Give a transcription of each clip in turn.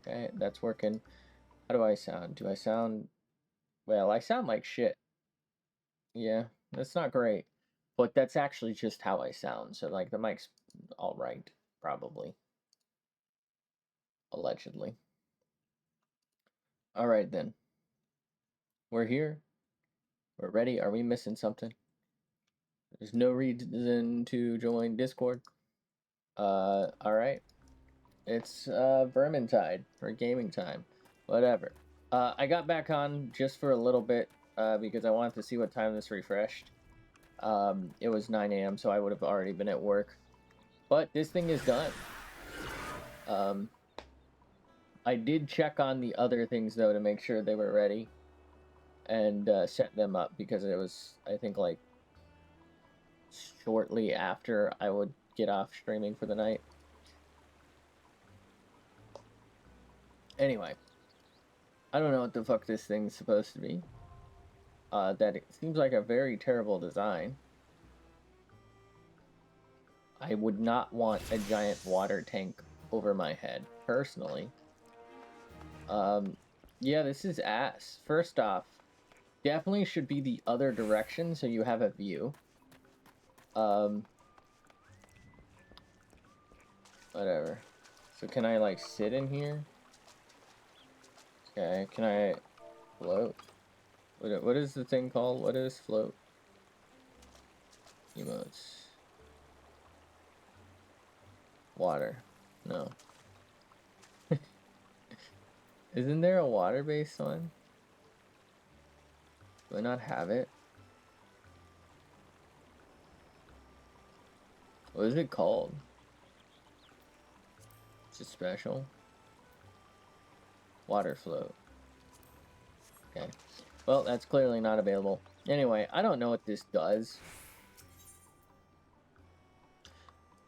Okay, that's working. How do I sound? Do I sound... Well, I sound like shit. Yeah, that's not great. But that's actually just how I sound. So, like, the mic's alright, probably. Allegedly. Alright, then. We're here. We're ready. Are we missing something? There's no reason to join Discord. Alright. It's, Vermintide, or gaming time. Whatever. I got back on just for a little bit, because I wanted to see what time this refreshed. It was 9 a.m., so I would have already been at work. But this thing is done. I did check on the other things, though, to make sure they were ready. And set them up, because it was, I think, like, shortly after I would get off streaming for the night. Anyway. I don't know what the fuck this thing's supposed to be. That it seems like a very terrible design. I would not want a giant water tank over my head, personally. Yeah, this is ass. First off, definitely should be the other direction so you have a view. Whatever. So can I, like, sit in here? Okay, can I float? What is the thing called? What is float? Emotes. Water. No. Isn't there a water-based one? Do I not have it? What is it called? Is it special? Water float. Okay. Well, that's clearly not available. Anyway, I don't know what this does.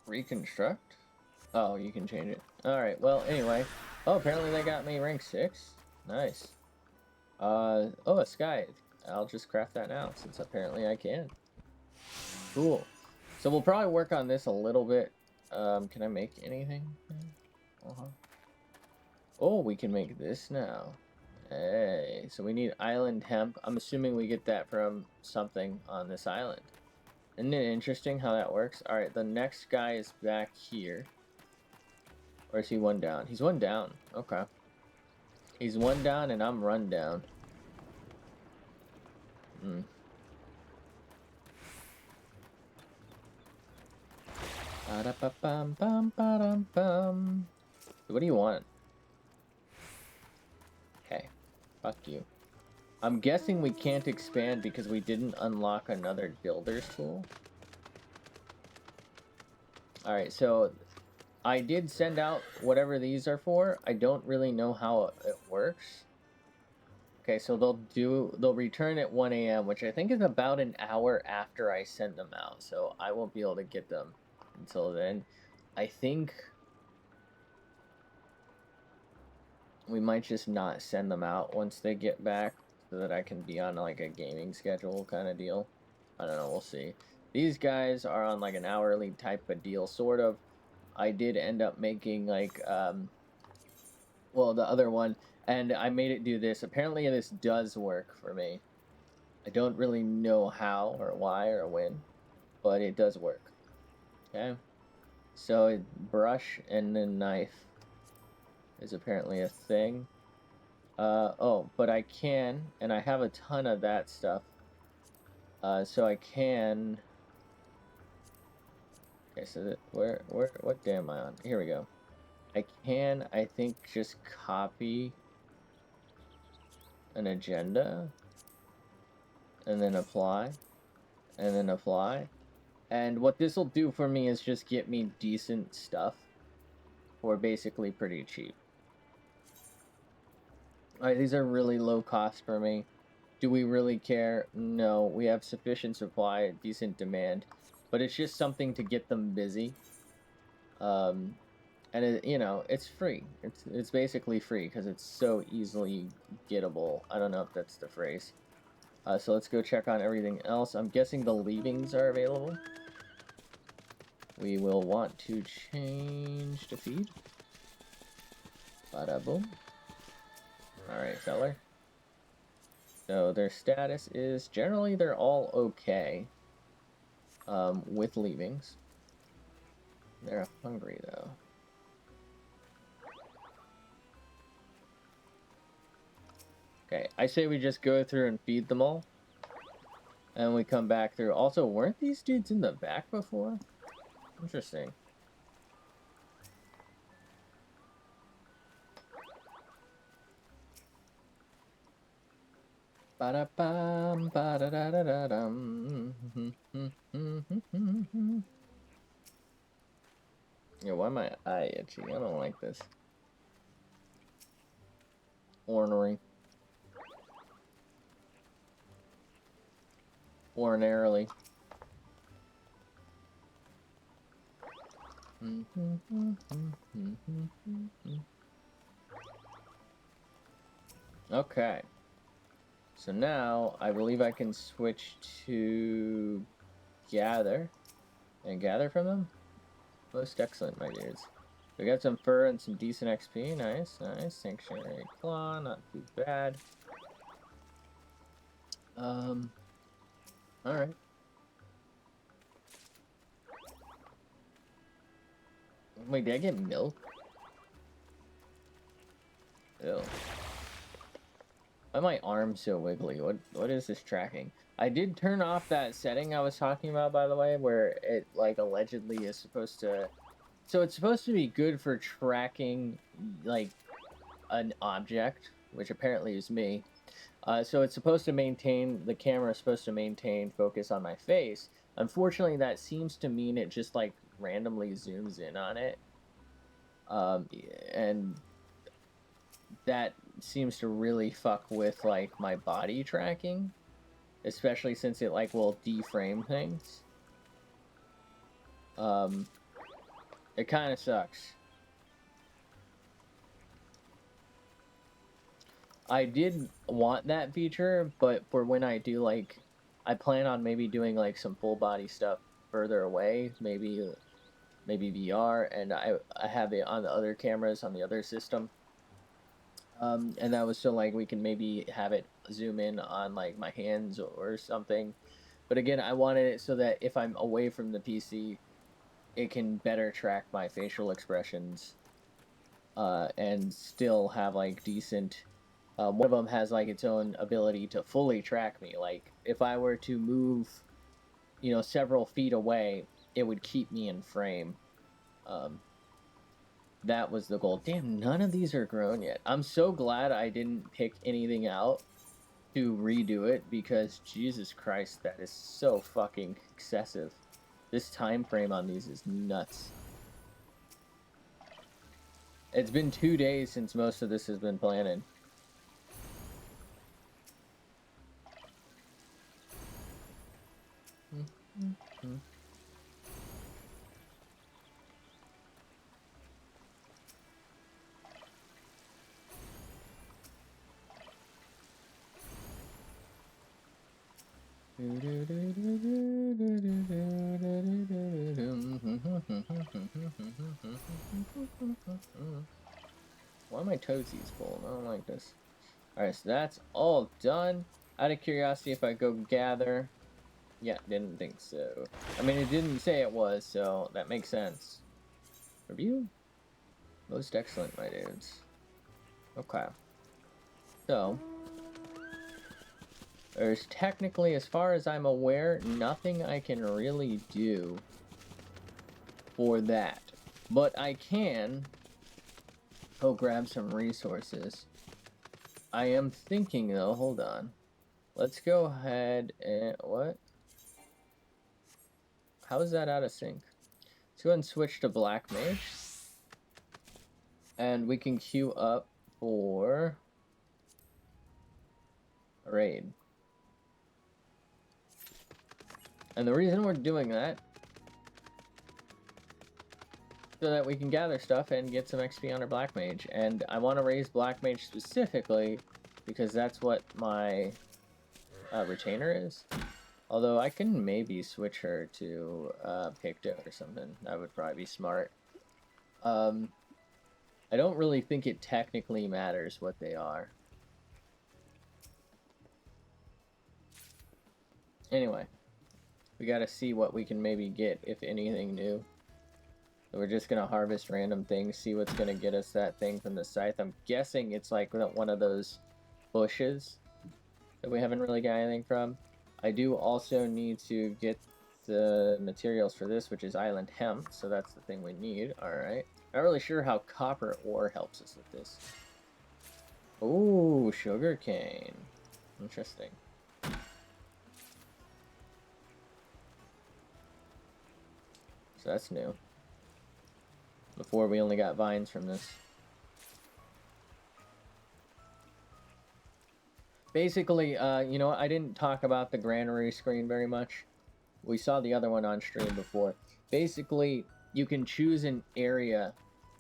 Reconstruct? Oh, you can change it. Alright, well, anyway. Oh, apparently they got me rank 6. Nice. Oh, a sky. I'll just craft that now, since apparently I can. Cool. So we'll probably work on this a little bit. Can I make anything? Oh, we can make this now. Hey, so we need island hemp. I'm assuming we get that from something on this island. Isn't it interesting how that works? Alright, the next guy is back here. Or is he one down? He's one down. Okay. He's one down and I'm run down. Hmm. What do you want? Okay. Fuck you. I'm guessing we can't expand because we didn't unlock another builder's tool. Alright, so I did send out whatever these are for. I don't really know how it works. Okay, so they'll return at 1 a.m., which I think is about an hour after I send them out. So I won't be able to get them until then. I think we might just not send them out once they get back so that I can be on like a gaming schedule kind of deal. I don't know, we'll see. These guys are on like an hourly type of deal, sort of. I did end up making like, well, the other one, and I made it do this. Apparently this does work for me. I don't really know how or why or when, but it does work. Okay. So brush and then knife is apparently a thing. Oh, but I can, and I have a ton of that stuff. So I can... Okay, so what day am I on? Here we go. I can, I think, just copy an agenda, and then apply, and then apply. And what this will do for me is just get me decent stuff for basically pretty cheap. Alright, these are really low cost for me. Do we really care? No, we have sufficient supply, decent demand, but it's just something to get them busy. And it, you know, it's free. It's basically free because it's so easily gettable. I don't know if that's the phrase. So let's go check on everything else. I'm guessing the leavings are available. We will want to change the feed. Bada boom. Alright, feller. So their status is generally they're all okay. With leavings. They're hungry though. Okay, I say we just go through and feed them all. And we come back through. Also, weren't these dudes in the back before? Interesting. Ba-da-bum, ba-da-da-da-da-dum. Yeah, why am my eye itchy? I don't like this. Ornery. Ordinarily. Okay. So now, I believe I can switch to gather. And gather from them? Most excellent, my dudes. We got some fur and some decent XP. Nice, nice. Sanctuary Claw, not too bad. Alright. Wait, did I get milk? Ew. Why are my arms so wiggly? What is this tracking? I did turn off that setting I was talking about, by the way, where it, like, allegedly is supposed to... So it's supposed to be good for tracking, like, an object, which apparently is me. So it's supposed to maintain, the camera is supposed to maintain focus on my face. Unfortunately, that seems to mean it just, like, randomly zooms in on it. And that seems to really fuck with, like, my body tracking. Especially since it, like, will deframe things. It kind of sucks. I did want that feature, but for when I do, like, I plan on maybe doing, like, some full body stuff further away, maybe VR, and I have it on the other cameras on the other system. And that was so, like, we can maybe have it zoom in on, like, my hands or something. But again, I wanted it so that if I'm away from the PC, it can better track my facial expressions, and still have, like, decent... one of them has, like, its own ability to fully track me. Like, if I were to move, you know, several feet away, it would keep me in frame. That was the goal. Damn, none of these are grown yet. I'm so glad I didn't pick anything out to redo it, because Jesus Christ, that is so fucking excessive. This time frame on these is nuts. It's been 2 days since most of this has been planted. Why are my toesies full? I don't like this. Alright, so that's all done. Out of curiosity, if I go gather... Yeah, didn't think so. I mean, it didn't say it was, so that makes sense. Review? Most excellent, my dudes. Okay. So... there's technically, as far as I'm aware, nothing I can really do for that. But I can go grab some resources. I am thinking, though, hold on. Let's go ahead and... what? How is that out of sync? Let's go ahead and switch to Black Mage. And we can queue up for a raid. And the reason we're doing that, so that we can gather stuff and get some XP on our Black Mage. And I want to raise Black Mage specifically because that's what my retainer is. Although I can maybe switch her to Picto or something. That would probably be smart. I don't really think it technically matters what they are. Anyway, we gotta see what we can maybe get, if anything new. So we're just gonna harvest random things, see what's gonna get us that thing from the scythe. I'm guessing it's like one of those bushes that we haven't really got anything from. I do also need to get the materials for this, which is island hemp, so that's the thing we need. Alright. Not really sure how copper ore helps us with this. Ooh, sugarcane. Interesting. So that's new. Before we only got vines from this. Basically, you know, I didn't talk about the granary screen very much. We saw the other one on stream before. Basically, you can choose an area,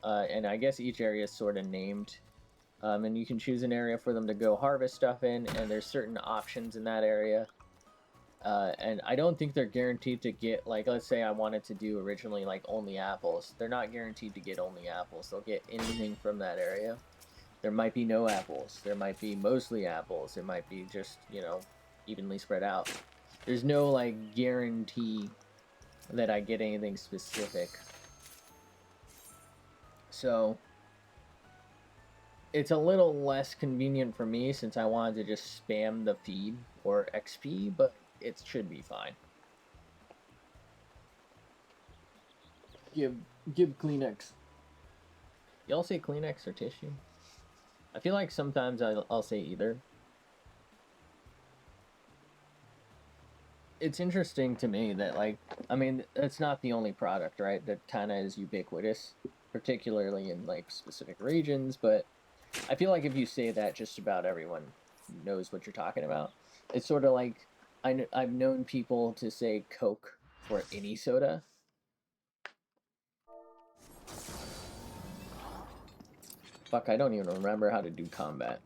and I guess each area is sort of named. And you can choose an area for them to go harvest stuff in, and there's certain options in that area. And I don't think they're guaranteed to get, like, let's say I wanted to do originally, like, only apples. They're not guaranteed to get only apples. They'll get anything from that area. There might be no apples. There might be mostly apples. It might be just, you know, evenly spread out. There's no, like, guarantee that I get anything specific. So it's a little less convenient for me since I wanted to just spam the feed or XP, but it should be fine. Give Kleenex. Y'all say Kleenex or tissue? I feel like sometimes I'll say either. It's interesting to me that, like, I mean, it's not the only product, right, that kind of is ubiquitous, particularly in, like, specific regions, but I feel like if you say that, just about everyone knows what you're talking about. It's sort of like, I've known people to say Coke for any soda. Fuck, I don't even remember how to do combat.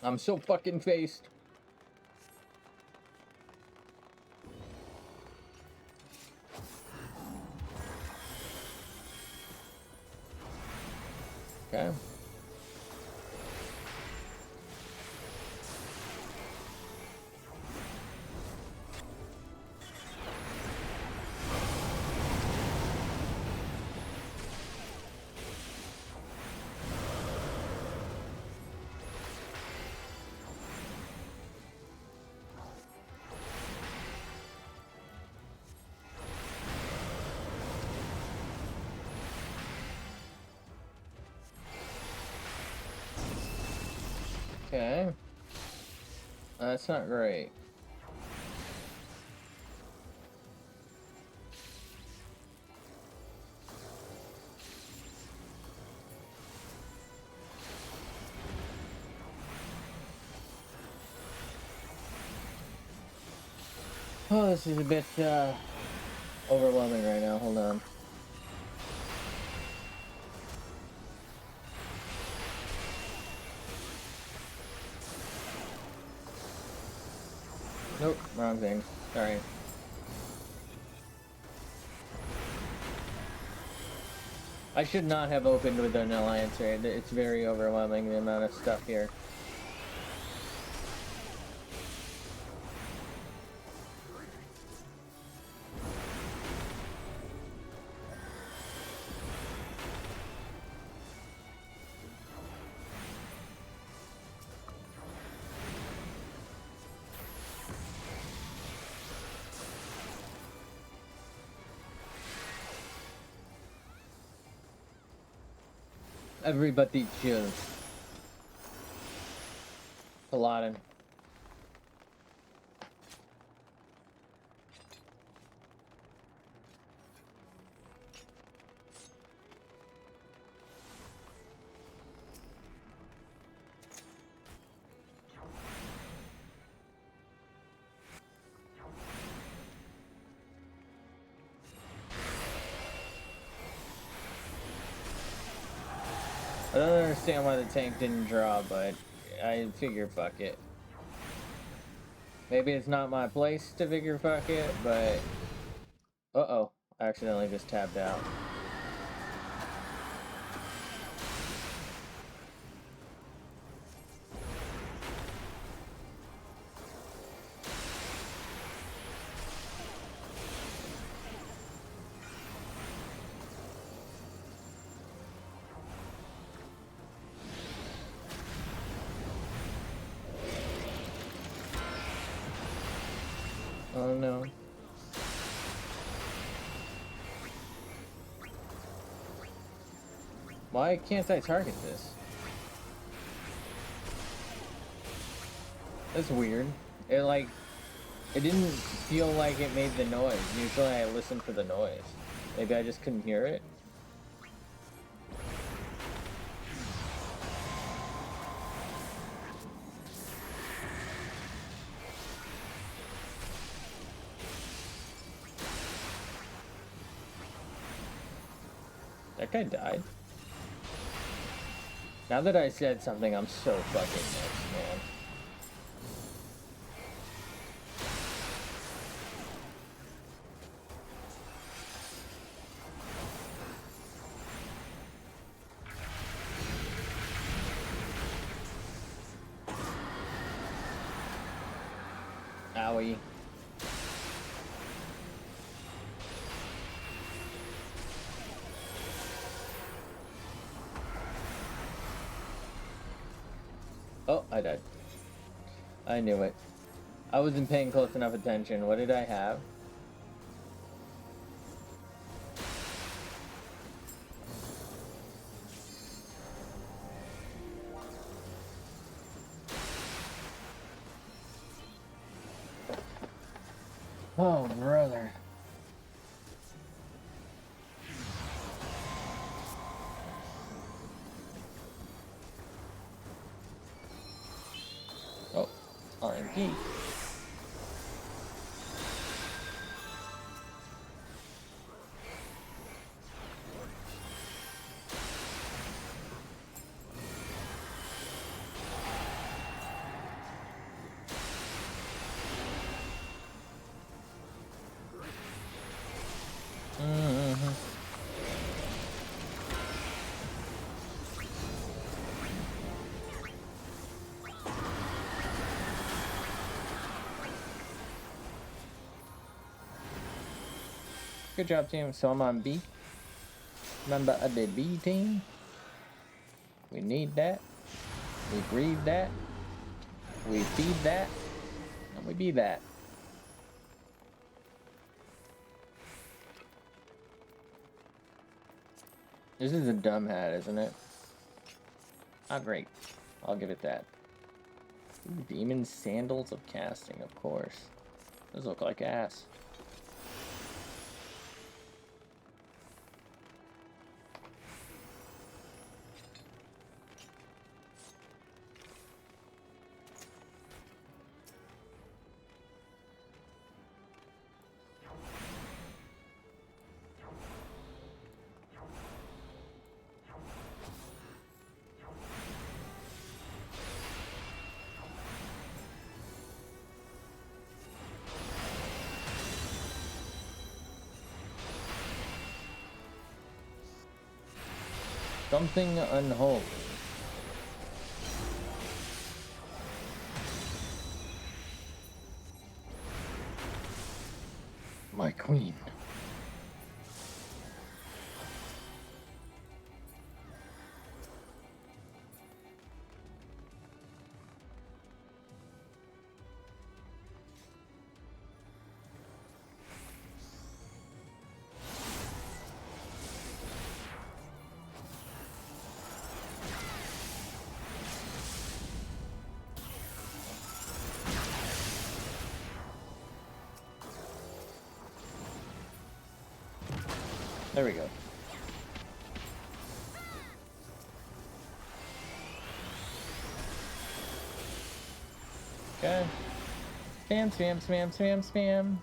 I'm so fucking faced. Okay. Okay. That's not great. Oh, this is a bit overwhelming right now. Hold on. Nope, wrong thing. Sorry. I should not have opened with an alliance raid. It's very overwhelming, the amount of stuff here. Everybody chill. Paladin. I don't understand why the tank didn't draw, but I figure fuck it. Maybe it's not my place to figure fuck it, but... Uh-oh. I accidentally just tapped out. Oh no. Why can't I target this? That's weird. It didn't feel like it made the noise. Usually I listen for the noise. Maybe I just couldn't hear it. That guy died. Now that I said something, I'm so fucking next, man. Owie. Oh, I died. I knew it. I wasn't paying close enough attention. What did I have? Oh, brother. Oh, RNG. Good job, team. So I'm on B. Member of the B team. We need that. We breathe that. We feed that. And we be that. This is a dumb hat, isn't it? Not great. I'll give it that. Ooh, Demon Sandals of Casting, of course. Those look like ass. Something unholy. My queen. There we go. Okay. Spam, spam, spam, spam, spam.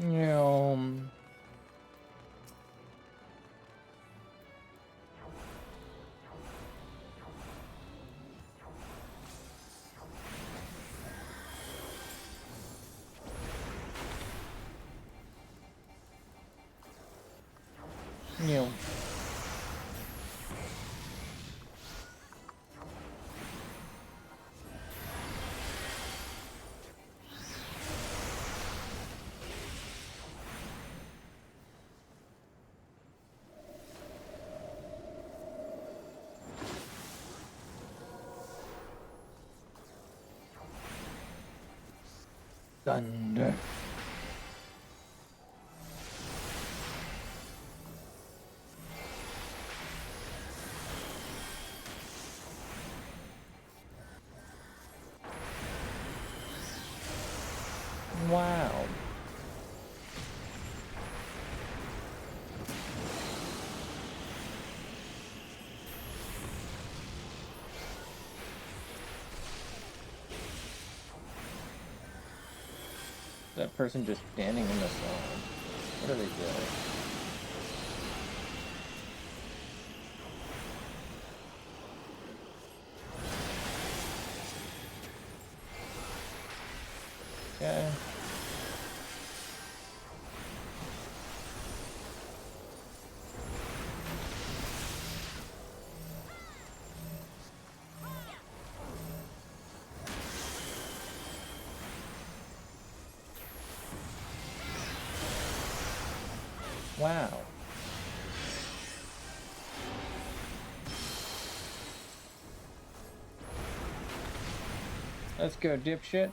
Yeah. Yeah. Thunder. Wow. That person just standing in the sun. What are they doing? Okay. Wow. Let's go, dipshit.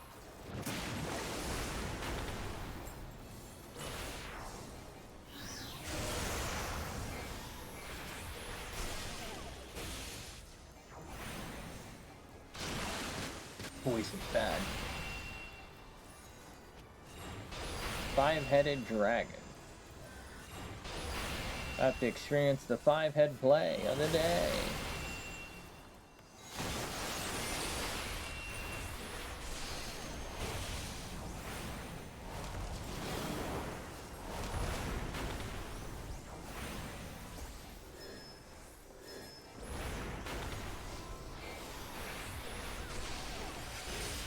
Poison's bad. Five-headed dragon. About to experience the five-head play of the day.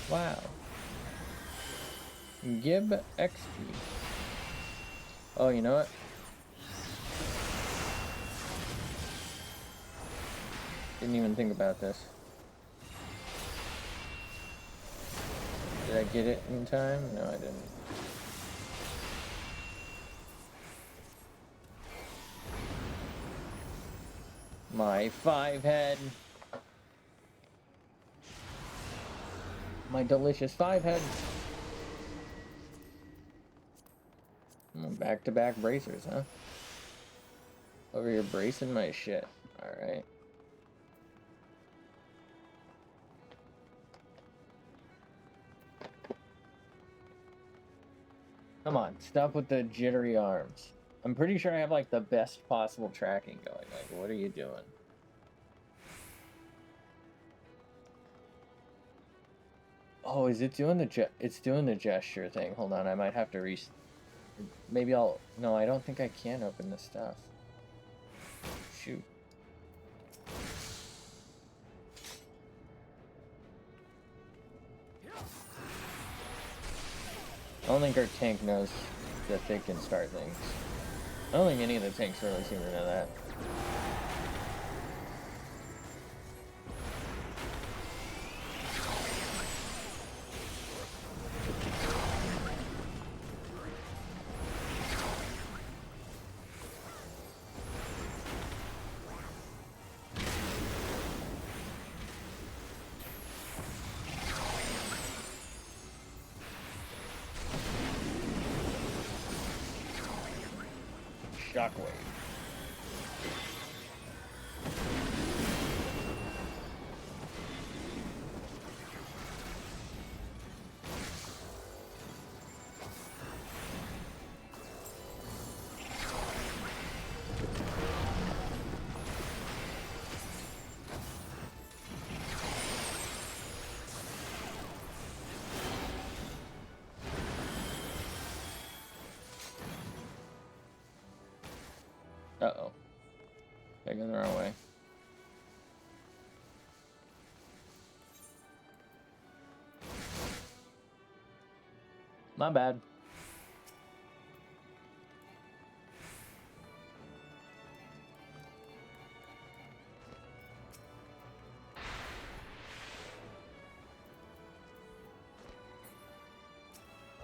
Wow. Gib XP. Oh, you know what? Didn't even think about this. Did I get it in time? No, I didn't. My five-head. My delicious five-head. Back-to-back bracers, huh? Over here bracing my shit. Alright. Come on, stop with the jittery arms. I'm pretty sure I have like the best possible tracking going. Like, what are you doing? Oh, is it doing it's doing the gesture thing. Hold on, I might have to maybe I'll... No, I don't think I can open this stuff. Shoot. I don't think our tank knows that they can start things. I don't think any of the tanks really seem to know that. Shockwave. I go the wrong way. My bad.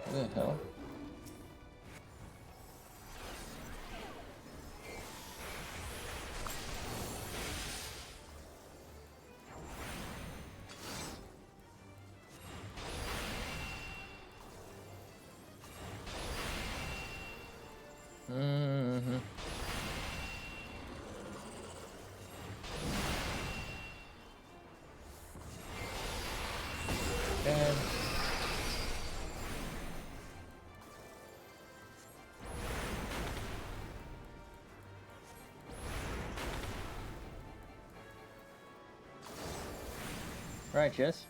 What the hell? Mm-hmm. And righteous.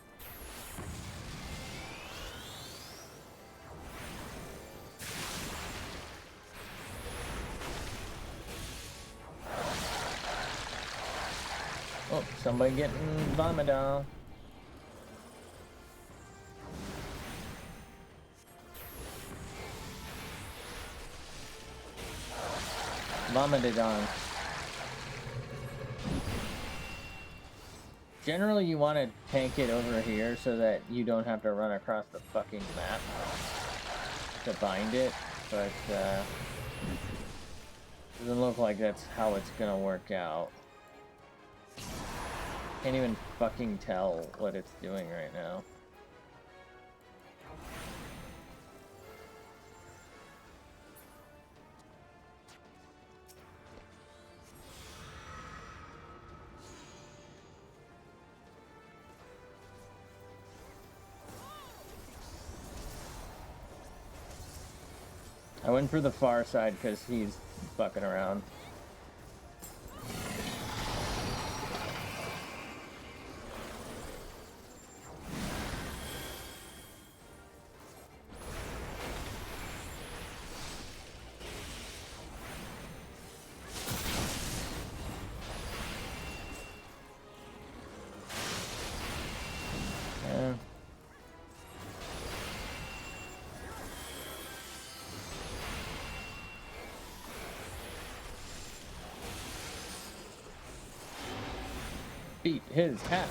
Oh, somebody getting vomited on. Vomited on. Generally, you want to tank it over here so that you don't have to run across the fucking map to find it, but doesn't look like that's how it's gonna work out. Can't even fucking tell what it's doing right now. I went for the far side because he's fucking around. Yeah. Beat his ass.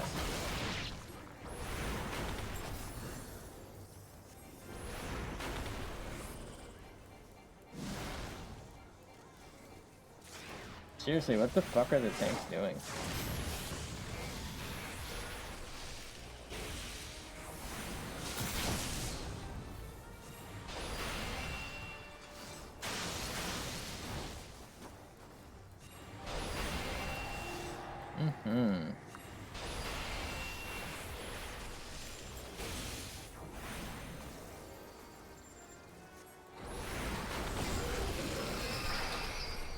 Seriously, what the fuck are the tanks doing? Mm-hmm.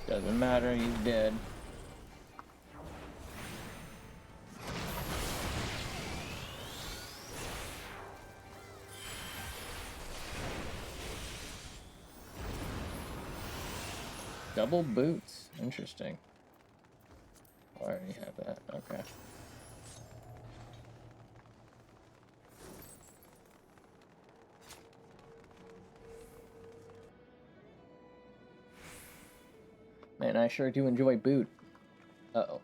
Doesn't matter, he's dead. Double boots. Interesting. I already have that. Okay. Man, I sure do enjoy boot. Uh-oh.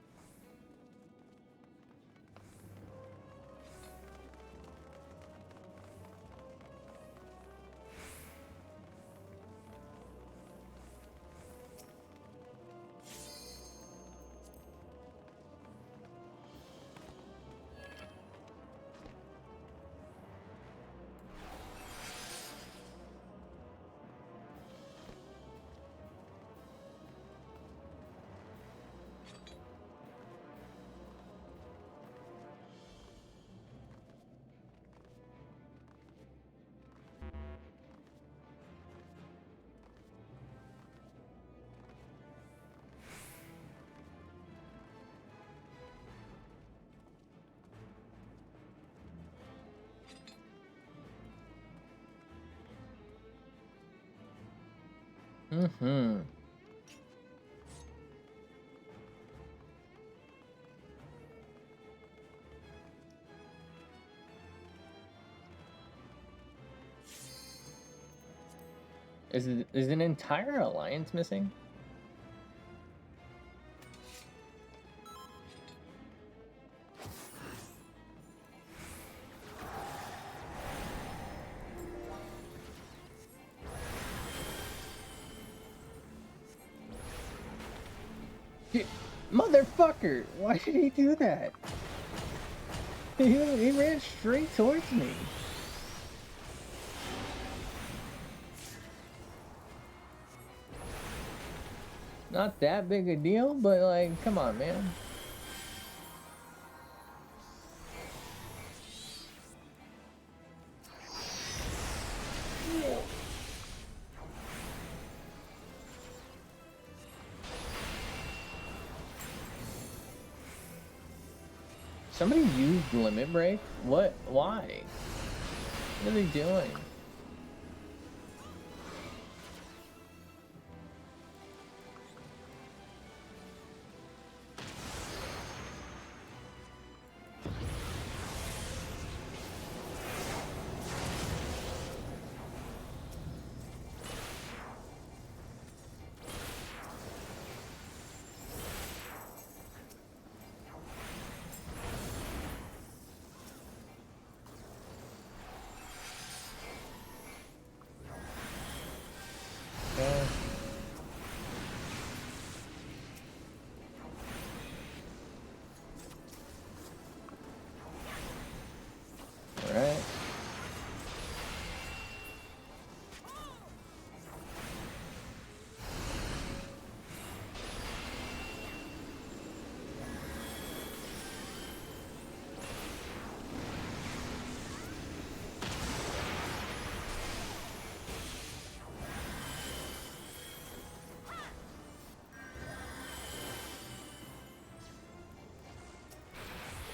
Mm-hmm. Is an entire alliance missing? Motherfucker! Why did he do that? He ran straight towards me. Not that big a deal, but like, come on, man. Somebody used limit break? What? Why? What are they doing? Alright.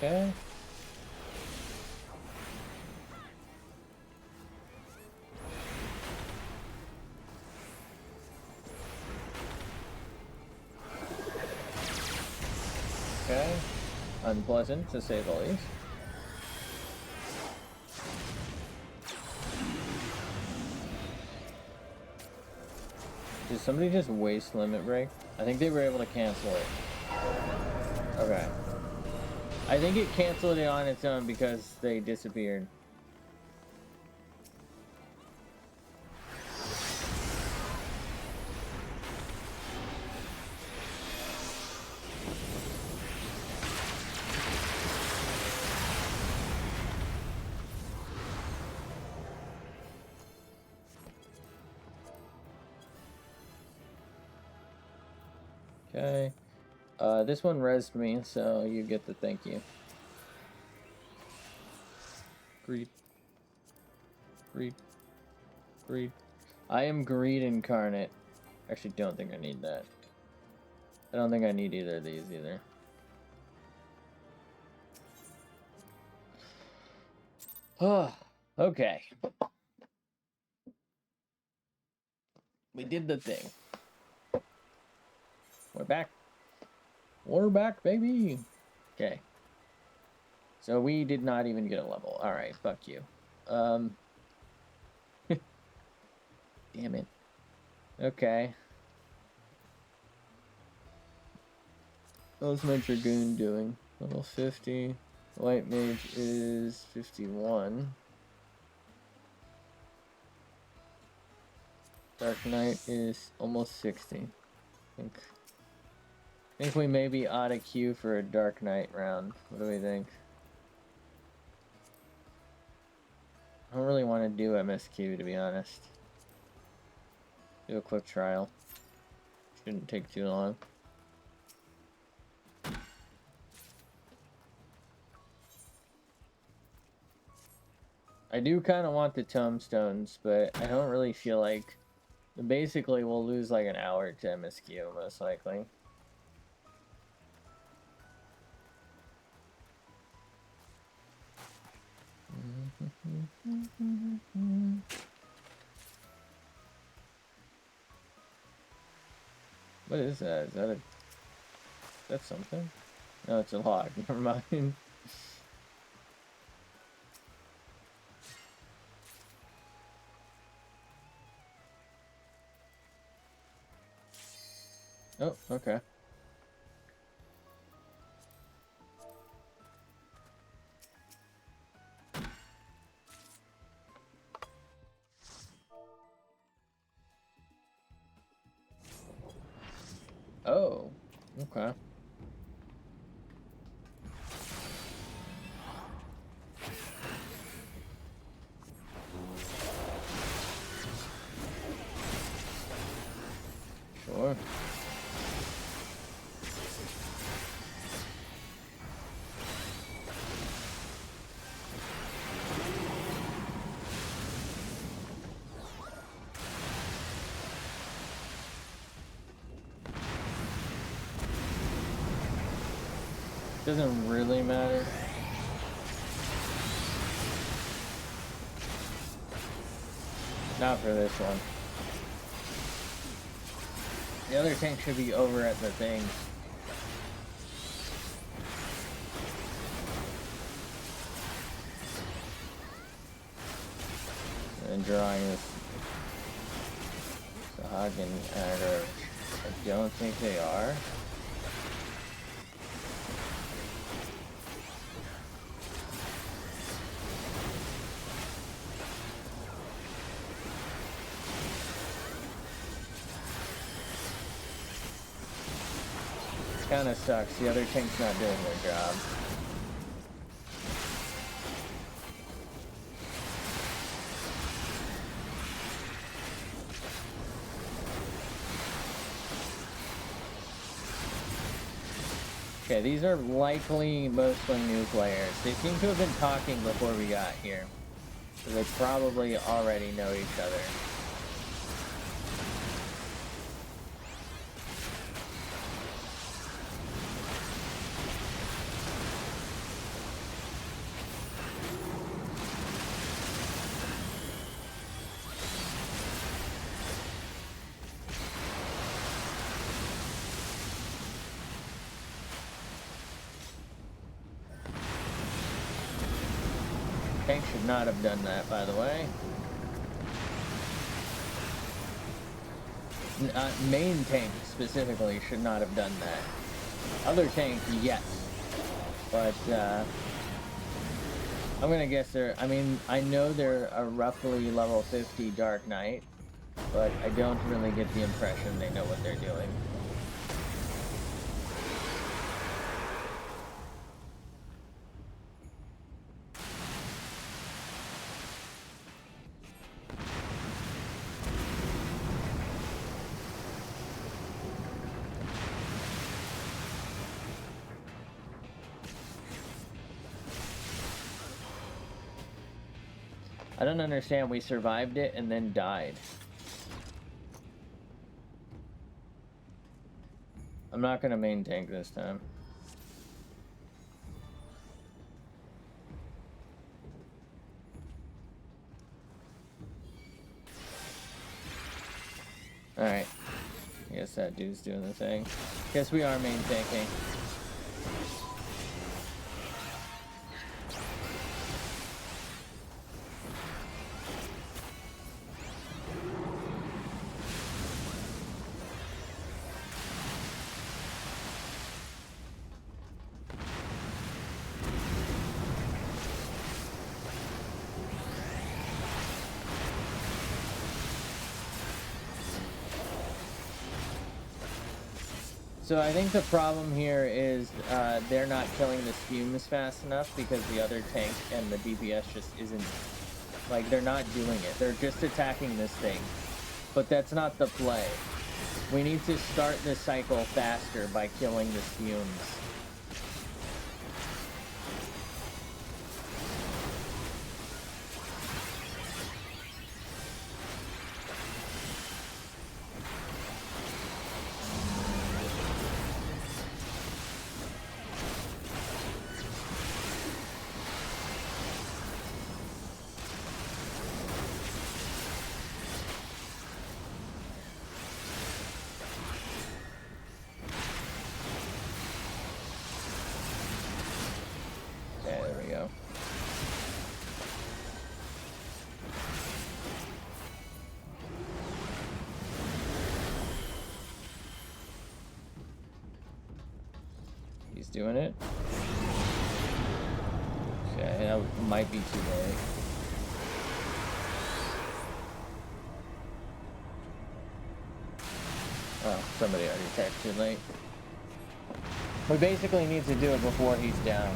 Okay. Okay. Unpleasant, to say the least. Did somebody just waste limit break? I think they were able to cancel it. Okay. I think it canceled it on its own because they disappeared. Okay. This one rezzed me, so you get the thank you. Greed. Greed. Greed. I am greed incarnate. Actually, don't think I need that. I don't think I need either of these either. Oh, okay. We did the thing. We're back. We're back, baby. Okay. So we did not even get a level. Alright, fuck you. Damn it. Okay. How's my Dragoon doing? Level 50. White Mage is 51. Dark Knight is almost 60. I think we may be out of queue for a Dark Knight round. What do we think? I don't really want to do MSQ, to be honest. Do a quick trial. Shouldn't take too long. I do kind of want the tombstones, but I don't really feel like... Basically, we'll lose like an hour to MSQ, most likely. What is that? Is that a... That's something? No, it's a log. Never mind. Oh, okay. Oh, okay. Sure. Doesn't really matter. Not for this one. The other tank should be over at the thing. And drawing this Sahagin aggro. I don't think they are. Kind of sucks. The other tank's not doing their job. Okay, these are likely mostly new players. They seem to have been talking before we got here. So they probably already know each other. Tank should not have done that, by the way. Main tank, specifically, should not have done that. Other tank, yes. But, I'm gonna guess they're... I mean, I know they're a roughly level 50 Dark Knight, but I don't really get the impression they know what they're doing. I don't understand. We survived it and then died. I'm not gonna main tank this time. Alright. I guess that dude's doing the thing. Guess we are main tanking. So I think the problem here is they're not killing the fumes fast enough because the other tank and the DPS just isn't, like, they're not doing it. They're just attacking this thing. But that's not the play. We need to start the cycle faster by killing the fumes. doing it. Okay, that might be too late. Oh, somebody already attacked too late. We basically need to do it before he's down.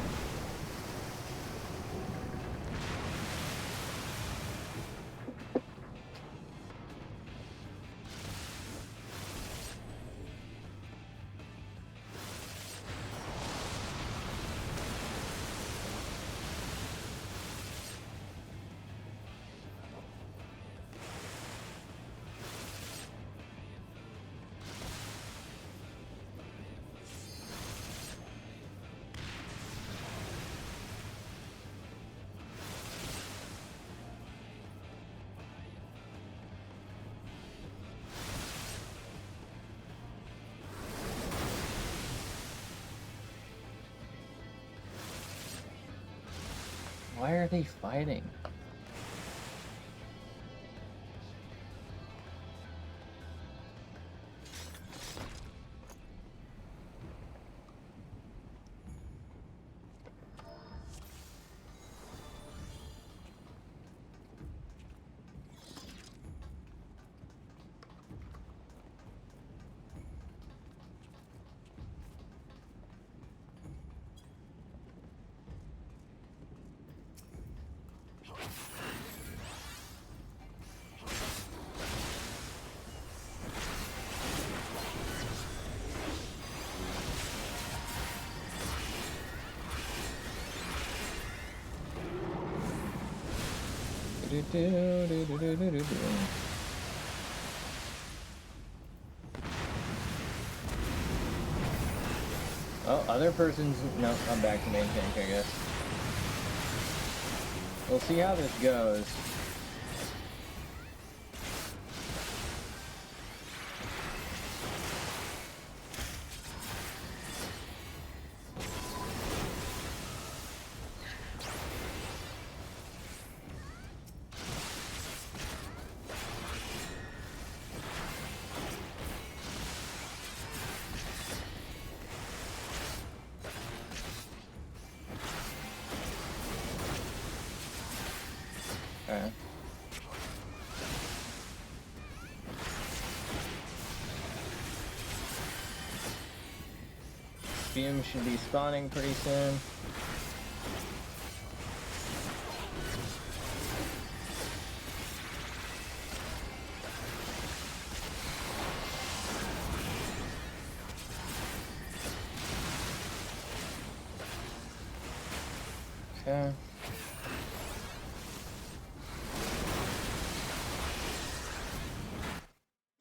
Why are they fighting? Oh, other person's... No, I'm back to main tank, I guess. We'll see how this goes. Alright. Fume should be spawning pretty soon. Okay.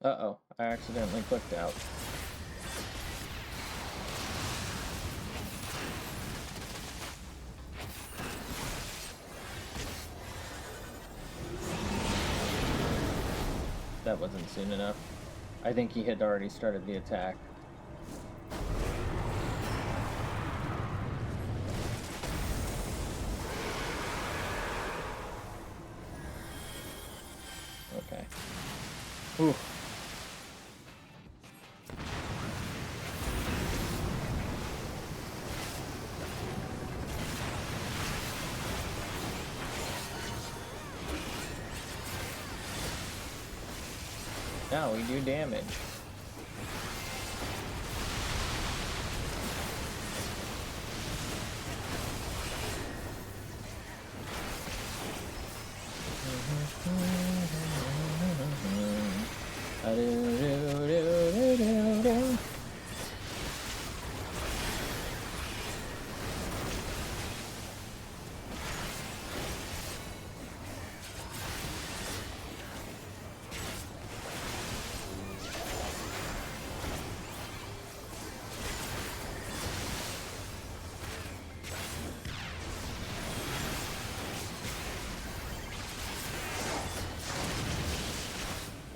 Uh-oh, I accidentally clicked out. That wasn't soon enough. I think he had already started the attack. Okay. Ooh. Now we do damage.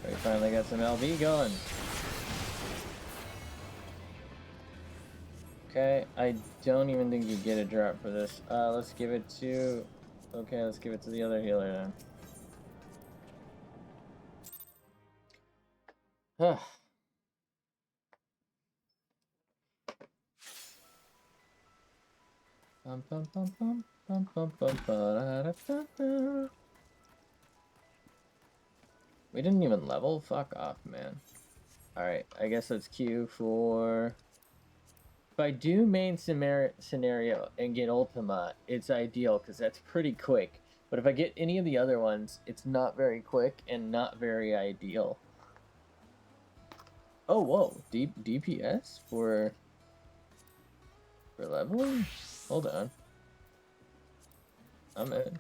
We finally got some LB going. Okay, I don't even think you get a drop for this. Let's give it to... Okay, let's give it to the other healer then. Bum, bum, bum, bum, bum, bum, bum, ba-da-da-da-da. We didn't even level? Fuck off, man. Alright, I guess let's queue for... If I do main scenario and get Ultima, it's ideal, because that's pretty quick. But if I get any of the other ones, it's not very quick and not very ideal. Oh, whoa. DPS for leveling? Hold on. I'm in.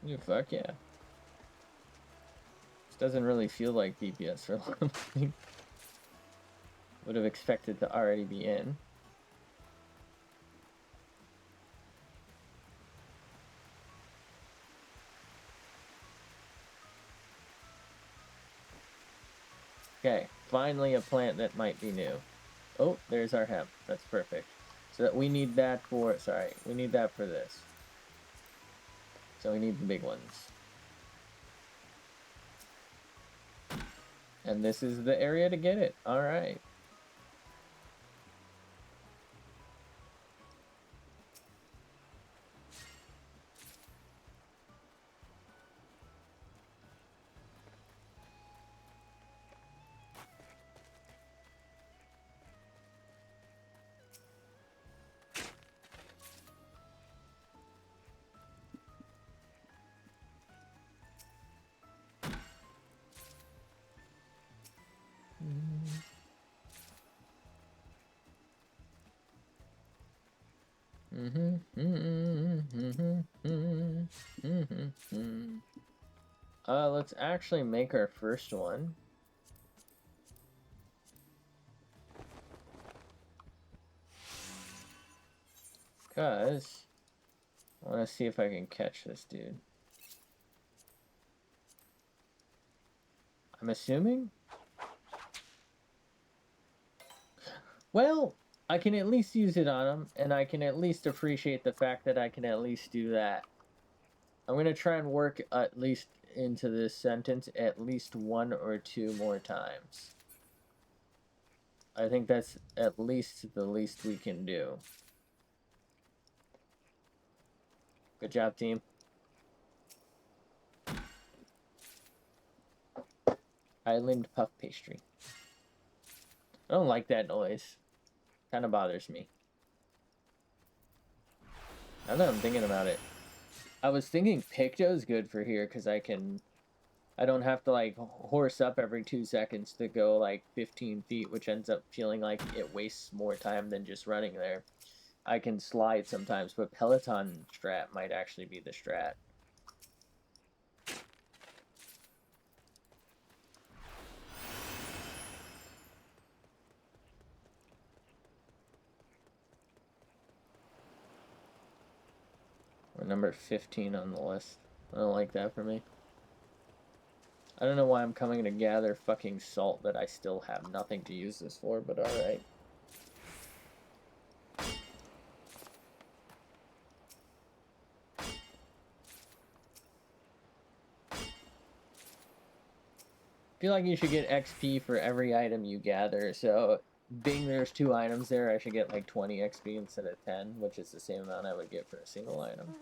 Yeah, fuck yeah. This doesn't really feel like DPS for leveling. Would have expected to already be in. Okay, finally a plant that might be new. Oh, there's our hemp. That's perfect. So that we need that for, sorry, we need that for this. So we need the big ones. And this is the area to get it. All right. Let's actually make our first one. Because I want to see if I can catch this dude. I'm assuming? Well, I can at least use it on him, and I can at least appreciate the fact that I can at least do that. I'm going to try and work at least into this sentence at least 1 or 2 more times. I think that's at least the least we can do. Good job, team. Island puff pastry. I don't like that noise. Kind of bothers me. Now that I'm thinking about it. I was thinking Picto's good for here because I don't have to like horse up every 2 seconds to go like 15 feet, which ends up feeling like it wastes more time than just running there. I can slide sometimes, but Peloton strat might actually be the strat. We're number 15 on the list. I don't like that for me. I don't know why I'm coming to gather fucking salt that I still have nothing to use this for, but alright. I feel like you should get XP for every item you gather, so being there's 2 items there, I should get like 20 XP instead of 10, which is the same amount I would get for a single item.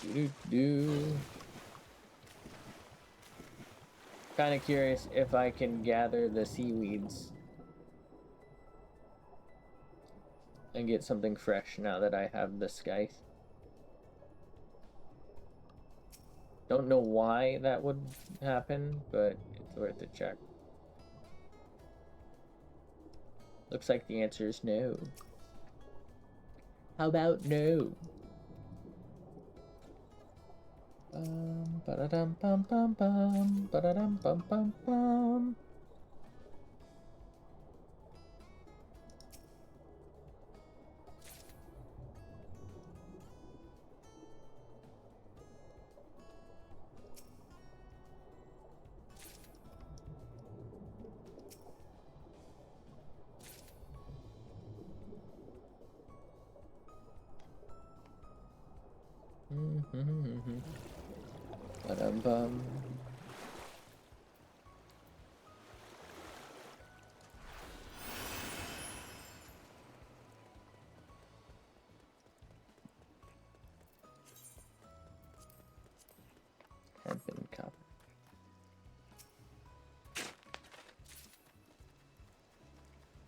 Doo-doo-doo. Kind of curious if I can gather the seaweeds and get something fresh now that I have the scythe. Don't know why that would happen, but it's worth a check. Looks like the answer is no. How about no? Ba-da-dum bum bum bum, ba-da-dum bum bum bum. Ba-dum-bum.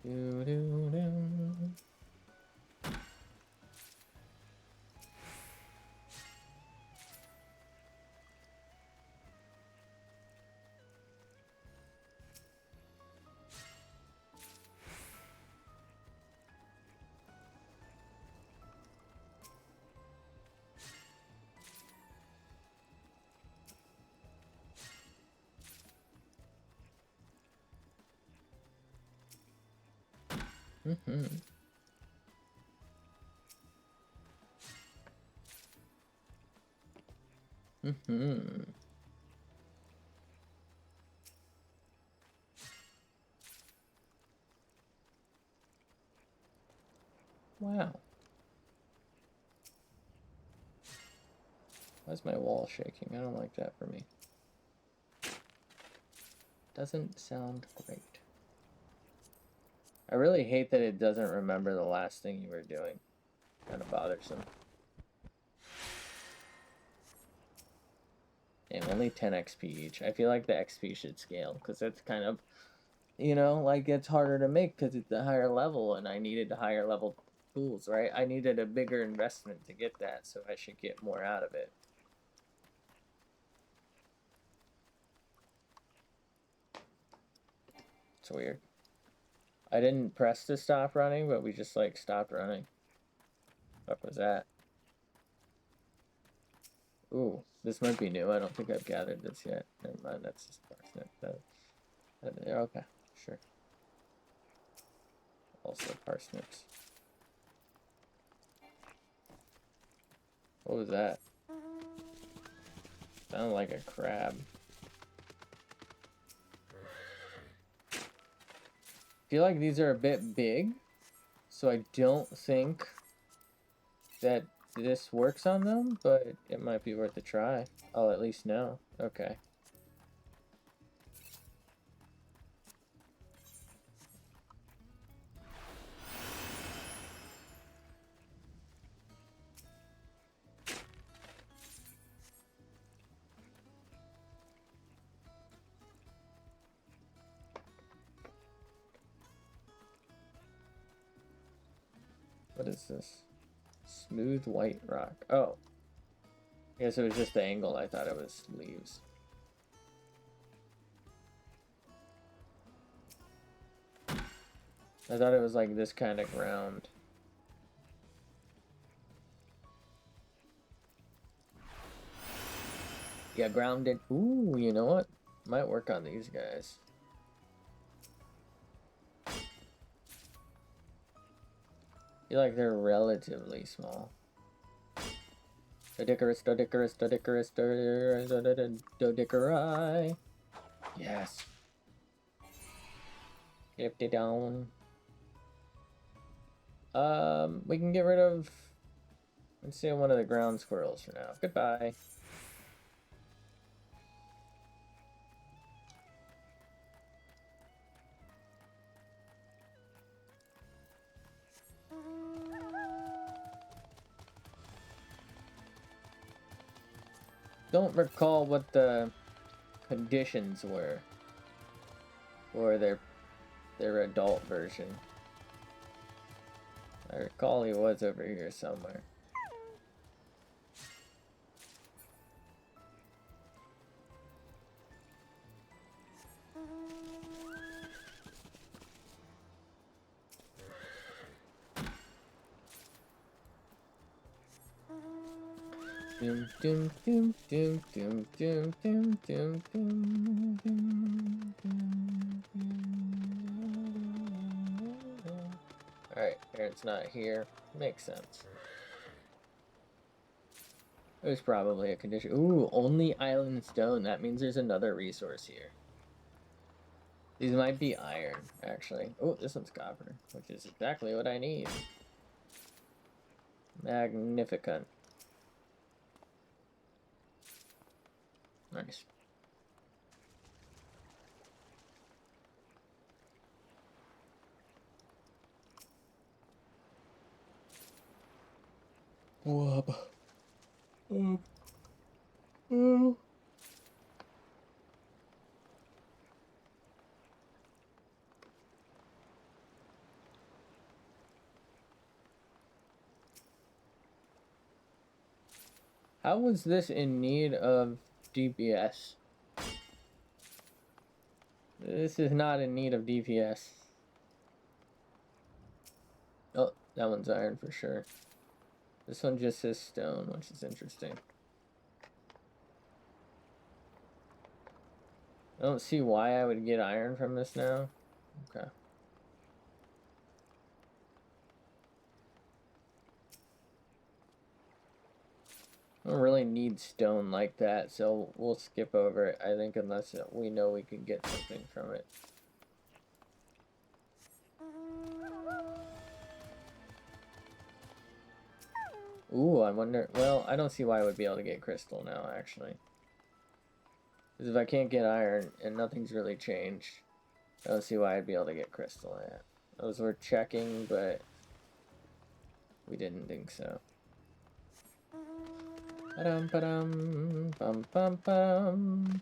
Do, do, do. Mm-hmm. Mm-hmm. Wow. Why's my wall shaking? I don't like that for me. Doesn't sound great. I really hate that it doesn't remember the last thing you were doing. Kind of bothersome. And only 10 XP each. I feel like the XP should scale because it's kind of, you know, like it's harder to make because it's a higher level and I needed a higher level tools, right? I needed a bigger investment to get that, so I should get more out of it. It's weird. I didn't press to stop running, but we just like stopped running. What was that? Ooh, this might be new. I don't think I've gathered this yet. Never mind, that's just parsnip. Okay, sure. Also parsnips. What was that? Sounded like a crab. I feel like these are a bit big, so I don't think that this works on them, but it might be worth a try. I'll at least know. Okay. What is this? Smooth white rock. Oh. I guess it was just the angle. I thought it was leaves. I thought it was like this kind of ground. Yeah, grounded. Ooh, you know what? Might work on these guys. I feel like they're relatively small. Dodicarus, Dodicarus, Dodicarus, Dodicari. Yes. Get it down. We can get rid of, let's say, one of the ground squirrels for now. Goodbye. Don't recall what the conditions were for their adult version. I recall he was over here somewhere. Doom doom doom doom doom doom doom doom doom doom. Alright, it's not here. Makes sense. There's probably a condition. Ooh, only island stone. That means there's another resource here. These might be iron, actually. Oh, this one's copper, which is exactly what I need. Magnificent. Nice. Whoop. How was this in need of DPS? This is not in need of DPS. Oh, that one's iron for sure. This one just says stone, which is interesting. I don't see why I would get iron from this now. Okay. I don't really need stone like that, so we'll skip over it, I think, unless we know we can get something from it. Ooh, I wonder... Well, I don't see why I would be able to get crystal now, actually. Because if I can't get iron, and nothing's really changed, I don't see why I'd be able to get crystal yet. Those were checking, but we didn't think so. Ba-dum, ba-dum, bum, bum, bum.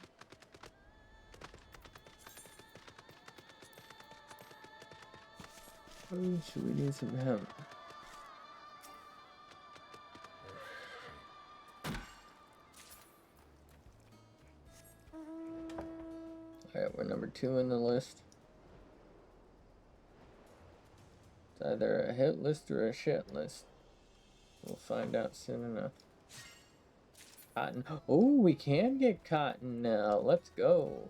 Ooh, should we need some hemp? Alright, we're number 2 in the list. It's either a hit list or a shit list. We'll find out soon enough. Cotton. Oh, we can get cotton now. Let's go.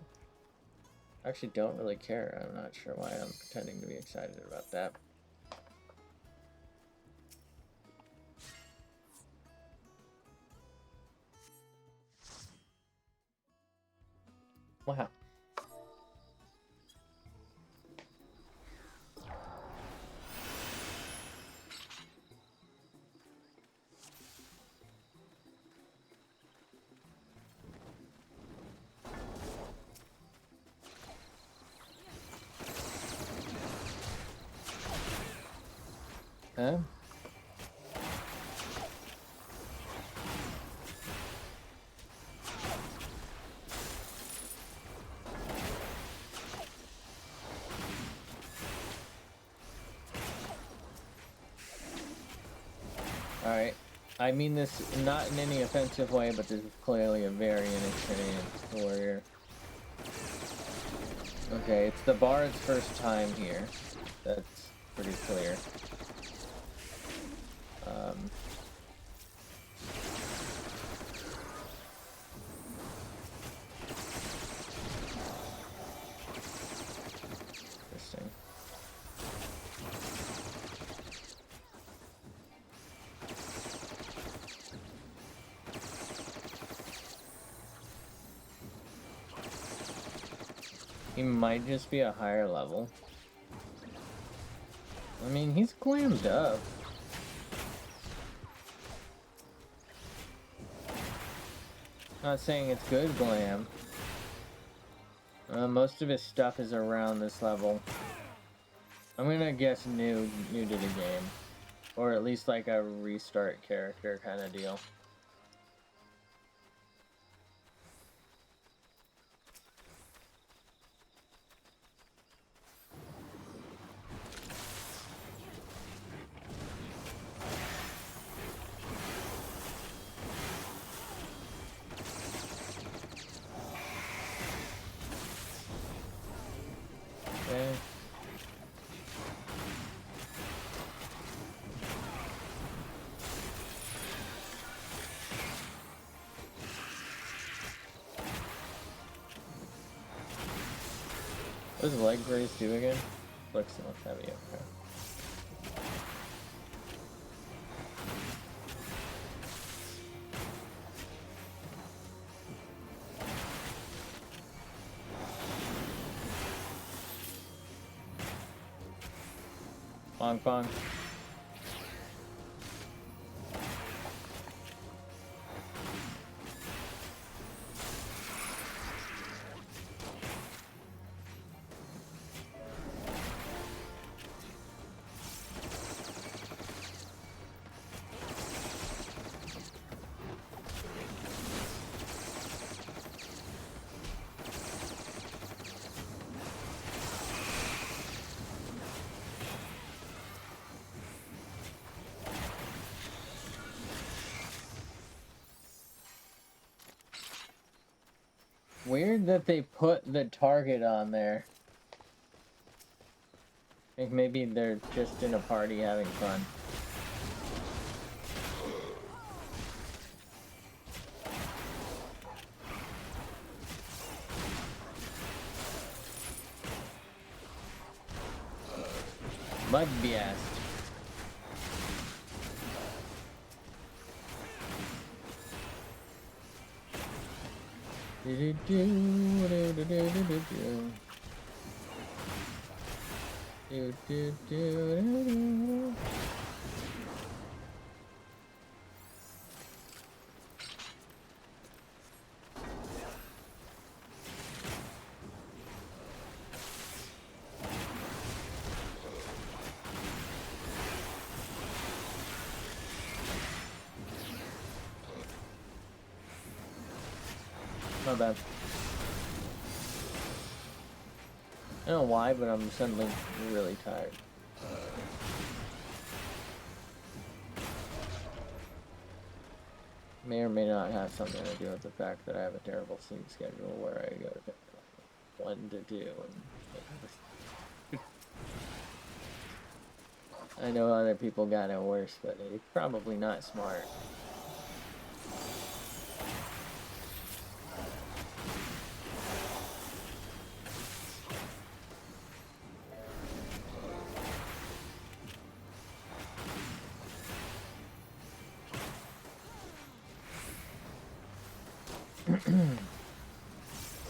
I actually don't really care. I'm not sure why I'm pretending to be excited about that. Wow. Huh? Alright. I mean this not in any offensive way, but this is clearly a very inexperienced warrior. Okay, it's the bard's first time here. That's pretty clear. Interesting. He might just be a higher level. I mean, he's glammed up. Not saying it's good glam. Most of his stuff is around this level. I'm gonna guess new to the game. Or at least like a restart character kind of deal. Okay. What does leg raise do again? Looks so much heavy. Okay. Bong bong. Weird that they put the target on there. I think maybe they're just in a party having fun. Mud BS. Not bad. I don't know why, but I'm suddenly really tired. May or may not have something to do with the fact that I have a terrible sleep schedule where I go to bed like 1 to 2 and I know other people got it worse, but it's probably not smart.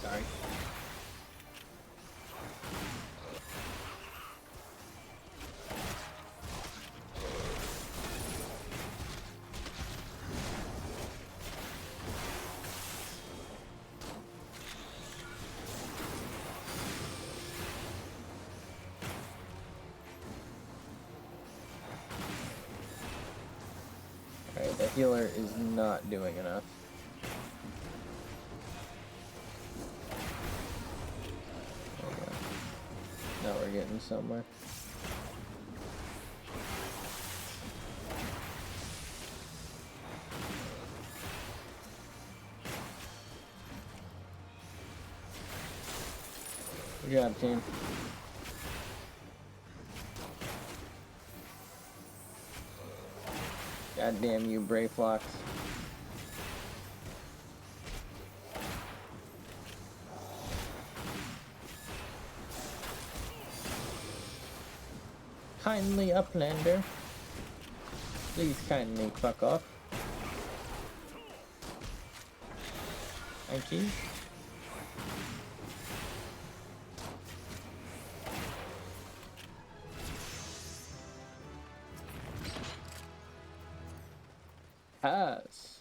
Sorry. Alright, the healer is not doing enough. Now we're getting somewhere. Good job, team. God damn you, Brayflocks. Kindly Uplander. Please kindly fuck off. Thank you. Pass.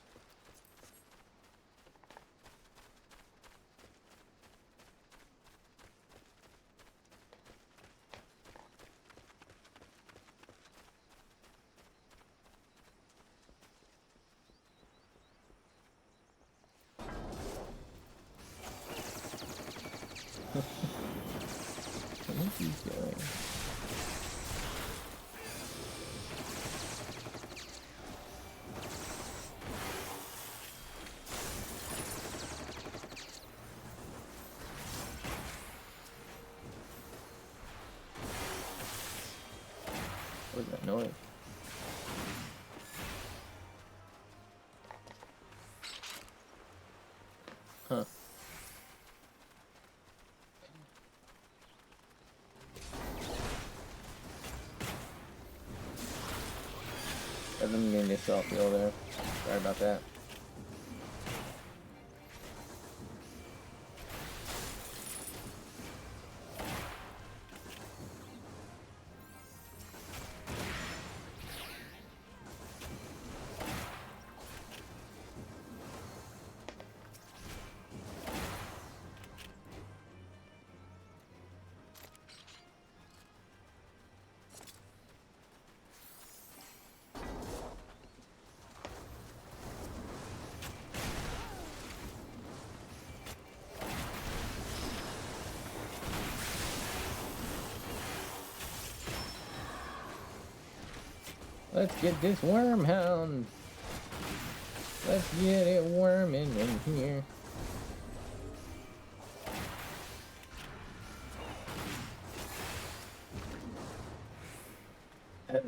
What is he doing? What was that noise? Huh. I didn't mean to self-heal there. Sorry about that. Let's get this worm hound. Let's get it worming in here. Oh,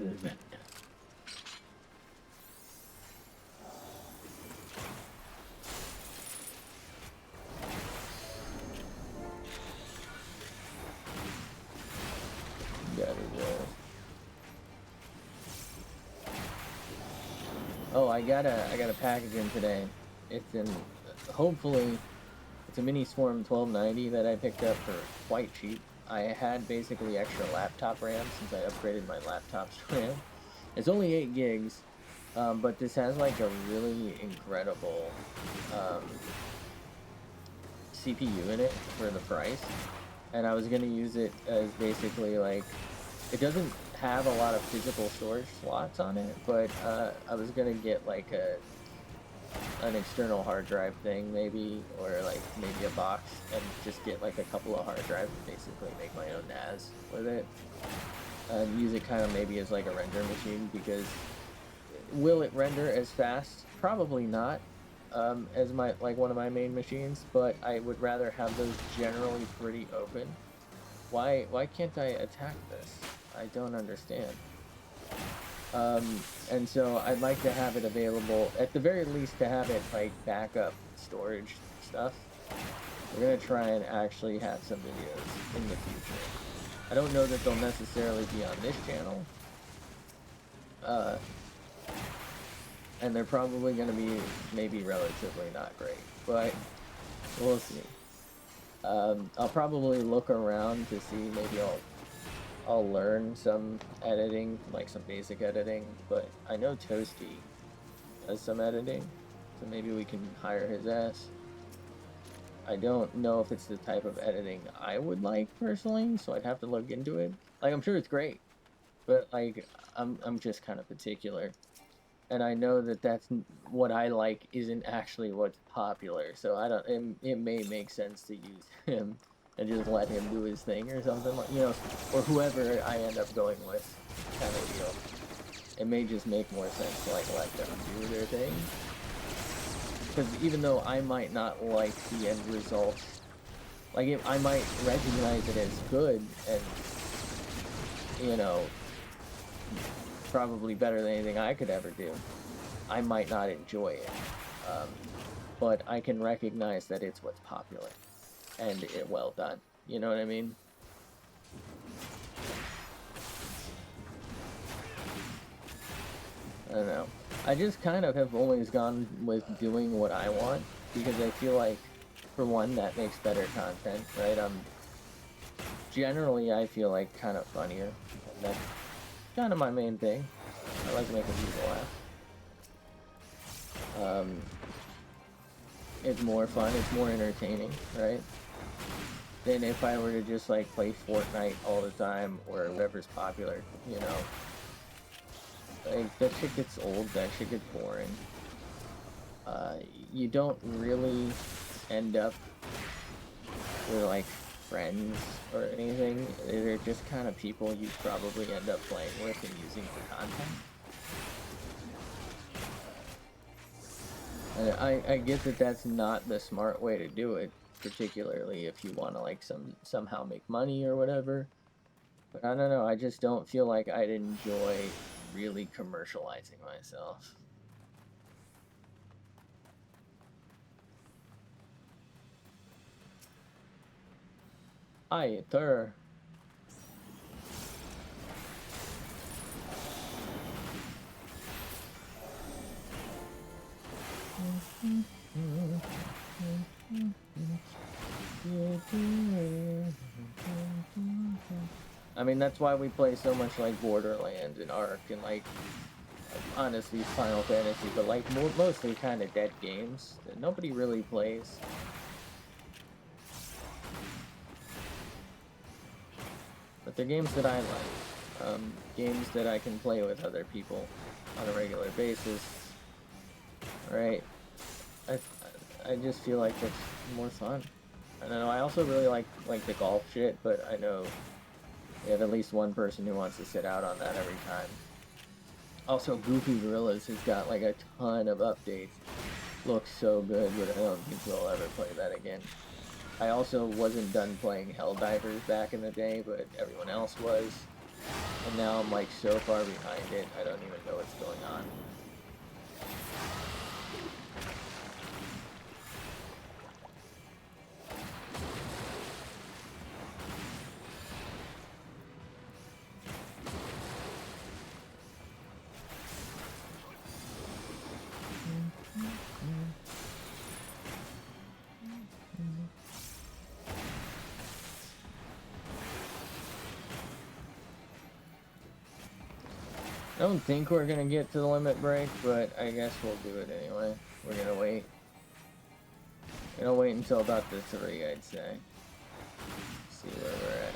I got a package in today. It's in, hopefully, it's a mini Swarm 1290 that I picked up for quite cheap. I had basically extra laptop RAM since I upgraded my laptop's RAM. It's only 8 gigs, but this has like a really incredible CPU in it for the price. And I was gonna use it as basically like, it doesn't have a lot of physical storage slots on it, but I was gonna get like an external hard drive thing maybe, or like maybe a box, and just get like a couple of hard drives and basically make my own NAS with it. And use it kind of maybe as like a render machine, because will it render as fast? Probably not. As my one of my main machines, but I would rather have those generally pretty open. Why can't I attack this? I don't understand. And so I'd like to have it available, at the very least, to have it like backup storage stuff. We're gonna try and actually have some videos in the future. I don't know that they'll necessarily be on this channel. And they're probably gonna be maybe relatively not great, but we'll see. I'll probably look around to see, maybe I'll learn some editing, like some basic editing, but I know Toasty does some editing, so maybe we can hire his ass. I don't know if it's the type of editing I would like personally, so I'd have to look into it. Like, I'm sure it's great, but like, I'm just kind of particular. And I know that that's what I like isn't actually what's popular, so I don't. It may make sense to use him and just let him do his thing or something, like, or whoever I end up going with, kind of deal. It may just make more sense to like let them do their thing, because even though I might not like the end result, like I might recognize it as good and probably better than anything I could ever do, I might not enjoy it. But I can recognize that it's what's popular and it well done. You know what I mean? I don't know. I just kind of have always gone with doing what I want, because I feel like, for one, that makes better content, right? Generally, I feel like kind of funnier, and that's kind of my main thing. I like making people laugh. It's more fun, it's more entertaining, right? Than if I were to just like play Fortnite all the time, or whatever's popular, Like, that shit gets old, that shit gets boring. You don't really end up with like friends or anything. They're just kind of people you probably end up playing with and using for content. And I get that that's not the smart way to do it, particularly if you want to like somehow make money or whatever. But I don't know, I just don't feel like I'd enjoy really commercializing myself. Hi, Thur. I mean, that's why we play so much like Borderlands and Ark and like, honestly, Final Fantasy, but like mostly kind of dead games that nobody really plays. But they're games that I like. Games that I can play with other people on a regular basis. Right? I just feel like that's more fun. I don't know, I also really like the golf shit, but I know we have at least one person who wants to sit out on that every time. Also, Goofy Gorillas has got like a ton of updates. Looks so good, but I don't think we'll ever play that again. I also wasn't done playing Helldivers back in the day, but everyone else was. And now I'm like so far behind it, I don't even know what's going on. I don't think we're gonna get to the limit break, but I guess we'll do it anyway. We're gonna wait. We're gonna wait until about the 3, I'd say. See where we're at.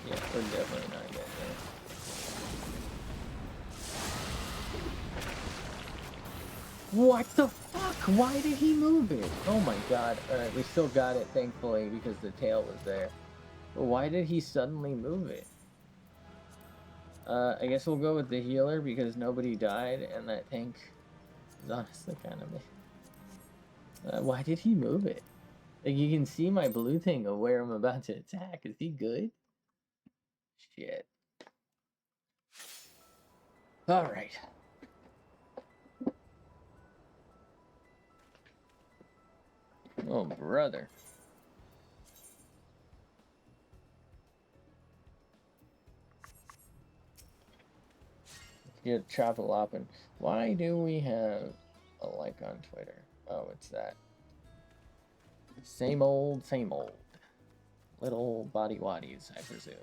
Yeah, we're definitely not getting there. What the fuck? Why did he move it? Oh my god. Alright, we still got it, thankfully, because the tail was there. But why did he suddenly move it? I guess we'll go with the healer because nobody died, and that tank is honestly kind of me. Why did he move it? Like, you can see my blue thing of where I'm about to attack. Is he good? Shit. Alright. Oh, brother. Get chop-a-loppin'. Why do we have a like on Twitter? Oh, it's that. Same old, same old. Little body waddies, I presume.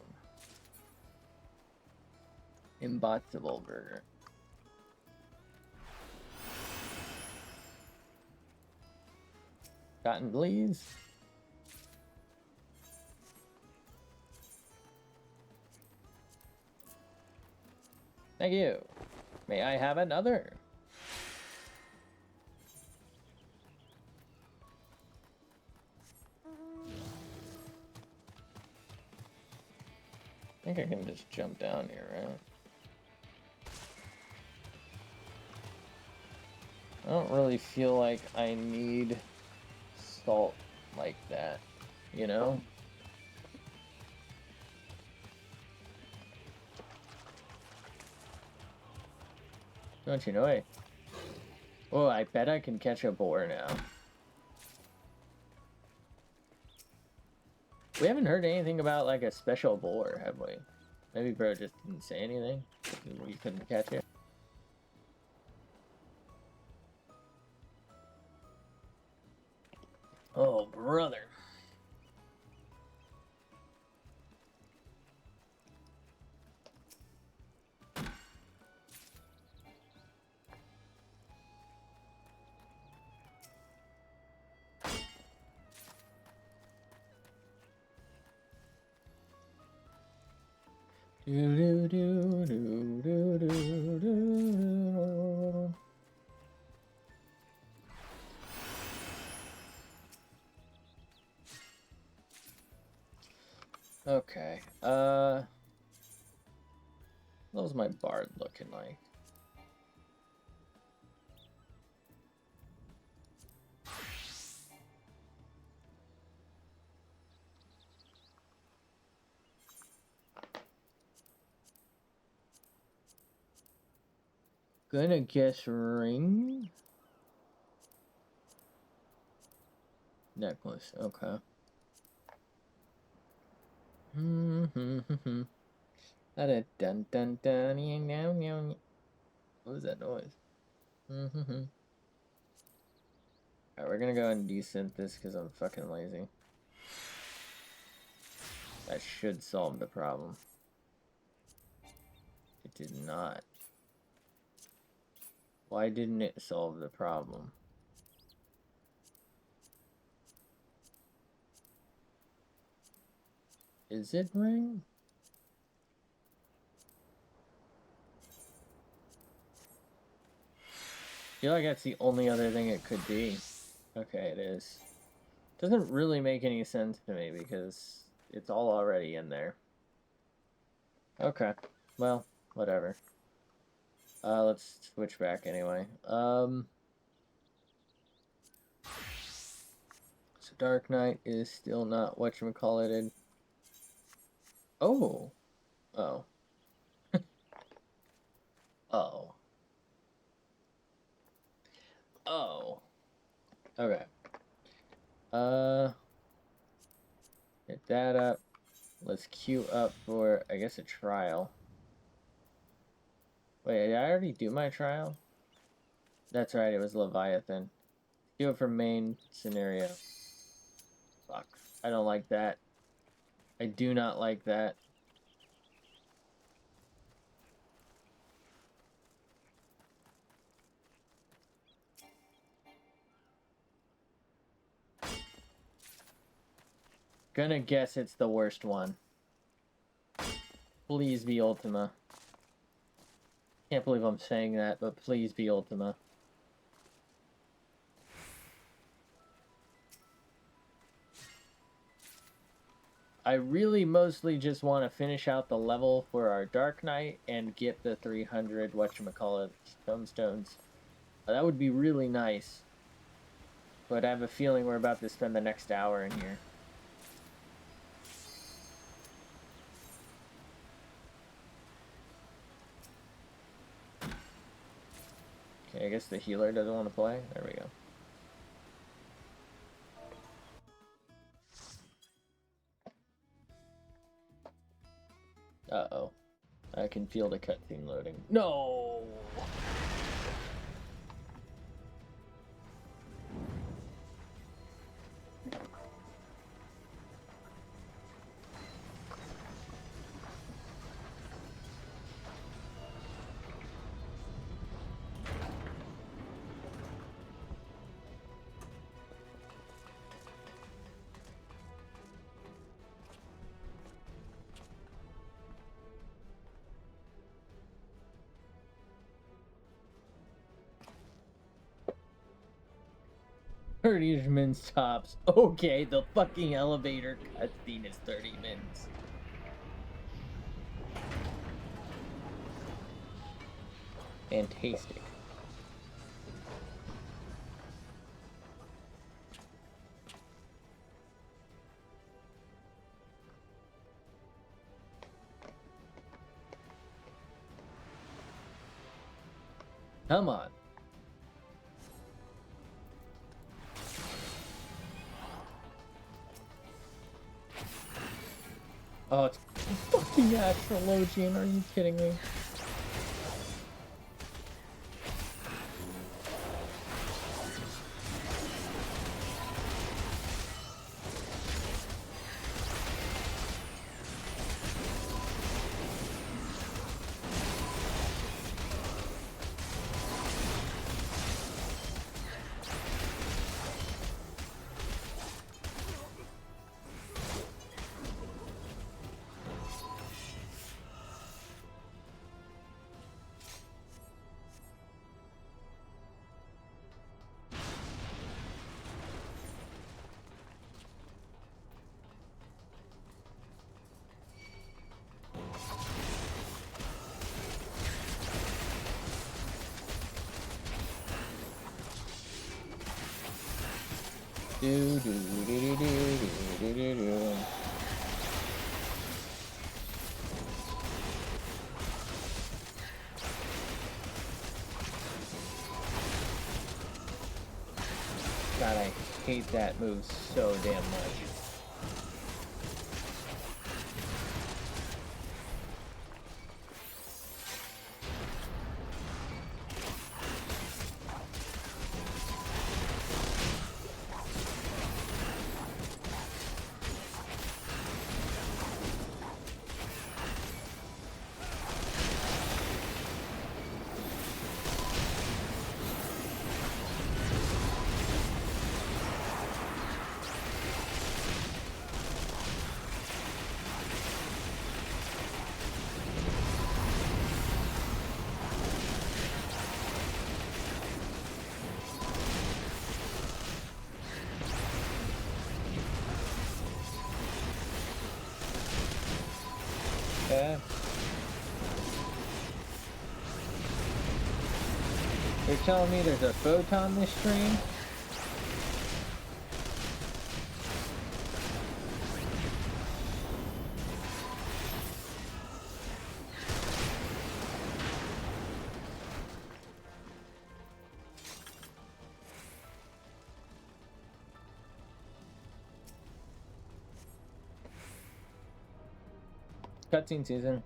Impossible burger. Cotton, please. Thank you. May I have another? I think I can just jump down here, right? I don't really feel like I need salt like that, you know? Don't you know it? Oh, I bet I can catch a boar now. We haven't heard anything about, like, a special boar, have we? Maybe bro just didn't say anything. We couldn't catch it. Oh, brother. Okay, what was my bard looking like? Gonna guess ring? Necklace, okay. That dun dun dun. What was that noise? Alright, we're gonna go and desynth this because I'm fucking lazy. That should solve the problem. It did not. Why didn't it solve the problem? Is it ring? I feel like that's the only other thing it could be. Okay, it is. Doesn't really make any sense to me because it's all already in there. Okay, well, whatever. Let's switch back anyway. So Dark Knight is still not whatchamacallited. Oh. Oh. Oh. Oh. Okay. Hit that up. Let's queue up for, I guess, a trial. Wait, did I already do my trial? That's right, it was Leviathan. Queue up for main scenario. Fuck. I don't like that. I do not like that. Gonna guess it's the worst one. Please be Ultima. Can't believe I'm saying that, but please be Ultima. I really mostly just want to finish out the level for our Dark Knight and get the 300 whatchamacallit tomestones. That would be really nice. But I have a feeling we're about to spend the next hour in here. Okay, I guess the healer doesn't want to play. There we go. Uh-oh. I can feel the cutscene loading. No! Minutes tops. Okay, the fucking elevator cutscene is 30 minutes. Fantastic. Come on. Oh, it's fucking Astrologian, are you kidding me? Do do do do do do do do. God, I hate that move so damn much. Yeah. They're telling me there's a photon this stream? Cutscene season.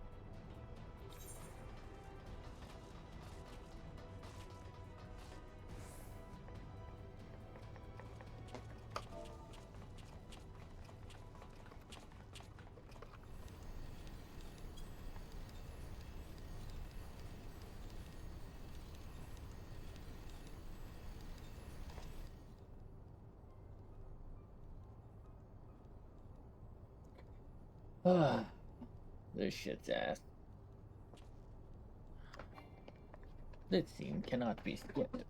This shit's ass. This scene cannot be skipped.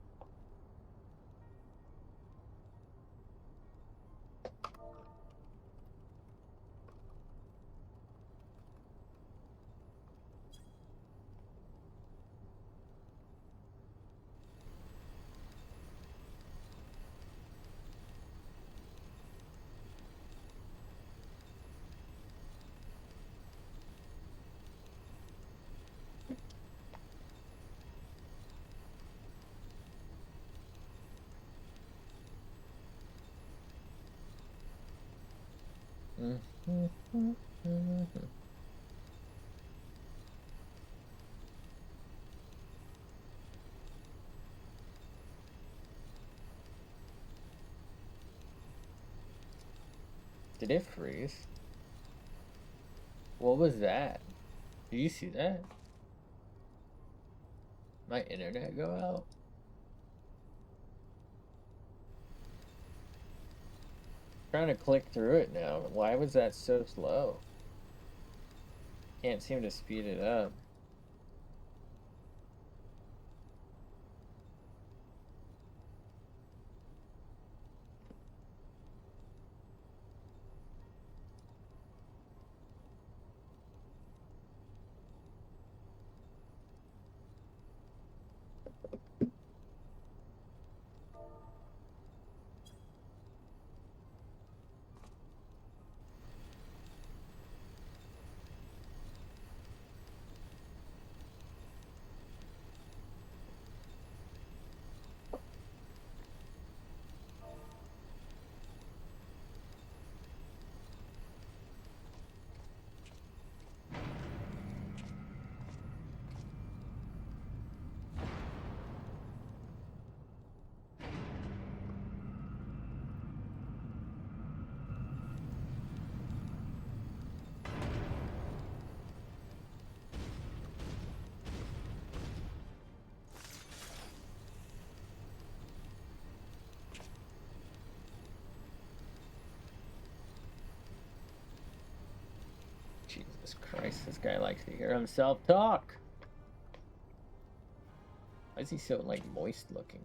Did it freeze? What was that? Did you see that? My internet go out? Trying to click through it now. Why was that so slow? Can't seem to speed it up. Jesus Christ, this guy likes to hear himself talk. Why is he so, like, moist looking?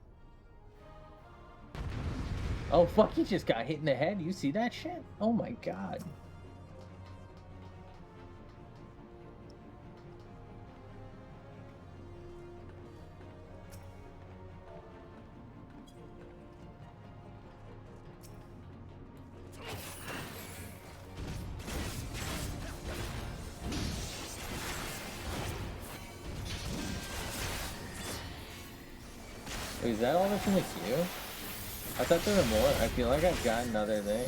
Oh, fuck, he just got hit in the head. You see that shit? Oh my god. Wait, is that all that's in the queue? I thought there were more. I feel like I've got another thing.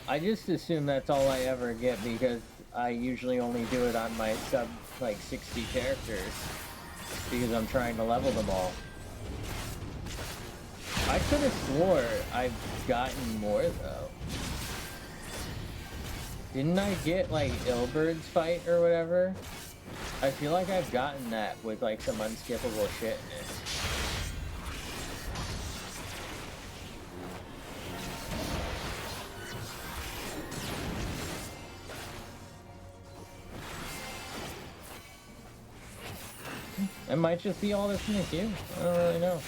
I just assume that's all I ever get because I usually only do it on my sub, like, 60 characters. Because I'm trying to level them all. I could have swore I've gotten more, though. Didn't I get, like, Ilbert's fight or whatever? I feel like I've gotten that with, like, some unskippable shit in it. It might just be all this in the queue. I don't really know.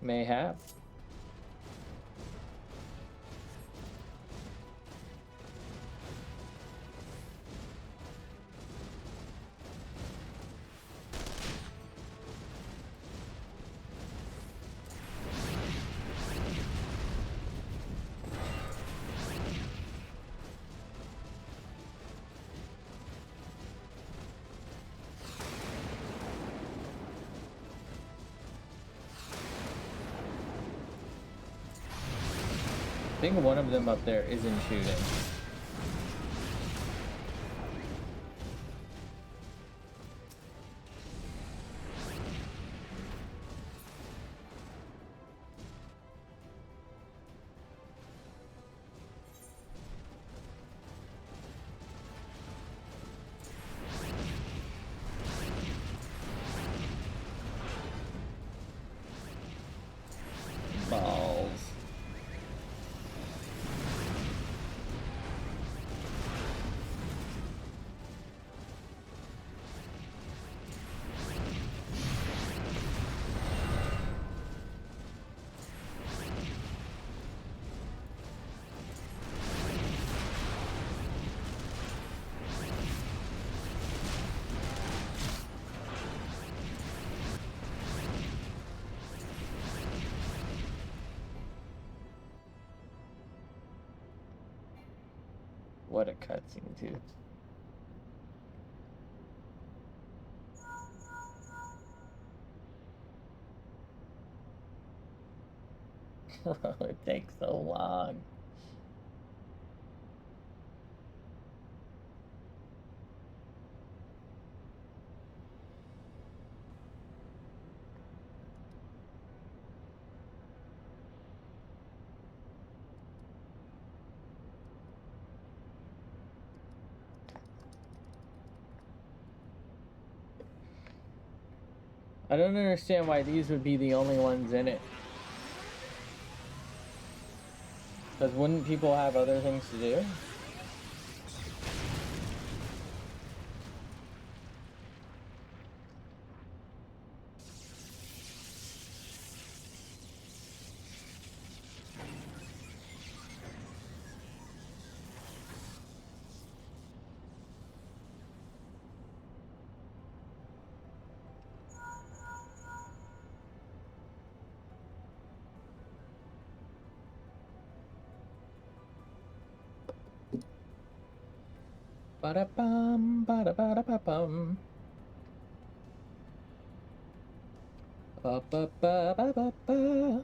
Mayhap. I think one of them up there isn't shooting. Balls. What a cutscene, too. It takes so long. I don't understand why these would be the only ones in it. Because wouldn't people have other things to do? Ba-da-bum, ba-da-ba-da-ba-bum. Ba-ba-ba-ba-ba-ba.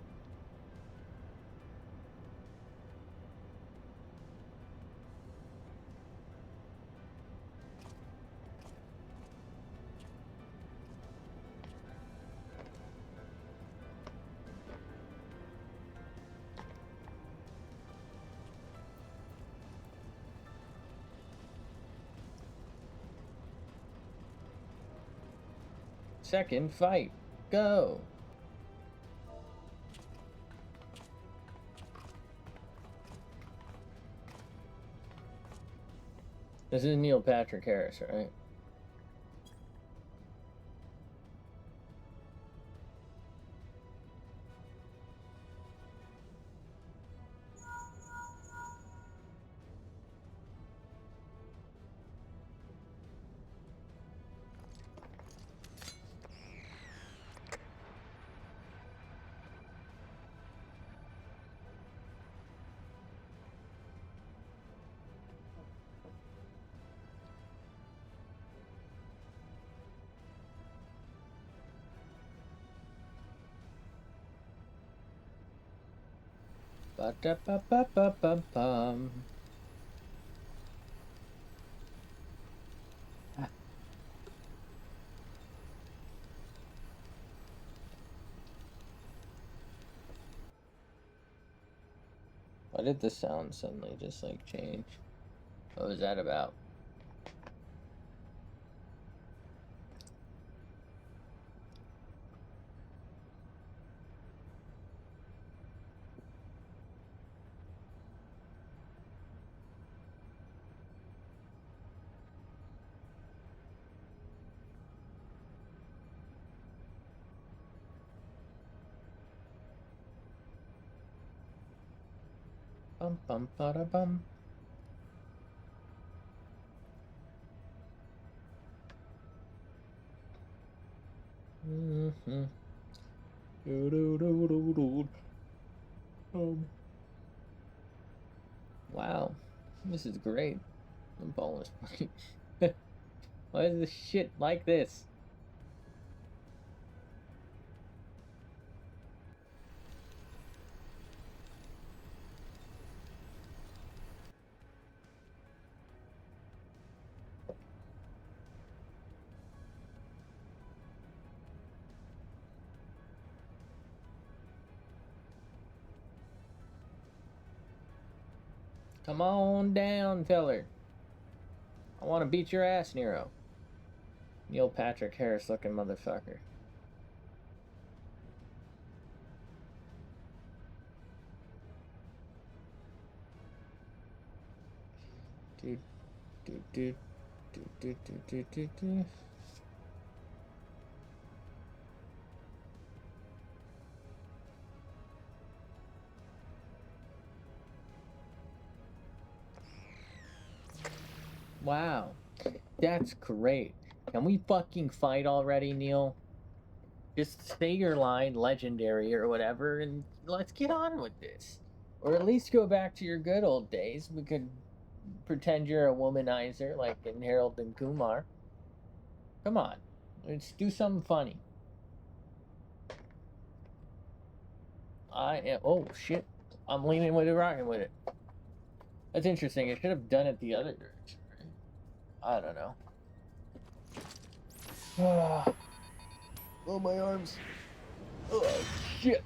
Second fight. Go. This is Neil Patrick Harris, right? Ba-da-ba-ba-ba-bum. Why did the sound suddenly just like change? What was that about? Bum bum bada bum. Mm-hmm. Wow, this is great. I'm bonus point. Why is this shit like this? Come on down, feller. I want to beat your ass, Nero. Neil Patrick Harris looking motherfucker. Dude, dude. Wow, that's great. Can we fucking fight already, Neil? Just say your line, legendary or whatever, and let's get on with this. Or at least go back to your good old days. We could pretend you're a womanizer like in Harold and Kumar. Come on, let's do something funny. I am. Oh shit! I'm leaning with it, rocking with it. That's interesting. I should have done it the other direction, right? I don't know. Oh, my arms. Oh shit!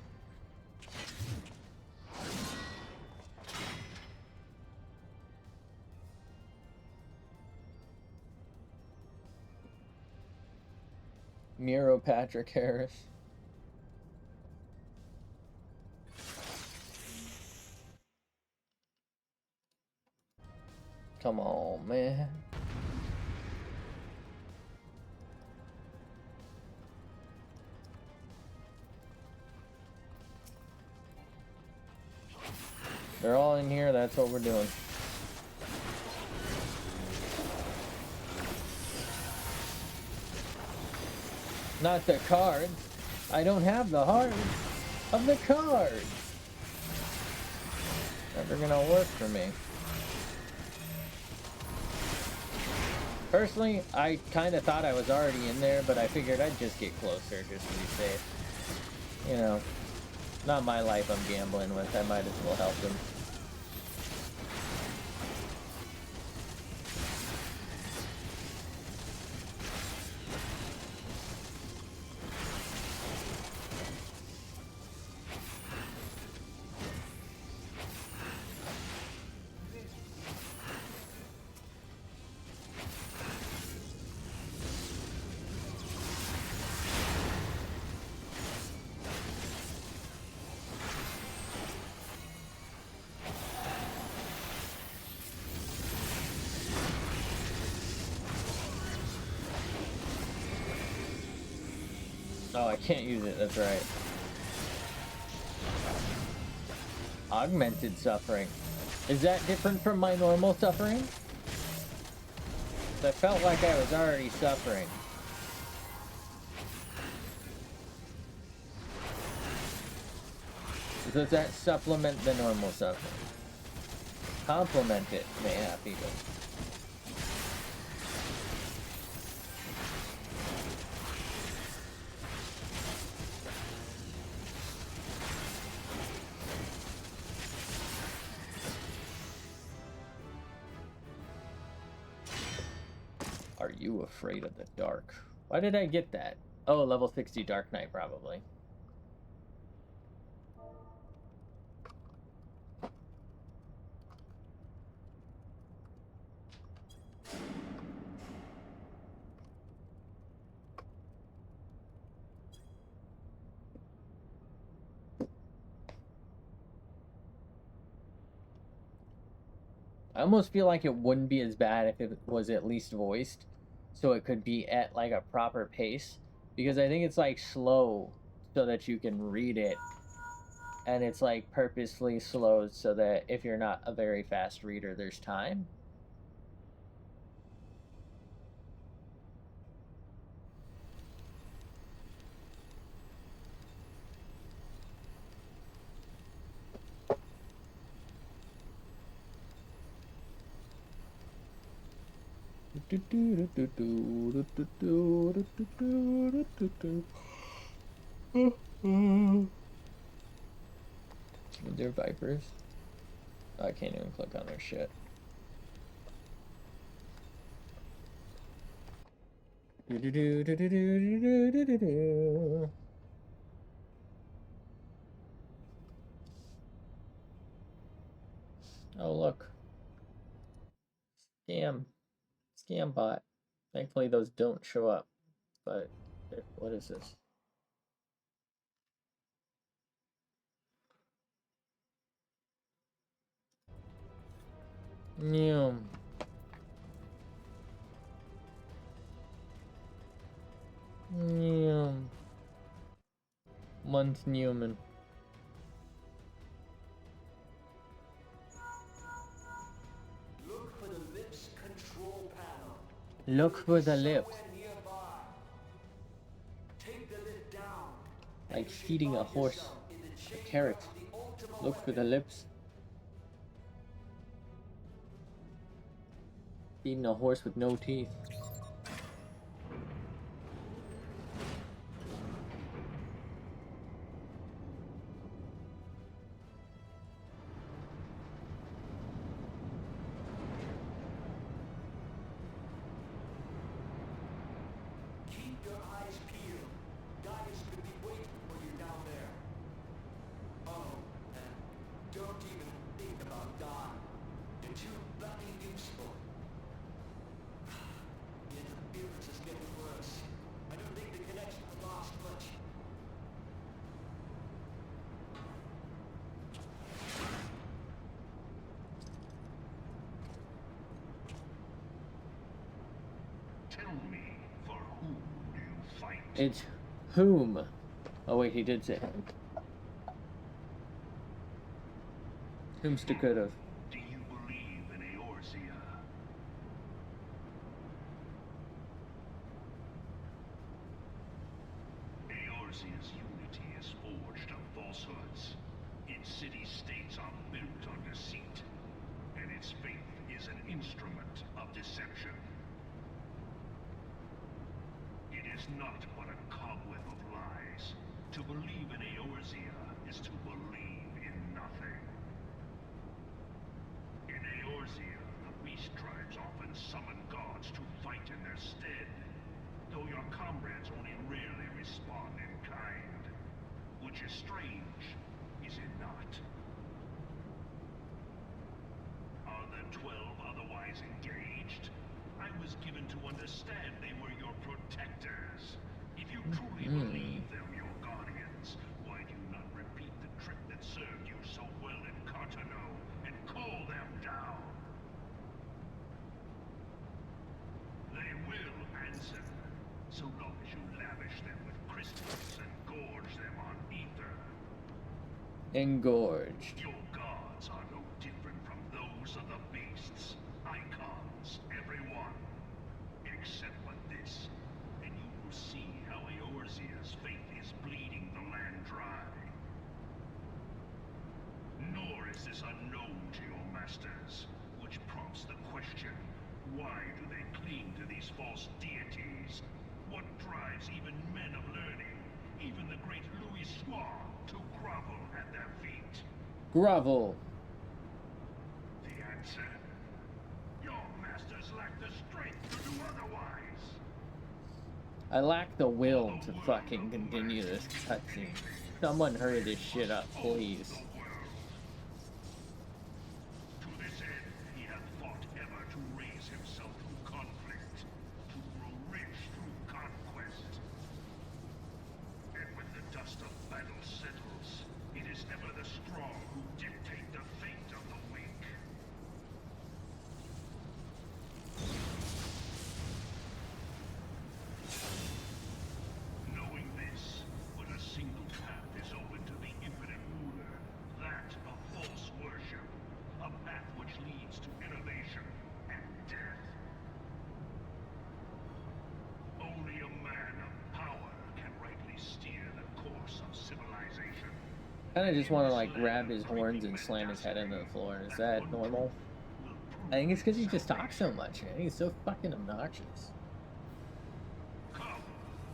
Miro Patrick Harris. Come on, man. They're all in here. That's what we're doing. Not the cards. I don't have the heart of the cards. Never gonna work for me. Personally, I kind of thought I was already in there, but I figured I'd just get closer just to be safe. You know, not my life I'm gambling with. I might as well help them. Oh, I can't use it, that's right. Augmented suffering. Is that different from my normal suffering? I felt like I was already suffering. Does that supplement the normal suffering? Complement it, mayhap even. Are you afraid of the dark? Why did I get that? Oh, level 60 Dark Knight, probably. I almost feel like it wouldn't be as bad if it was at least voiced, so it could be at like a proper pace, because I think it's like slow so that you can read it and it's like purposely slowed so that if you're not a very fast reader, there's time. They're vipers. Oh, I can't even click on their shit. Oh look, scam bot. Thankfully those don't show up. But what is this? Meow. Meow. Month Newman. Look for the lips control panel. Look for the lips. Take the lip down. Like feeding a horse a carrot. Look for the lips. Feeding a horse with no teeth. Keep your eyes peeled. Guys could be waiting for you down there. Oh, and don't even think about dying. You're too bloody useful. The interference is getting worse. I don't think the connection will last much. Tell me, for whom do you fight? It's whom? Oh wait, he did say whom. Whomster could have. Do you believe in Eorzea? Eorzea's unity is forged of falsehoods. Its city-states are built on deceit, and its faith is an instrument of deception. It is not but a cobweb of lies. To believe in Eorzea is to believe in nothing. In Eorzea, the beast tribes often summon gods to fight in their stead, though your comrades only rarely respond in kind. Which is strange, is it not? Are the 12 otherwise engaged? I was given to understand they were your protectors. If you truly believe them your guardians, why do you not repeat the trick that served you so well in Cartano and call them down? They will answer, so long as you lavish them with crystals and gorge them on ether. Engorged. Your gods are no different from those of the beasts. Icons, every one. Except for this, and you will see how Eorzea's faith is bleeding the land dry. Nor is this unknown to your masters, which prompts the question, why do they cling to these false deities? What drives even men of learning, even the great Louis Soir, to grovel at their feet? Grovel. The answer? Your masters lack the strength to do otherwise. I lack the will to fucking continue this cutscene. Someone hurry this shit up, please. To this end, he hath fought ever to raise himself through conflict, to grow rich through conquest. And when the dust of battle settles, it is ever the strong who dictate the fate of the weak. Knowing this, but a single path is open to the infinite ruler. Kind of just want to like grab his horns and slam his head into the floor. Is that normal? I think it's because he just talks so much, man. He's so fucking obnoxious. Come,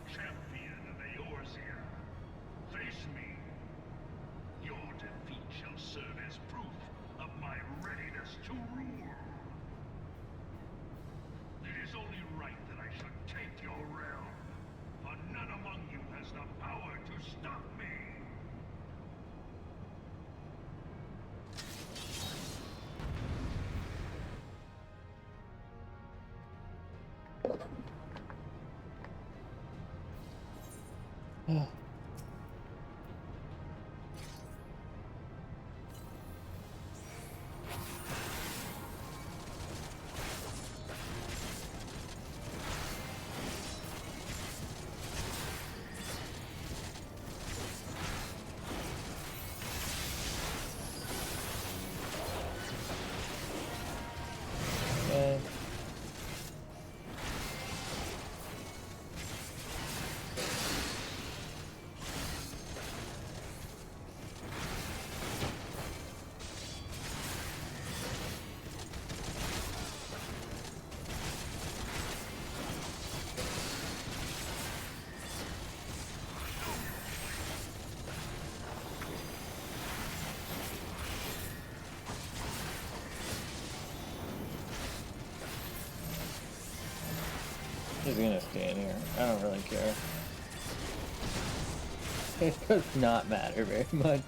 champion of Eorzea. Face me. Your defeat shall serve as proof of my readiness to rule. It is only right that I should take your realm, for none among you has the power to stop me. He's gonna stand here. I don't really care. It does not matter very much.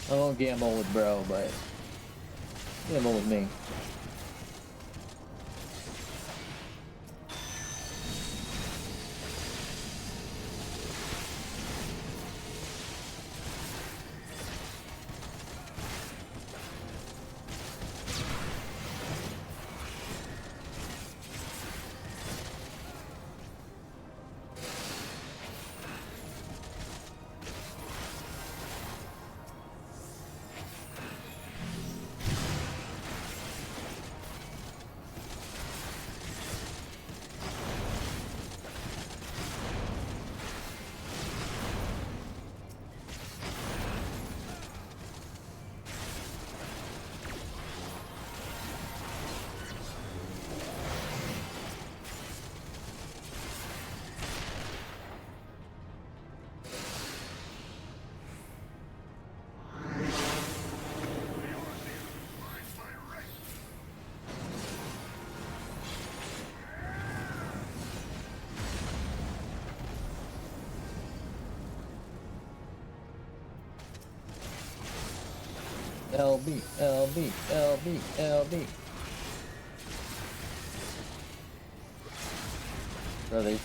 I won't gamble with bro, but gamble with me. LB, LB, LB, LB. Really?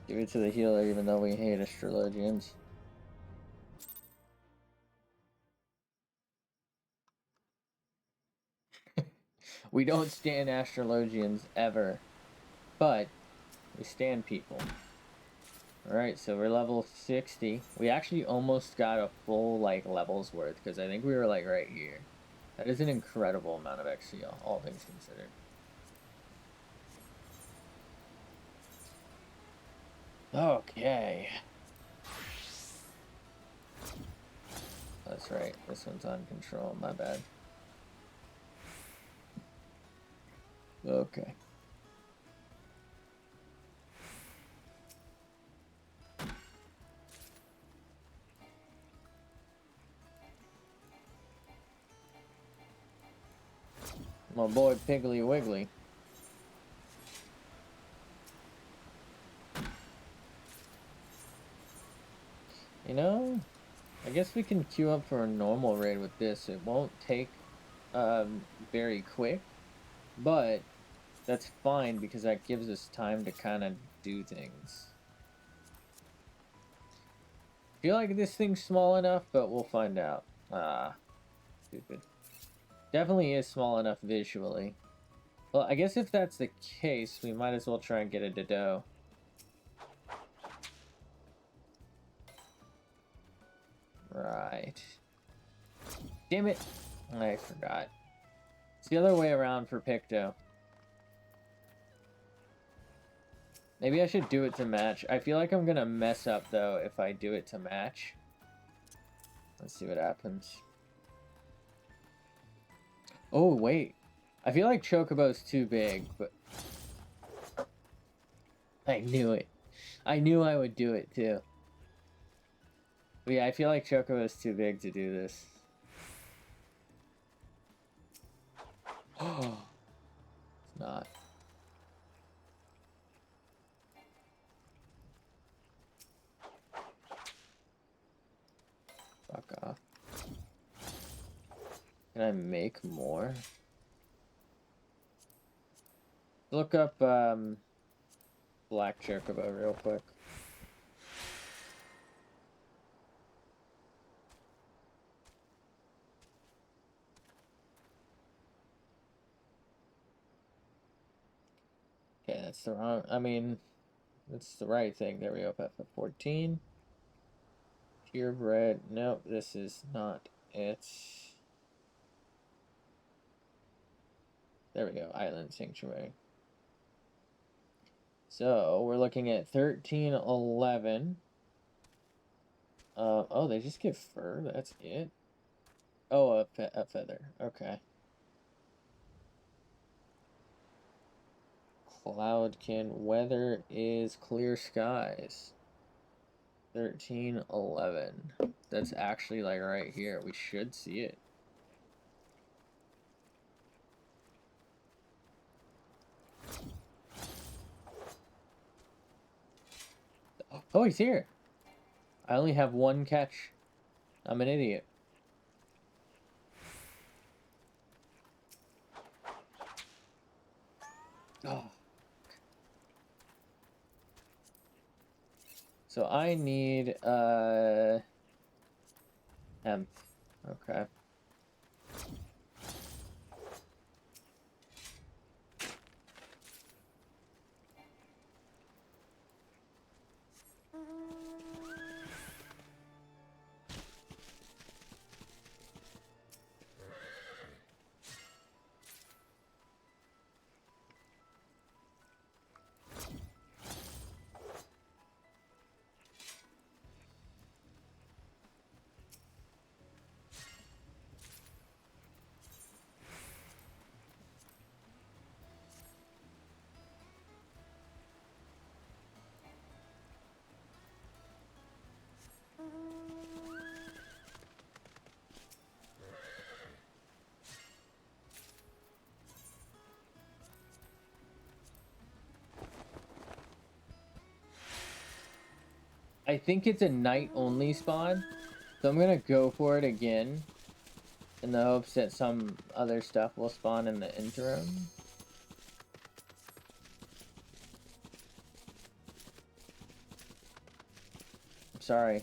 Give it to the healer even though we hate astrologians. We don't stand astrologians ever, but we stand people. Alright, so we're level 60. We actually almost got a full, like, level's worth, because I think we were, like, right here. That is an incredible amount of XC, all things considered. Okay. That's right, this one's on control, my bad. Okay. My boy Piggly Wiggly. You know, I guess we can queue up for a normal raid with this. It won't take very quick, but that's fine because that gives us time to kind of do things. Feel like this thing's small enough, but we'll find out. Ah, stupid. Definitely is small enough visually. Well, I guess if that's the case, we might as well try and get a Dodo. Right. Damn it! I forgot. It's the other way around for Picto. Maybe I should do it to match. I feel like I'm gonna mess up, though, if I do it to match. Let's see what happens. Oh, wait. I feel like Chocobo's too big, but... I knew it. I knew I would do it, too. But yeah, I feel like Chocobo's too big to do this. Oh, it's not. Fuck off. Can I make more? Look up Black Chocobo real quick. Okay, that's the wrong... I mean, that's the right thing. There we go, FF14. Purebred. Nope, this is not it. There we go, Island Sanctuary. So, we're looking at 1311. Oh, they just give fur? That's it? Oh, a feather. Okay. Cloudkin. Weather is clear skies. 1311. That's actually like right here. We should see it. Oh, he's here. I only have one catch. I'm an idiot. Oh. So I need hemp. Okay. I think it's a night only spawn, so I'm gonna go for it again in the hopes that some other stuff will spawn in the interim. I'm sorry.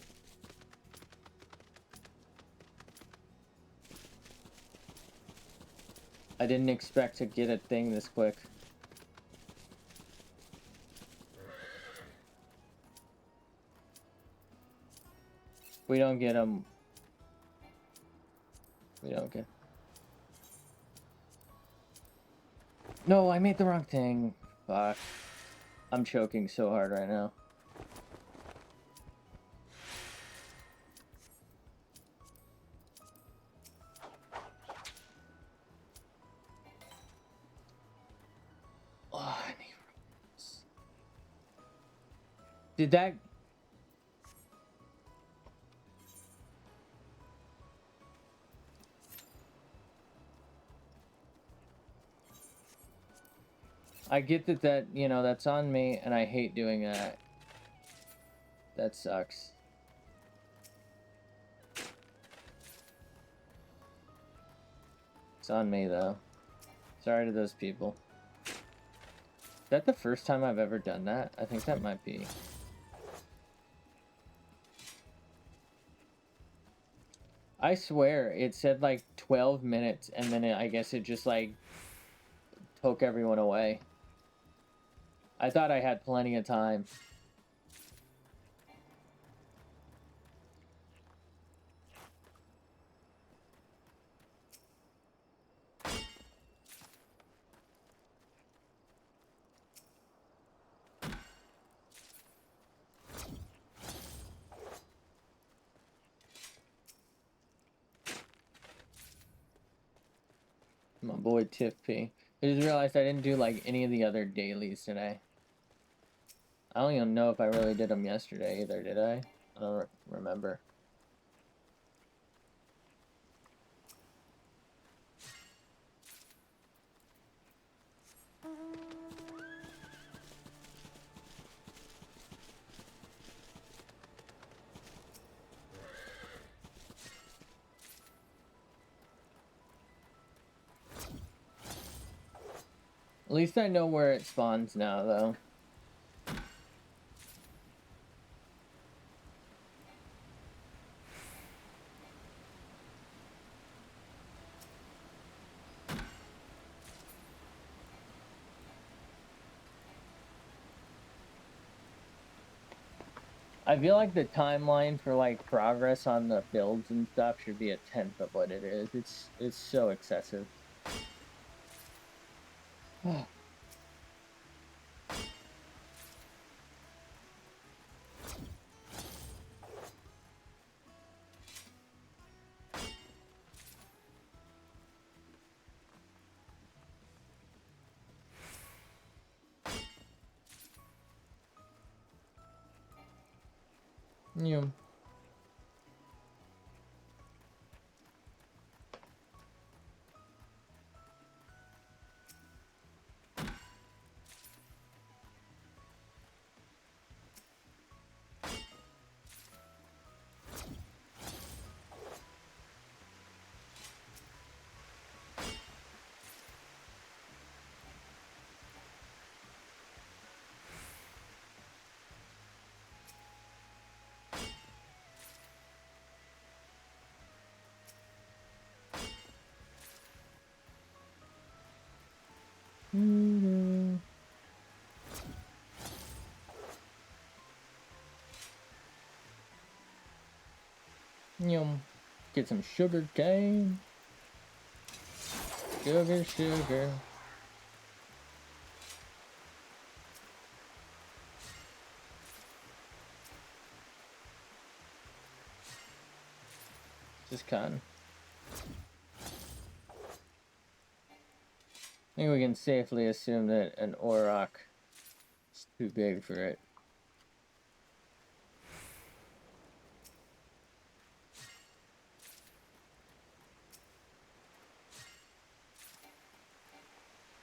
I didn't expect to get a thing this quick. We don't get them. We don't get... No, I made the wrong thing. Fuck. I'm choking so hard right now. Oh, I need rolls. Did that... I get that, you know, that's on me, and I hate doing that. That sucks. It's on me, though. Sorry to those people. Is that the first time I've ever done that? I think that might be. I swear, it said like 12 minutes, and then I guess it just like took everyone away. I thought I had plenty of time. My boy Tiff P. I just realized I didn't do like any of the other dailies today. I don't even know if I really did them yesterday either, did I? I don't remember. At least I know where it spawns now, though. I feel like the timeline for like progress on the builds and stuff should be a tenth of what it is. It's so excessive. Yeah. Yum. Get some sugar cane. Sugar, sugar. Just cotton. I think we can safely assume that an Auroch is too big for it.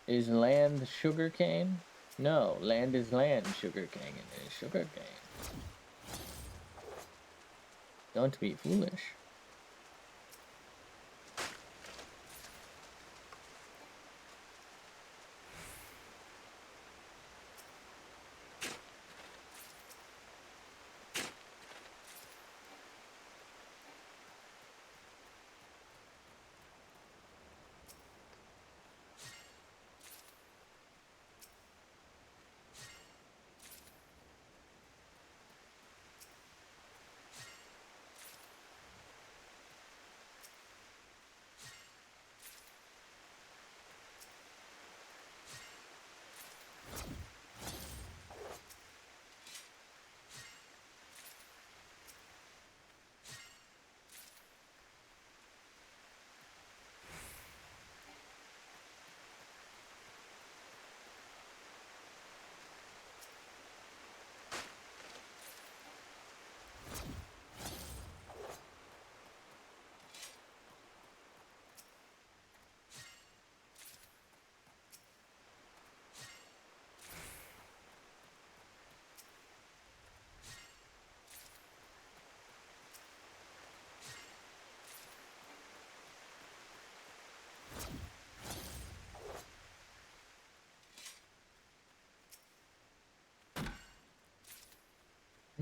Is land sugarcane? No, land is land, sugarcane is sugarcane. Don't be foolish.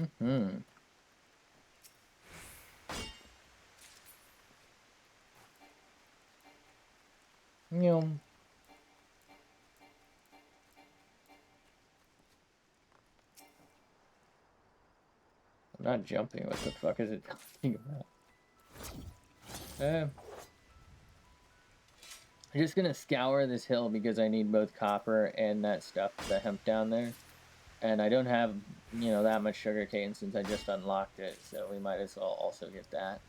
Mm-hmm. You I'm not jumping. What the fuck is it talking about? I'm just gonna scour this hill because I need both copper and that stuff, the hemp down there. And I don't have, that much sugarcane since I just unlocked it, so we might as well also get that.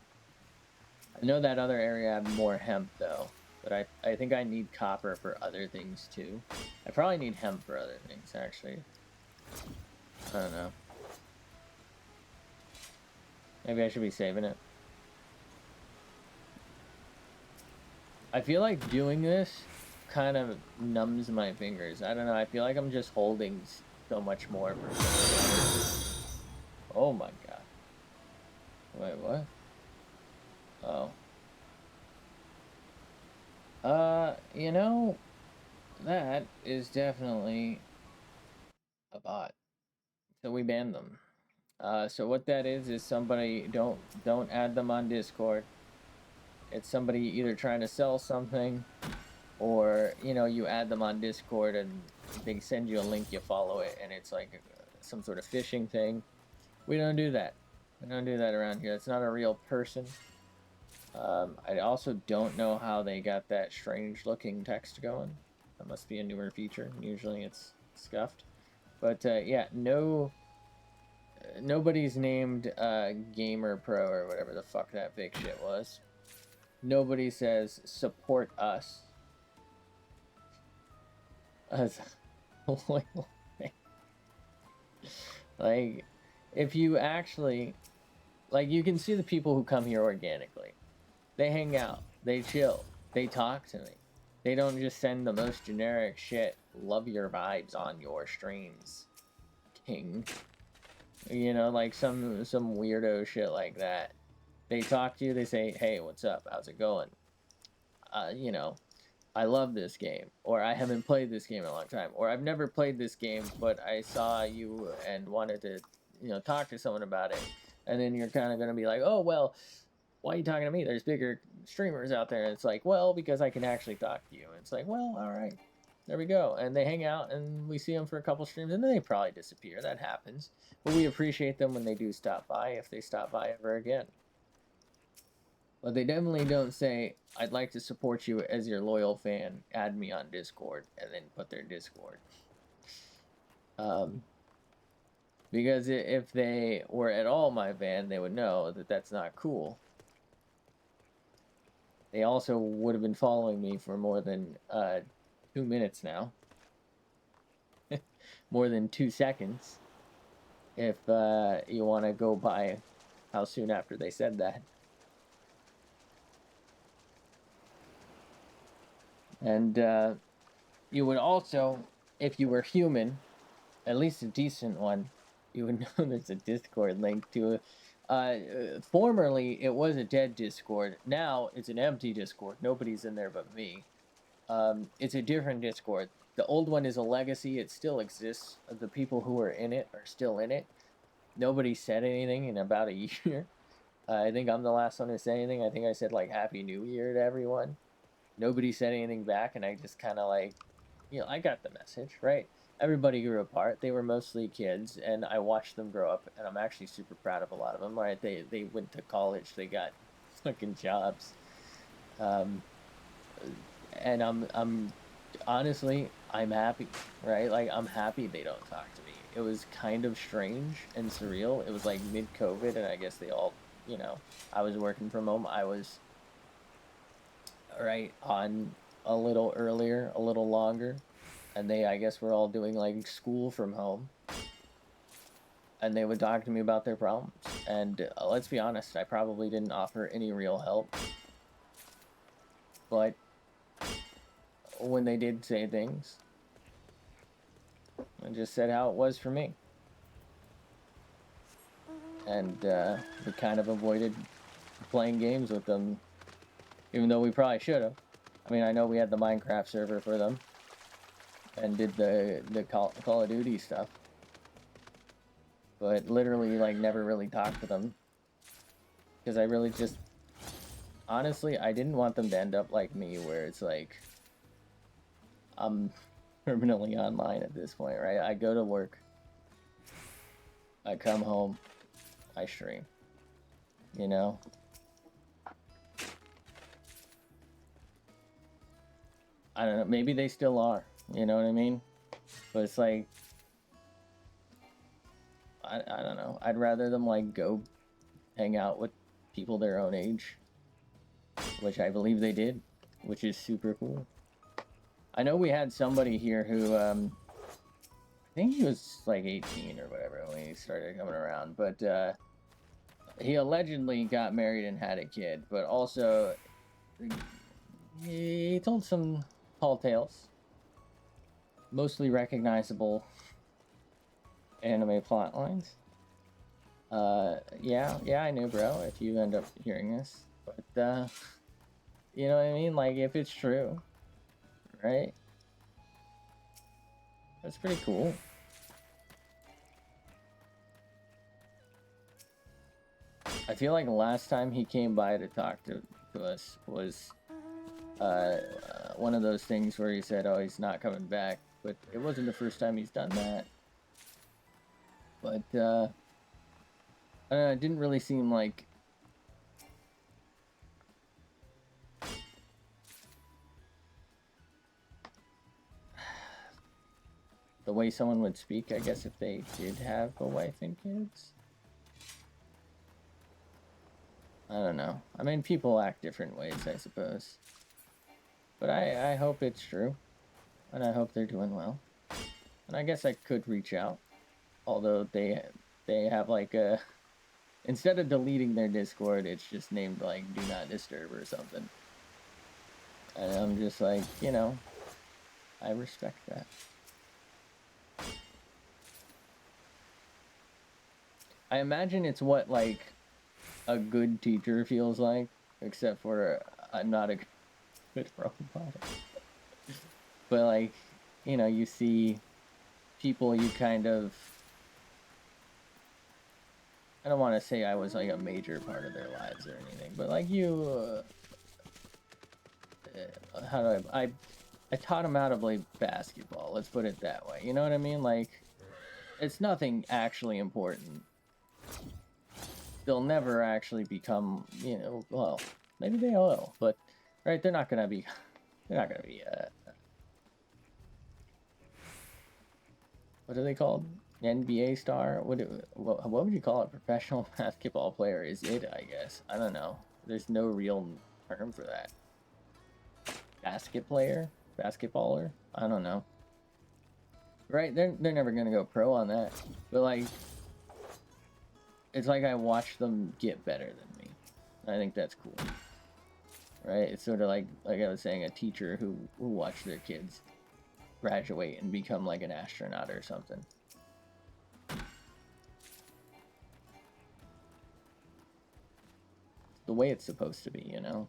I know that other area had more hemp though, but I think I need copper for other things too. I probably need hemp for other things actually. I don't know. Maybe I should be saving it. I feel like doing this kind of numbs my fingers. I don't know. I feel like I'm just holding so much more for so long. Oh my god. Wait, what? Oh. That is definitely a bot. So we banned them. So what that is somebody don't add them on Discord. It's somebody either trying to sell something or you add them on Discord and they send you a link, you follow it, and it's like some sort of phishing thing. We don't do that. We don't do that around here. It's not a real person. I also don't know how they got that strange looking text going. That must be a newer feature. Usually it's scuffed. But yeah, nobody's named Gamer Pro or whatever the fuck that big shit was. Nobody says support us. As like, if you actually you can see the people who come here organically. They hang out, they chill, they talk to me. They don't just send the most generic shit. Love your vibes on your streams, king. Like some weirdo shit like that. They talk to you. They say, "Hey, what's up? How's it going? You know, I love this game," or "I haven't played this game in a long time," or "I've never played this game, but I saw you and wanted to, talk to someone about it." And then you're kind of gonna be like, "Oh well, why are you talking to me? There's bigger streamers out there." And it's like, "Well, because I can actually talk to you." And it's like, "Well, all right, there we go." And they hang out, and we see them for a couple streams, and then they probably disappear. That happens, but we appreciate them when they do stop by, if they stop by ever again. But they definitely don't say, "I'd like to support you as your loyal fan. Add me on Discord," and then put their Discord. Um, because if they were at all my fan, they would know that that's not cool. They also would have been following me for more than 2 minutes now. More than 2 seconds. If you want to go by how soon after they said that. And you would also, if you were human, at least a decent one, you would know there's a Discord link to it. Formerly, it was a dead Discord. Now, it's an empty Discord. Nobody's in there but me. It's a different Discord. The old one is a legacy. It still exists. The people who are in it are still in it. Nobody said anything in about a year. I think I'm the last one to say anything. I think I said like Happy New Year to everyone. Nobody said anything back, and I just kind of I got the message, right? Everybody grew apart. They were mostly kids, and I watched them grow up, and I'm actually super proud of a lot of them, right? They went to college, they got fucking jobs. And I'm honestly, I'm happy, right? Like, I'm happy they don't talk to me. It was kind of strange and surreal. It was like mid-COVID, and I guess they all, I was working from home. I was, right, on a little earlier, a little longer, and they, I guess, were all doing like school from home. And they would talk to me about their problems. And let's be honest, I probably didn't offer any real help. But when they did say things, I just said how it was for me. And we kind of avoided playing games with them, even though we probably should have. I mean, I know we had the Minecraft server for them and did the Call of Duty stuff. but literally like never really talked to them because I really just honestly I didn't want them to end up like me where it's like I'm permanently online at this point, right? I go to work, I come home, I stream, you know? I don't know, maybe they still are, you know what I mean? But it's like, I don't know, I'd rather them like go hang out with people their own age, which I believe they did, which is super cool. I know we had somebody here who, I think he was like 18 or whatever when he started coming around, but he allegedly got married and had a kid, but also he told some tall tales, mostly recognizable anime plot lines. Yeah, I knew, bro, if you end up hearing this, but you know what I mean? Like, if it's true, right? That's pretty cool. I feel like last time he came by to talk to us was one of those things where he said, oh, he's not coming back, but it wasn't the first time he's done that. But I don't know, it didn't really seem like the way someone would speak, I guess, if they did have a wife and kids. I don't know. I mean, people act different ways, I suppose. But I hope it's true. And I hope they're doing well. And I guess I could reach out. Although they have like a... Instead of deleting their Discord, it's just named like Do Not Disturb or something. And I'm just like, you know, I respect that. I imagine it's what like a good teacher feels like, except for I'm not a good role model. But like, you know, you see people you kind of, I don't want to say I was like a major part of their lives or anything, but like you, how do I taught them how to play basketball. Let's put it that way. You know what I mean? Like, it's nothing actually important. They'll never actually become, you know, well, maybe they will, but right, they're not gonna be what are they called? NBA star? What would you call it? Professional basketball player is it, I guess. I don't know. There's no real term for that. Basket player? Basketballer? I don't know. Right? They're never gonna go pro on that. But like, it's like I watch them get better than me. I think that's cool. Right? It's sort of like I was saying, a teacher who watched their kids graduate and become like an astronaut or something. The way it's supposed to be, you know?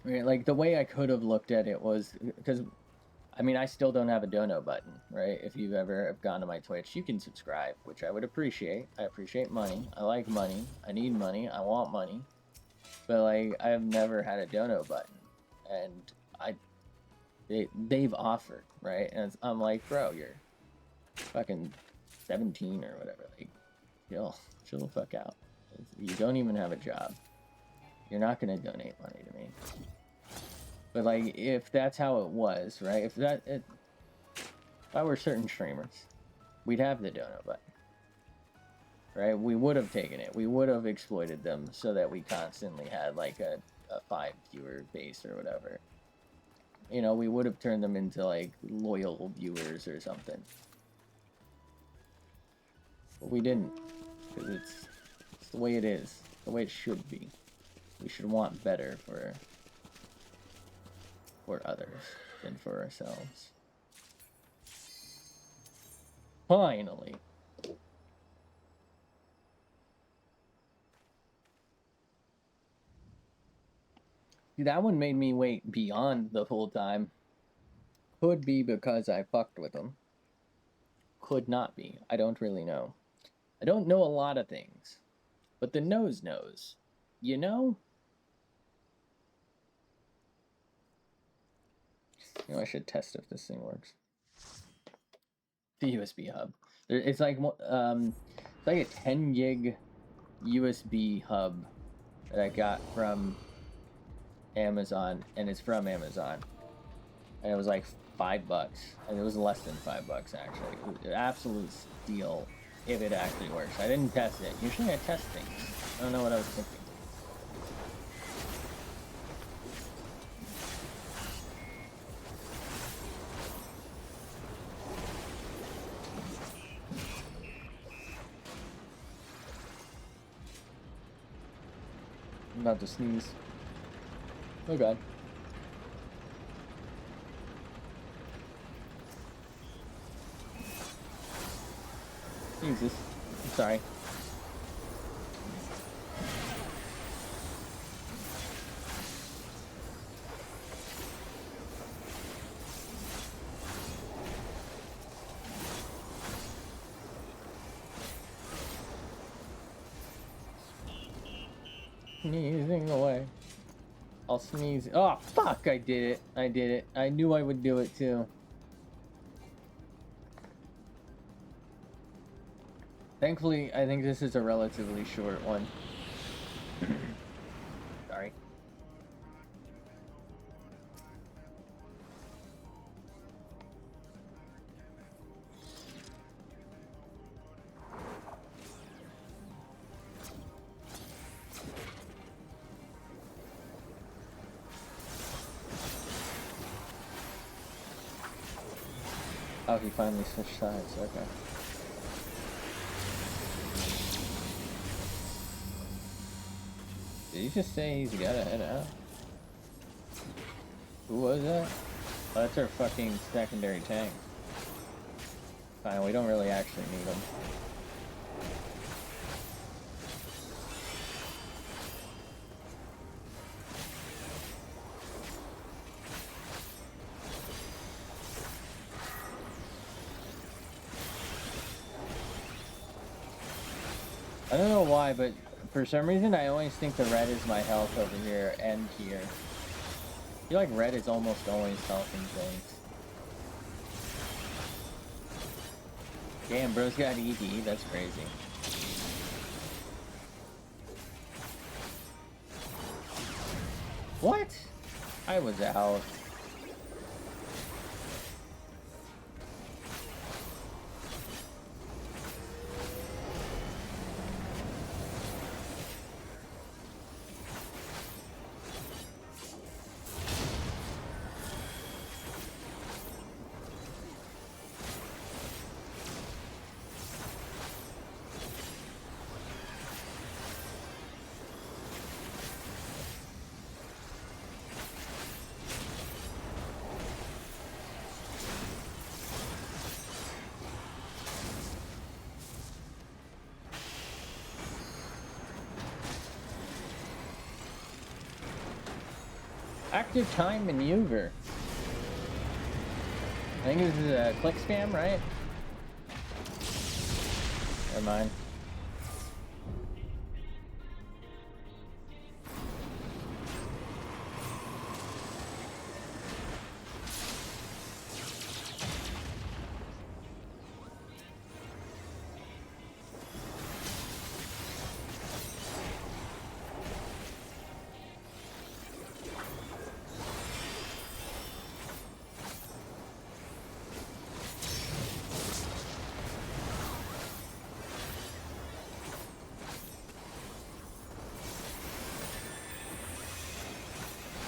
Right, like the way I could have looked at it was because I mean I still don't have a dono button, right? If you've ever have gone to my Twitch, you can subscribe, which I would appreciate. I appreciate money. I like money. I need money. I want money. But like I've never had a dono button, and they've offered, right? And I'm like, bro, you're fucking 17 or whatever. Like, chill the fuck out. You don't even have a job. You're not gonna donate money to me. But like, if that's how it was, right? If I were certain streamers, we'd have the dono button, right? We would have taken it. We would have exploited them so that we constantly had like a 5 viewer base or whatever. You know, we would have turned them into like loyal viewers or something. But we didn't, because it's the way it is, the way it should be. We should want better for others than for ourselves. Finally. That one made me wait beyond the full time. Could be because I fucked with them. Could not be. I don't really know. I don't know a lot of things. But the nose knows. You know? You know, I should test if this thing works. The USB hub. It's like it's like a 10 gig USB hub that I got from Amazon, and it's from Amazon, and it was like $5, and it was less than $5 actually. It was an absolute steal if it actually works. I didn't test it. Usually I test things. I don't know what I was thinking. I'm about to sneeze. Oh god. Jesus. I'm sorry. Sneezing away. I'll sneeze. Oh, fuck! I did it. I did it. I knew I would do it too. Thankfully, I think this is a relatively short one. Sorry. Oh, he finally switched sides. Okay. Did he just say he's gotta head out? Who was that? Oh, that's our fucking secondary tank. Fine, we don't really actually need him. I don't know why, but for some reason I always think the red is my health over here and here. I feel like red is almost always health in things. Damn, bro's got ED, that's crazy. What? I was out. Active time maneuver. I think this is a click spam, right? Never mind.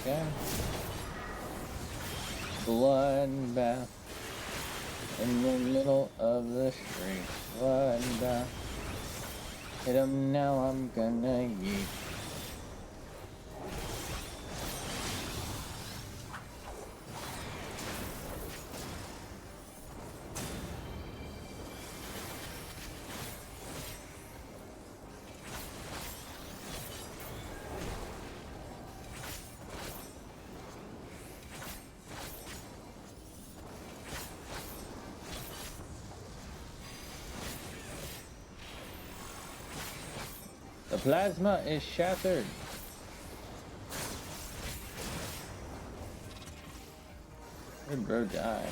Okay. Bloodbath in the middle of the street. Bloodbath. Hit him now, I'm gonna yeet. The plasma is shattered. Where'd bro die?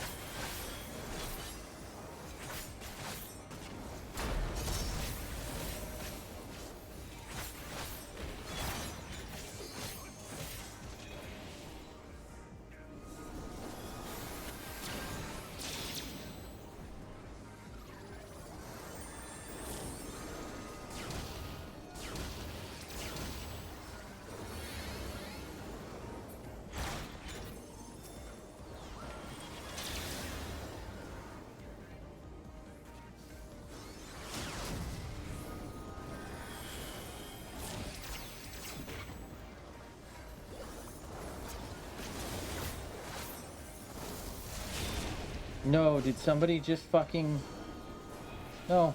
No, did somebody just fucking... No.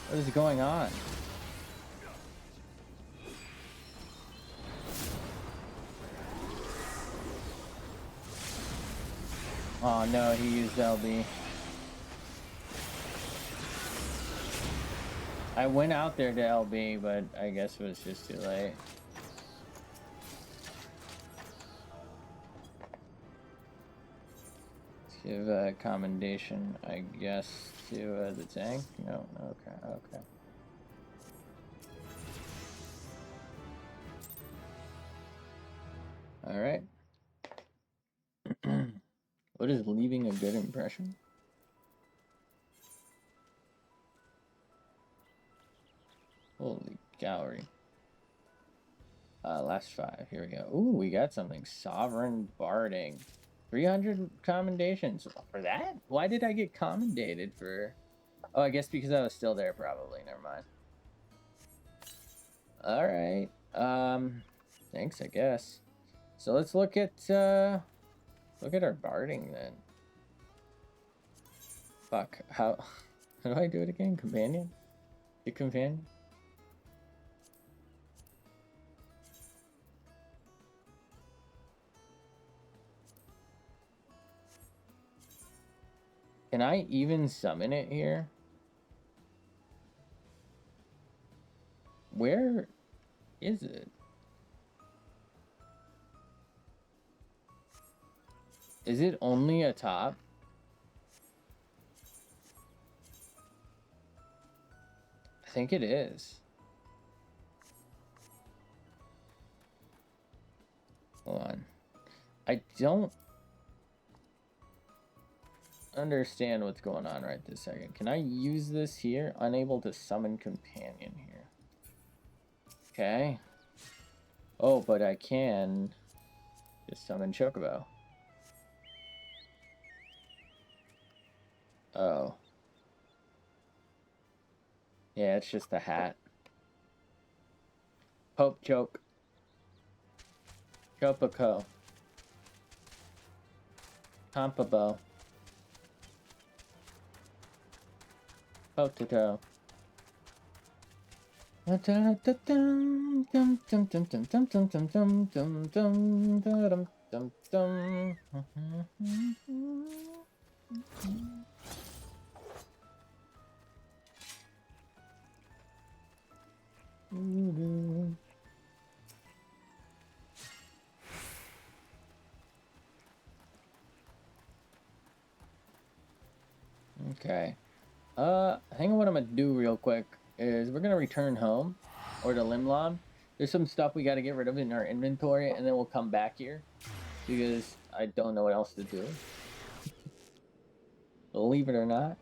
What is going on? Oh no, he used LB. I went out there to LB, but I guess it was just too late. Give a commendation, I guess, to the tank. No, okay, okay. All right. What is leaving a good impression? Holy gallery. Last 5. Here we go. Ooh, we got something. Sovereign Barding. 300 commendations. For that? Why did I get commendated for... Oh, I guess because I was still there, probably. Never mind. Alright. Thanks, I guess. So let's look at our barding, then. Fuck. How do I do it again? Companion? The companion? Can I even summon it here? Where is it? Is it only a top? I think it is. Hold on. I don't understand what's going on right this second. Can I use this here? Unable to summon companion here. Okay. Oh, but I can just summon chocobo. Oh. Yeah, it's just a hat. Pope choke. Chopoco. Compabo. Potato. Okay. I think what I'm gonna do real quick is we're gonna return home, or to Limlom. There's some stuff we gotta get rid of in our inventory, and then we'll come back here because I don't know what else to do. Believe it or not.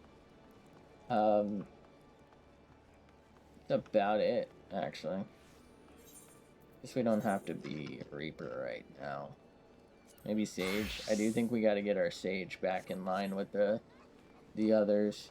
That's about it, actually. Guess we don't have to be Reaper right now. Maybe Sage. I do think we gotta get our Sage back in line with the others.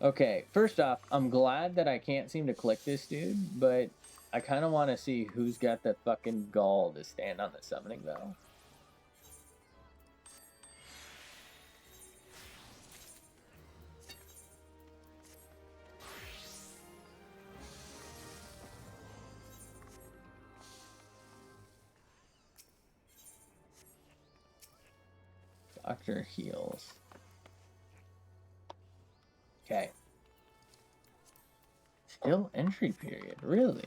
Okay, first off, I'm glad that I can't seem to click this dude, but I kind of want to see who's got the fucking gall to stand on the summoning bell. Doctor heals. Okay. Still entry period, really?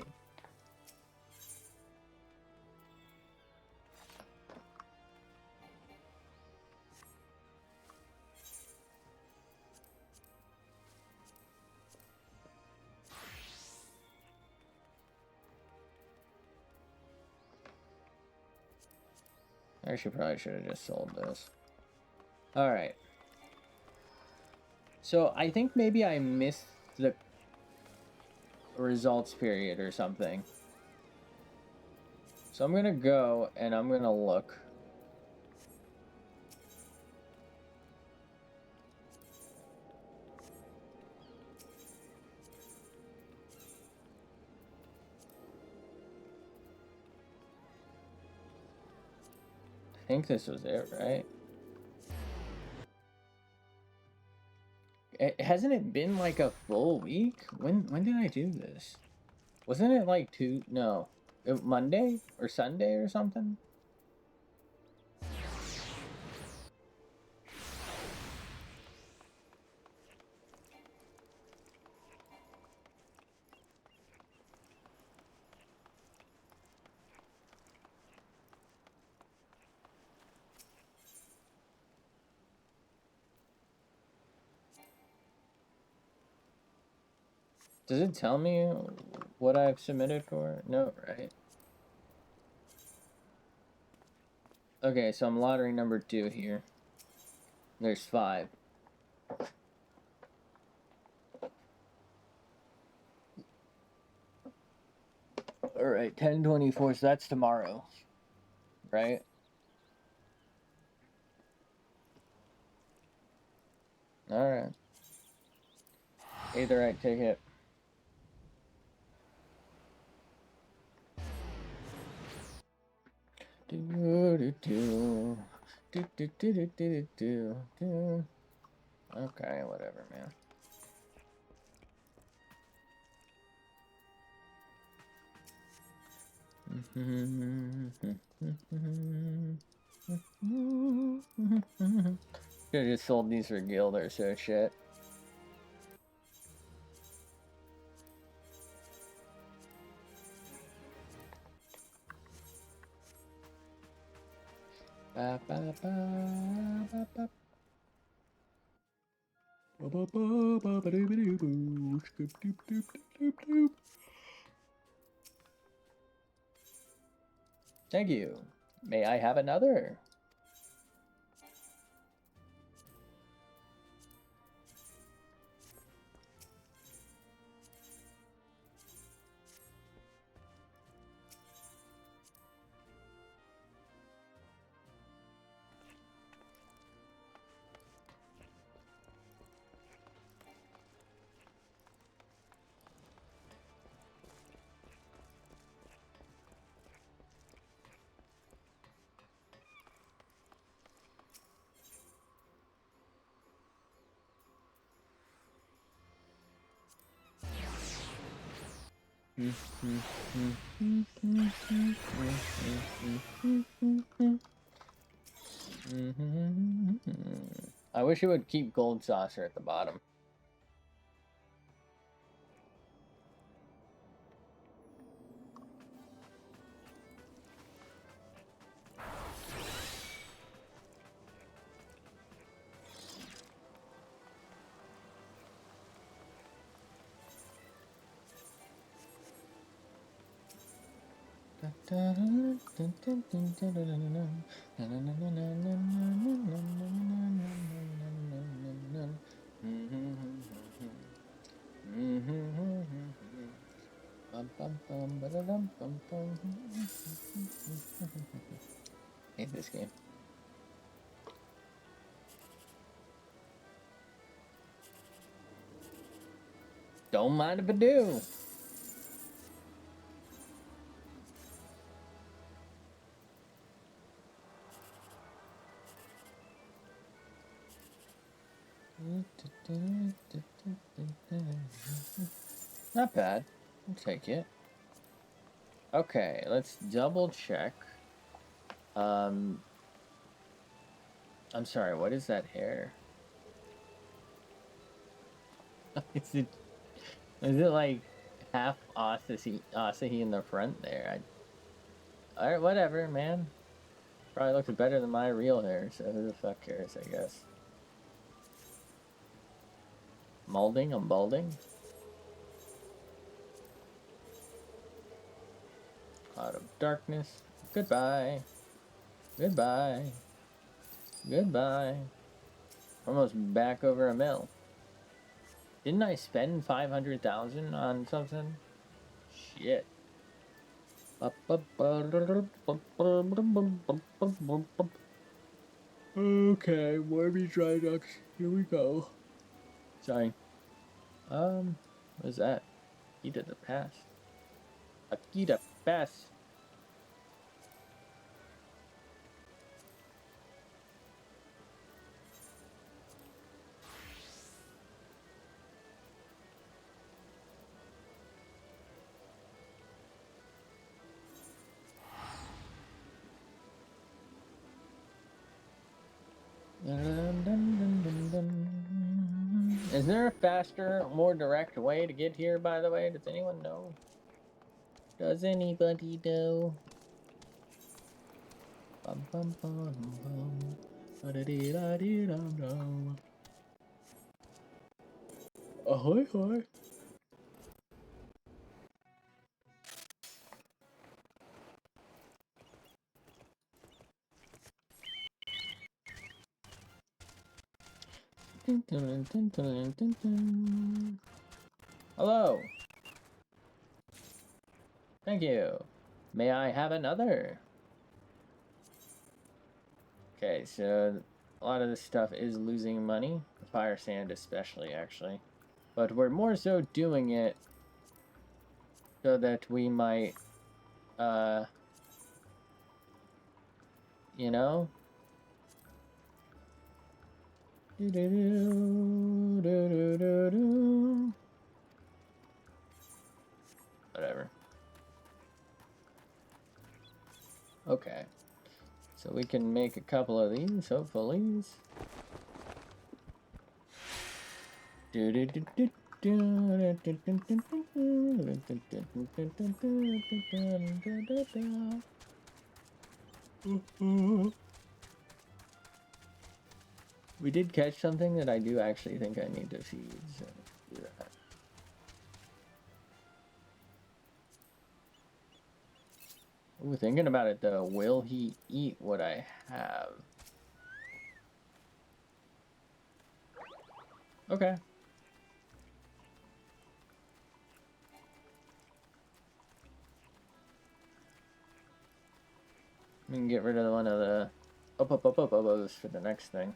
I probably should have just sold this. Alright. So I think maybe I missed the results period or something. So I'm gonna go and I'm gonna look. I think this was it, right? Hasn't it been like a full week? When did I do this? Wasn't it like Monday or Sunday or something? Does it tell me what I've submitted for? No, right? Okay, so I'm lottery number 2 here. There's 5. Alright, 10/24, so that's tomorrow. Right? Alright. Either right ticket. Okay, whatever, man. Should've just sold these for guild or so shit. Ba, ba, ba, ba, ba. Thank you. May I have another? I wish it would keep gold saucer at the bottom. Hate this game. Don't mind if I do. Not bad. I'll take it. Okay, let's double check. I'm sorry, what is that hair? Is it like half Asahi in the front there? Alright, whatever, man. Probably looks better than my real hair, so who the fuck cares, I guess. Molding? I'm balding? Cloud of darkness. Goodbye. Goodbye. Goodbye. Almost back over a mill. Didn't I spend 500,000 on something? Shit. Okay, Warby Dry Ducks. Here we go. Sorry. What is that? Key to the past. A key to past. Is there a faster, more direct way to get here, by the way? Does anyone know? Does anybody know? Bum bum bum bum. Ba-da-dee-da-dee-dum-dum. Ahoy hoy. Hello. Thank you. May I have another? Okay, so a lot of this stuff is losing money. Fire sand especially, actually. But we're more so doing it so that we might, you know? Whatever. Okay. So we can make a couple of these, hopefully. We did catch something that I do actually think I need to feed, so do that. Ooh, thinking about it though, will he eat what I have? Okay. We can get rid of one of the up for the next thing.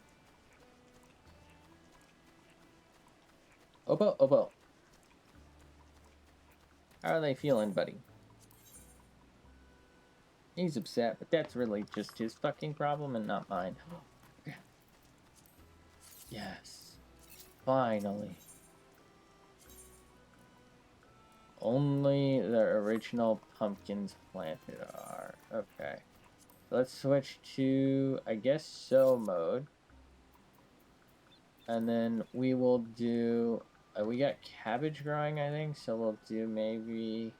Oppo. How are they feeling, buddy? He's upset, but that's really just his fucking problem and not mine. Yes. Finally. Only the original pumpkins planted are. Okay. Let's switch to, I guess, sow mode. And then we will do, we got cabbage growing, I think, so we'll do maybe,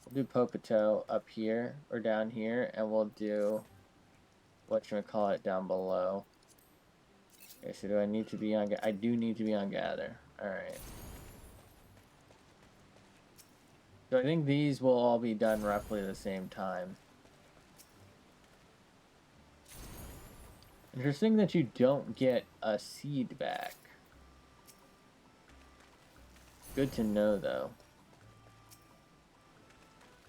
we'll do potato up here, or down here, and we'll do, whatchamacallit down below. Okay, so do I need to be on, I do need to be on gather. Alright. So I think these will all be done roughly the same time. Interesting that you don't get a seed back. Good to know, though.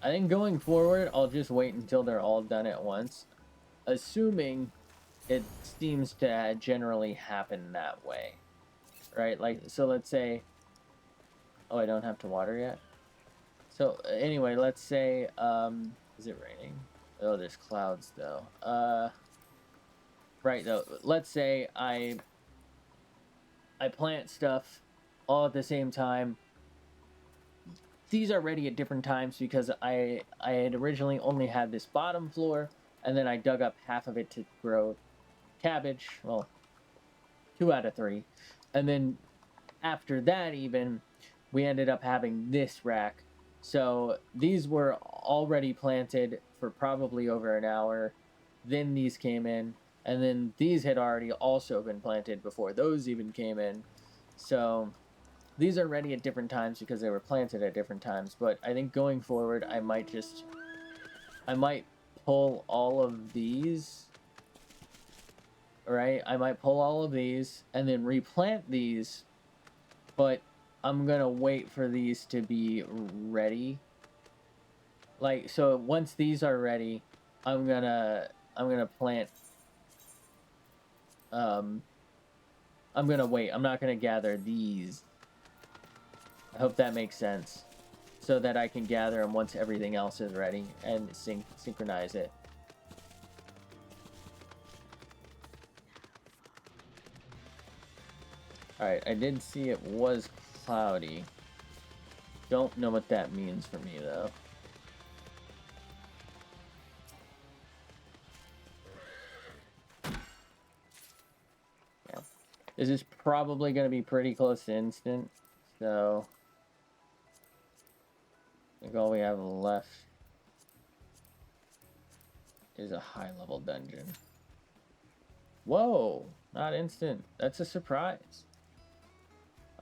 I think going forward, I'll just wait until they're all done at once. Assuming it seems to generally happen that way. Right? Like, so let's say... Oh, I don't have to water yet? So, anyway, let's say, is it raining? Oh, there's clouds, though. Right, though. Let's say I I plant stuff all at the same time. These are ready at different times because I had originally only had this bottom floor, and then I dug up half of it to grow cabbage. Well, 2 out of 3, and then after that, even we ended up having this rack. So these were already planted for probably over an hour. Then these came in, and then these had already also been planted before those even came in. So these are ready at different times because they were planted at different times. But I think going forward, I might pull all of these. Right, I might pull all of these and then replant these, but I'm gonna wait for these to be ready. Like, so once these are ready, I'm gonna plant. I'm gonna wait. I'm not gonna gather these. I hope that makes sense, so that I can gather them once everything else is ready and synchronize it. All right, I did see it was cloudy. Don't know what that means for me though. Yeah. This is probably going to be pretty close to instant, so I think all we have left is a high-level dungeon. Whoa! Not instant. That's a surprise.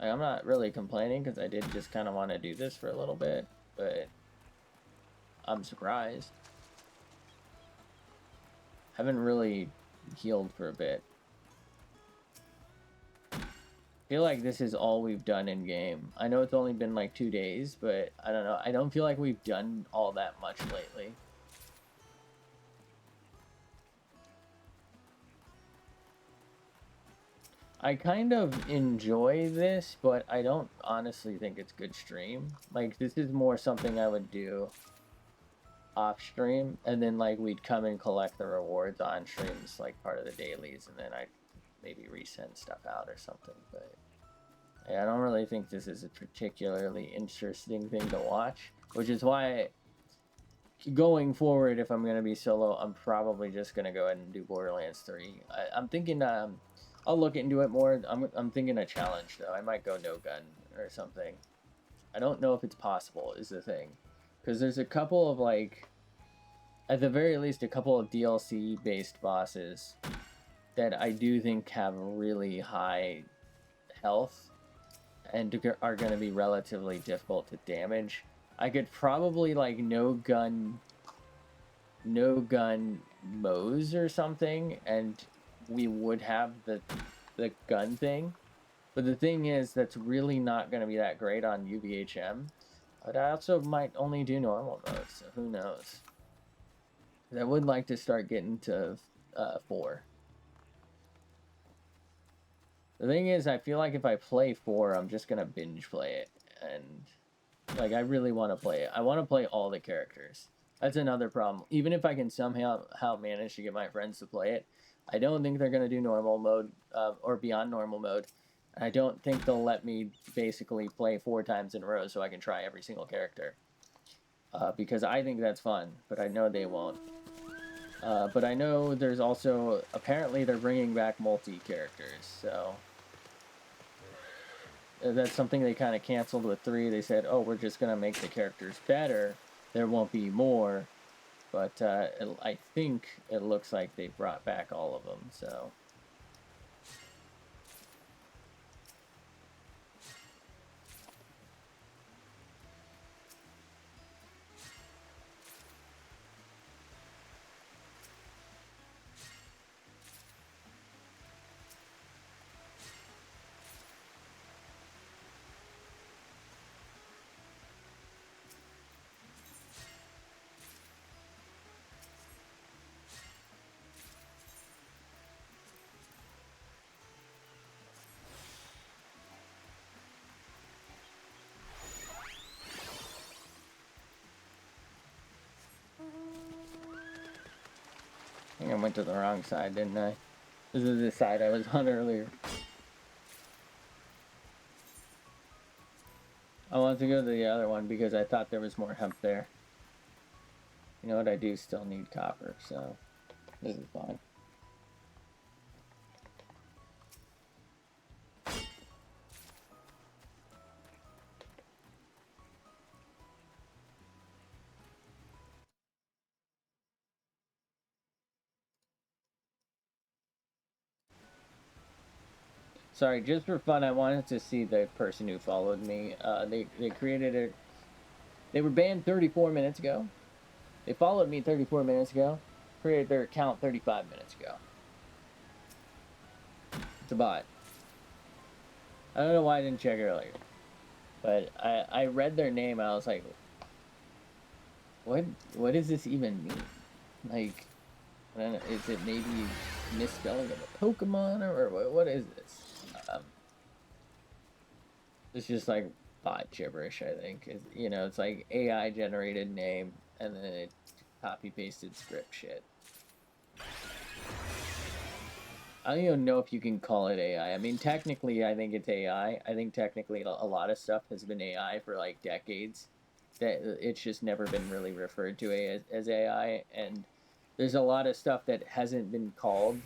Like, I'm not really complaining because I did just kind of want to do this for a little bit, but I'm surprised. Haven't really healed for a bit. I feel like this is all we've done in game. I know it's only been like 2 days, but I don't know. I don't feel like we've done all that much lately. I kind of enjoy this, but I don't honestly think it's good stream. Like, this is more something I would do off stream, and then like we'd come and collect the rewards on streams, like part of the dailies, and then I'd maybe resend stuff out or something. But yeah, I don't really think this is a particularly interesting thing to watch, which is why going forward, if I'm going to be solo, I'm probably just going to go ahead and do Borderlands 3. I'm thinking I'll look into it more. I'm thinking a challenge, though. I might go no gun or something. I don't know if it's possible, is the thing. Because there's a couple of, like, at the very least, a couple of DLC-based bosses that I do think have really high health and are going to be relatively difficult to damage. I could probably, like, no gun Moes or something, and we would have the gun thing. But the thing is, that's really not going to be that great on UVHM. But I also might only do normal mode, so who knows. I would like to start getting to 4. The thing is, I feel like if I play 4, I'm just going to binge play it. And, like, I really want to play it. I want to play all the characters. That's another problem. Even if I can somehow manage to get my friends to play it, I don't think they're going to do normal mode or beyond normal mode. I don't think they'll let me basically play 4 times in a row so I can try every single character. Because I think that's fun, but I know they won't. But I know there's also, apparently they're bringing back multi-characters, so that's something they kind of canceled with 3. They said, oh, we're just going to make the characters better. There won't be more. But I think it looks like they brought back all of them, so. I think I went to the wrong side, didn't I? This is the side I was on earlier. I wanted to go to the other one because I thought there was more hemp there. You know what? I do still need copper, so this is fine. Sorry, just for fun, I wanted to see the person who followed me. They created it. They were banned 34 minutes ago. They followed me 34 minutes ago. Created their account 35 minutes ago. It's a bot. I don't know why I didn't check earlier, but I read their name and I was like, what does this even mean? Like, I don't know, is it maybe misspelling of a Pokemon or what is this? It's just like bot gibberish, I think. You know, it's like AI generated name and then it copy pasted script shit. I don't even know if you can call it AI. I mean, technically, I think it's AI. I think technically a lot of stuff has been AI for like decades. That it's just never been really referred to as AI. And there's a lot of stuff that hasn't been called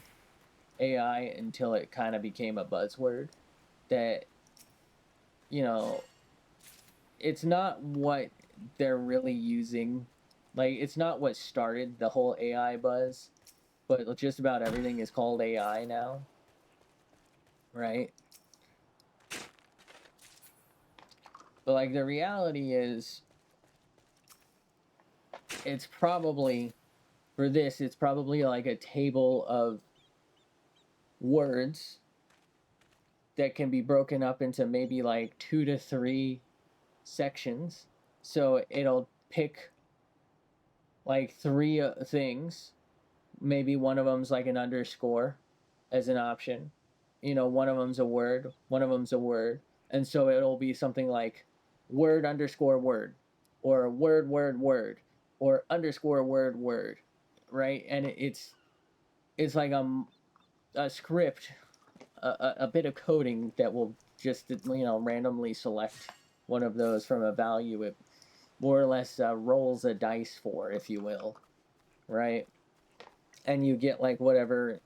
AI until it kind of became a buzzword. That, you know, it's not what they're really using. Like, it's not what started the whole AI buzz, but just about everything is called AI now, right? But like the reality is, it's probably for this, it's probably like a table of words that can be broken up into maybe like 2 to 3 sections. So it'll pick like 3 things. Maybe one of them's like an underscore as an option. You know, one of them's a word, one of them's a word. And so it'll be something like word underscore word, or word word word, or underscore word word, right? And it's like a script, a bit of coding that will just, you know, randomly select one of those from a value it more or less rolls a dice for, if you will, right? And you get like whatever.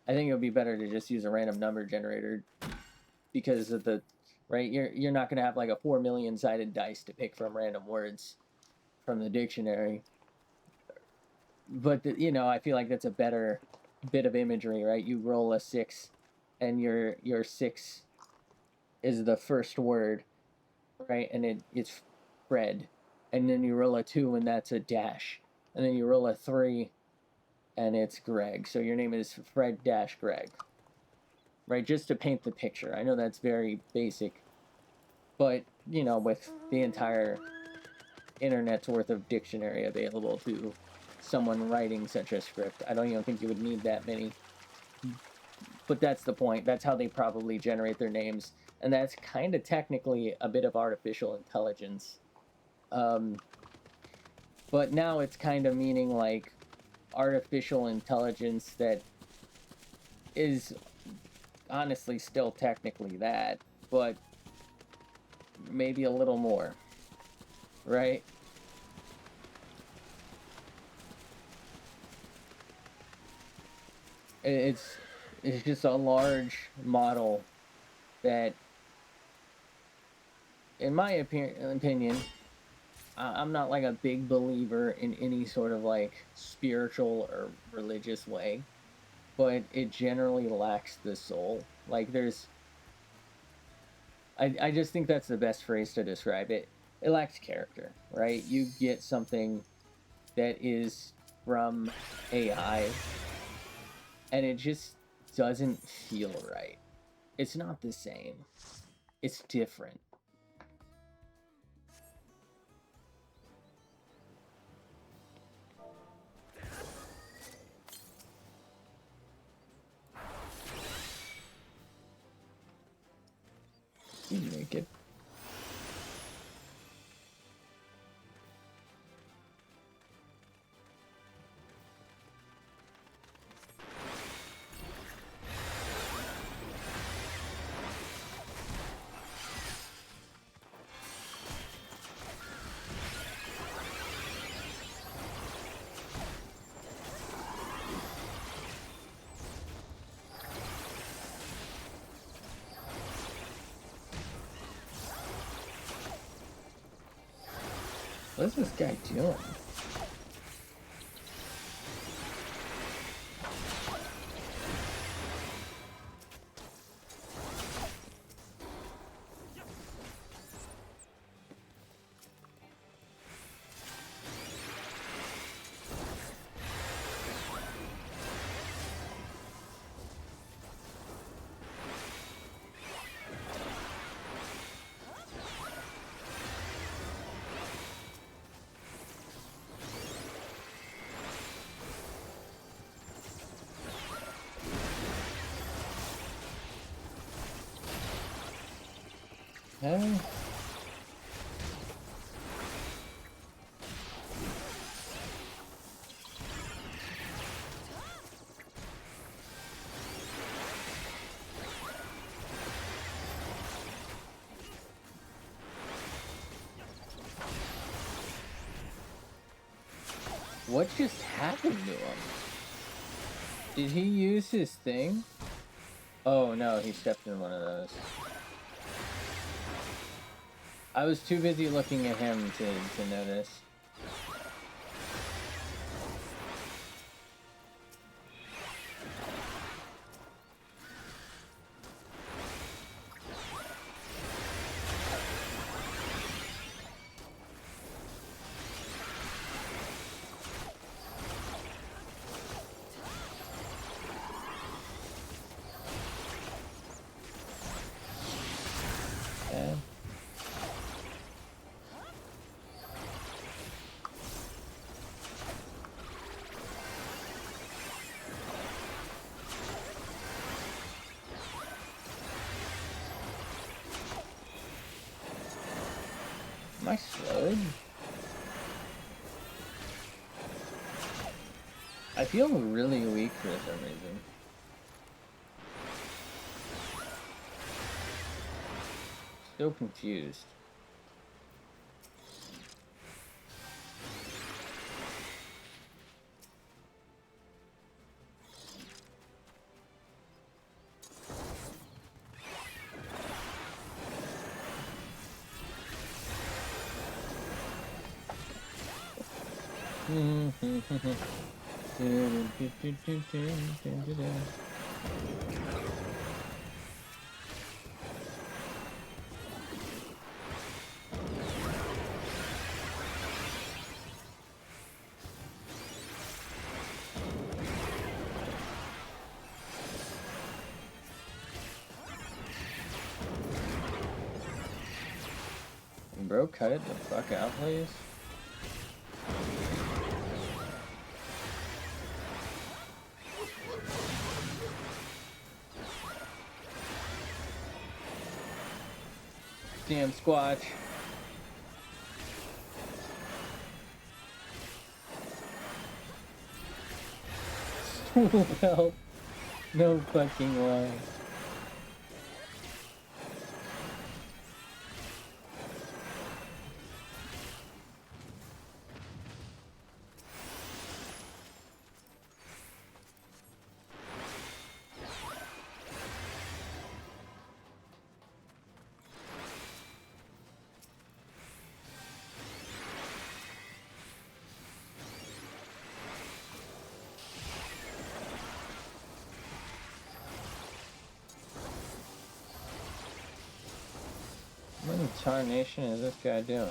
I think it would be better to just use a random number generator because of the right. You're not going to have like a 4 million sided dice to pick from random words from the dictionary. But you know, I feel like that's a better bit of imagery, right? You roll a 6, and your 6 is the first word, right? And it's Fred, and then you roll a 2, and that's a dash, and then you roll a 3, and it's Greg. So your name is Fred Dash Greg, right? Just to paint the picture. I know that's very basic, but you know, with the entire internet's worth of dictionary available to someone writing such a script, I don't even think you would need that many. But that's the point. That's how they probably generate their names, and that's kind of technically a bit of artificial intelligence. But now it's kind of meaning like artificial intelligence that is honestly still technically that, but maybe a little more, right? It's it's just a large model that, in my opinion, I'm not like a big believer in any sort of like spiritual or religious way, but it generally lacks the soul. Like I just think that's the best phrase to describe it. It lacks character, right? You get something that is from AI, and it just doesn't feel right. It's not the same. It's different. You naked. What's this guy doing? Hey. What just happened to him? Did he use his thing? Oh no, he stepped in one of those. I was too busy looking at him to notice. Okay. Am I slowed? I feel really weak for some reason. Still confused. Bro, cut it the fuck out, please. Damn Squatch. Well, no fucking way. What in tarnation is this guy doing?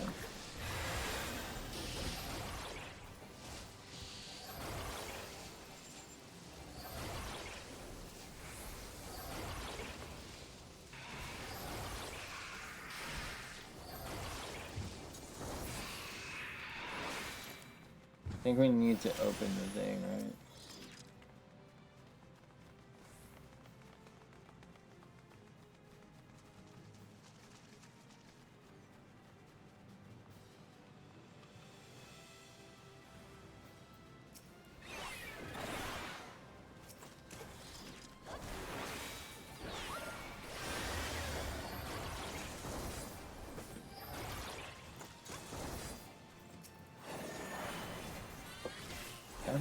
I think we need to open the thing, right? Okay.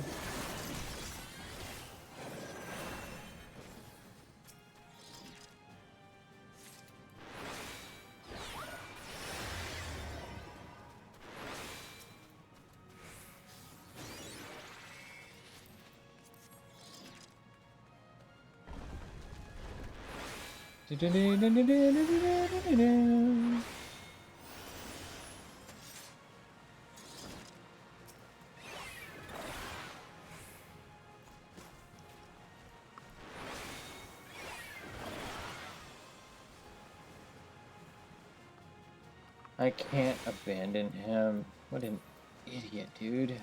I can't abandon him. What an idiot, dude.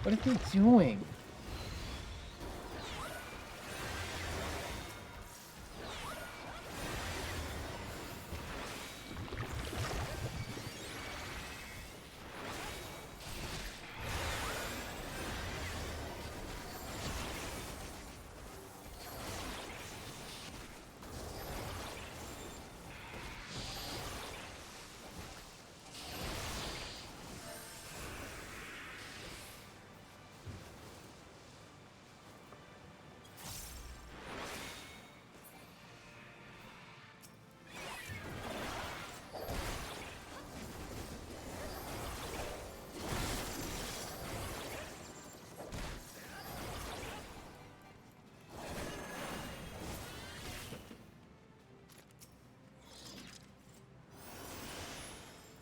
What is he doing?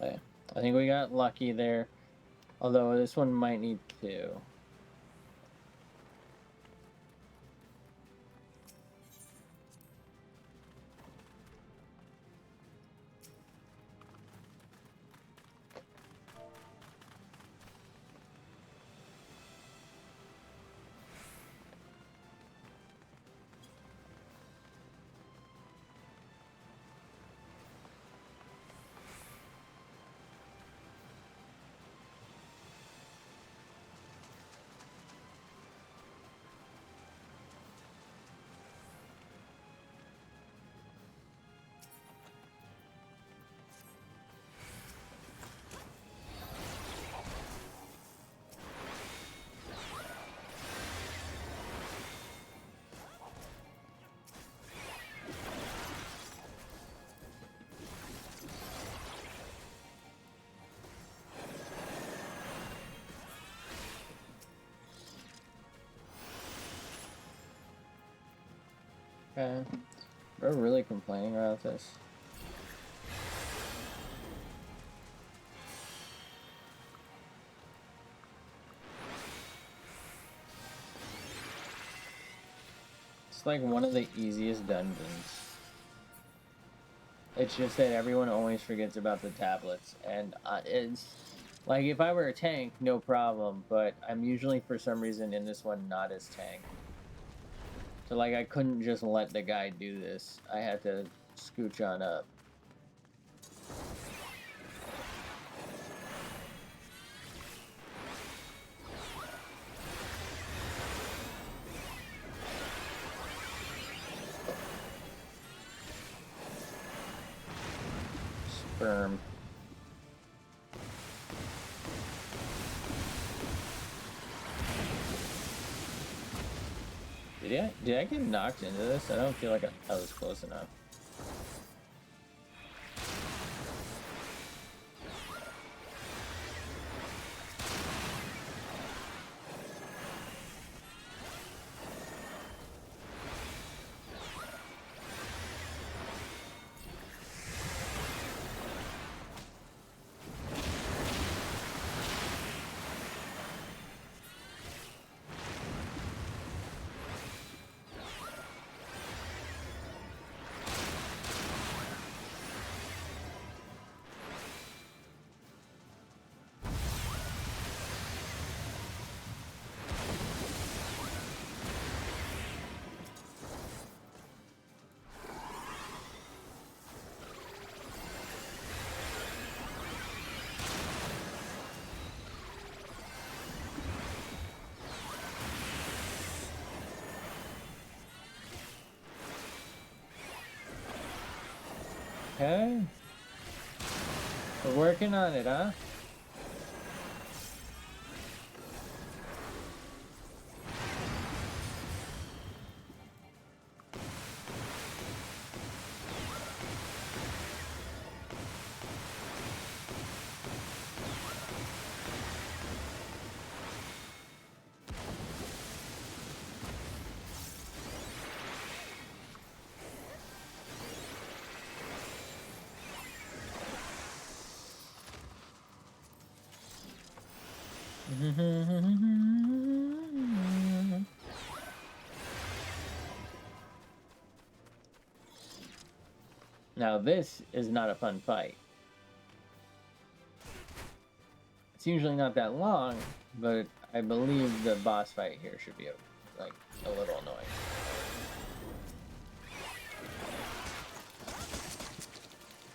Okay. I think we got lucky there. Although this one might need two. Okay. We're really complaining about this. It's like one of the easiest dungeons. It's just that everyone always forgets about the tablets, and it's like if I were a tank, no problem, but I'm usually for some reason in this one not as tank. So like I couldn't just let the guy do this. I had to scooch on up. Sperm. Did I get knocked into this? I don't feel like I was close enough. Okay. We're working on it, huh? Now this is not a fun fight. It's usually not that long, but I believe the boss fight here should be like a little annoying.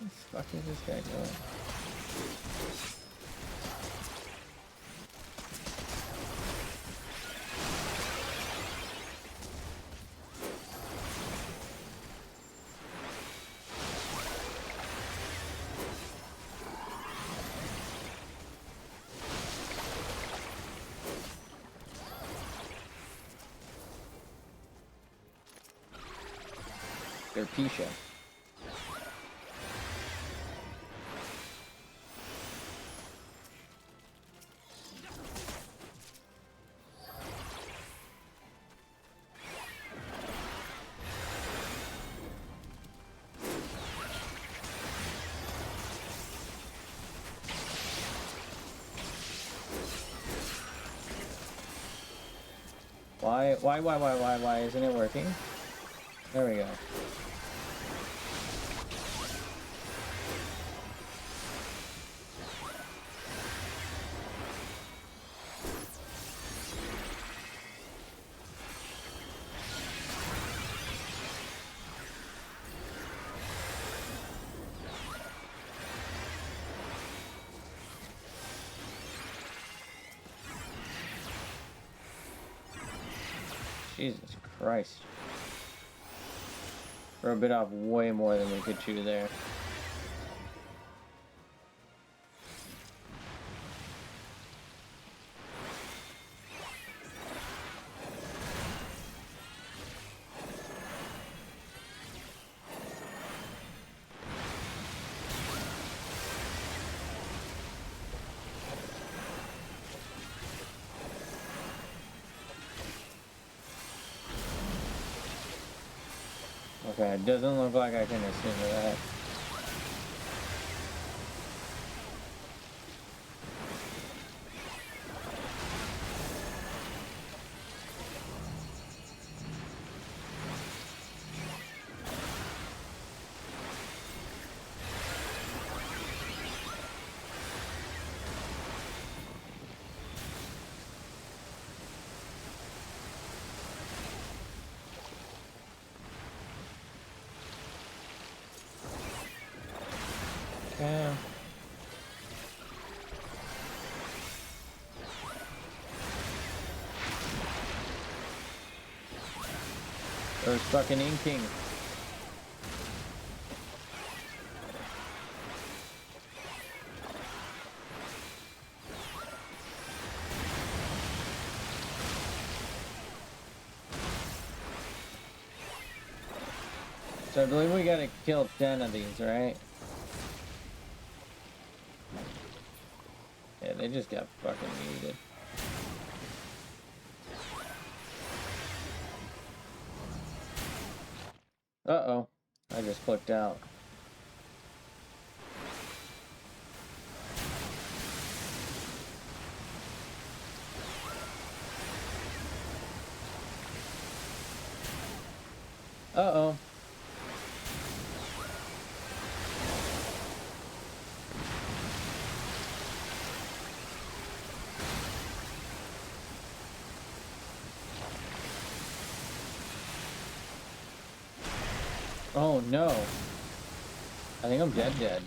What the fuck is this guy doing? They're Pisha. Why isn't it working? There we go. Jesus Christ. We're a bit off way more than we could chew there. Okay, it doesn't look like I can assume that. Yeah. There's fucking inking. So I believe we gotta kill 10 of these, right? Yeah, they just got fucking muted. Uh-oh. I just clicked out. Uh-oh. Oh no. I think I'm dead.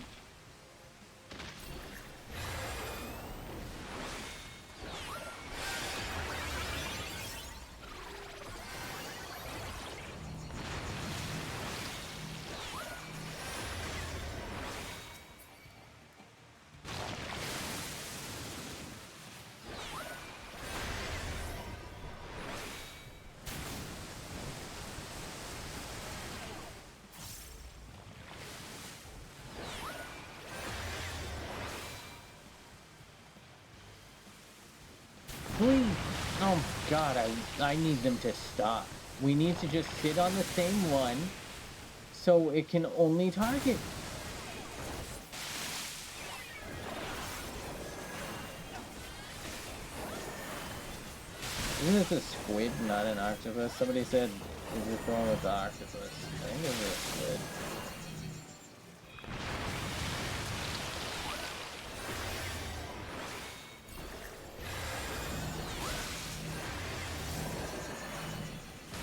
Please. Oh god, I need them to stop. We need to just sit on the same one so it can only target. Isn't this a squid, not an octopus? Somebody said, is this the one with the octopus? I think this is a squid.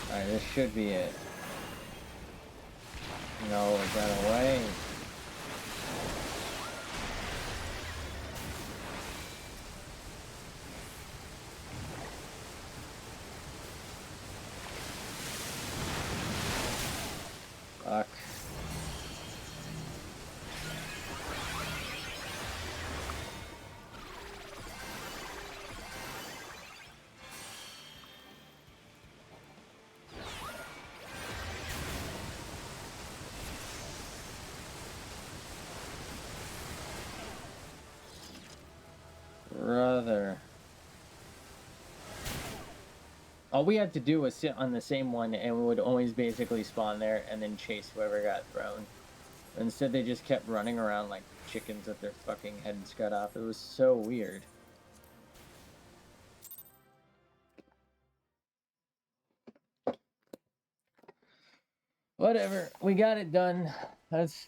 Alright, this should be it. No, it got away. Fuck. Brother. All we had to do was sit on the same one and we would always basically spawn there and then chase whoever got thrown. Instead they just kept running around like chickens with their fucking heads cut off. It was so weird. Whatever, we got it done. That's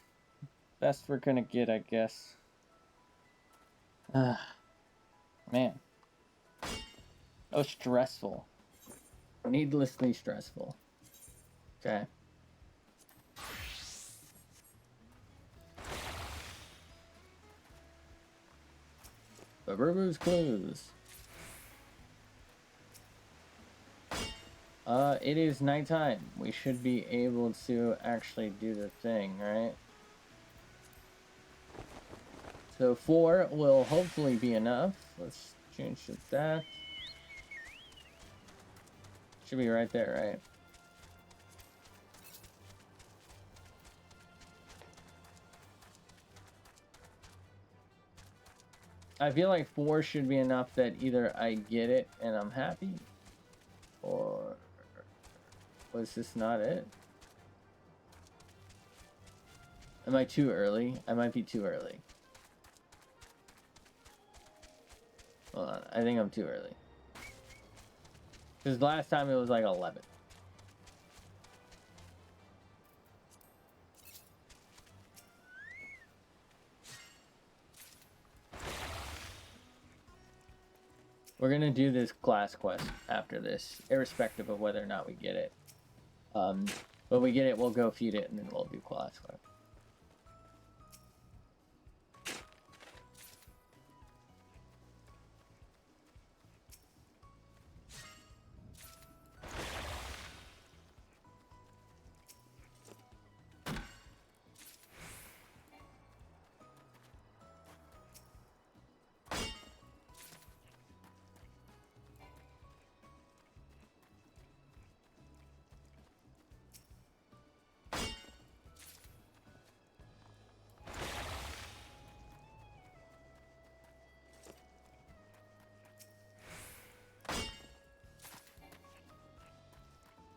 best we're gonna get, I guess. Man. Oh, stressful. Needlessly stressful. Okay. Babu's clues. It is nighttime. We should be able to actually do the thing, right? So 4 will hopefully be enough. Let's change to that. Should be right there, right? I feel like 4 should be enough that either I get it and I'm happy, or was this not it? Am I too early? I might be too early. Hold on, I think I'm too early. Because last time it was like 11. We're gonna do this class quest after this, irrespective of whether or not we get it. When we get it, we'll go feed it, and then we'll do class quest.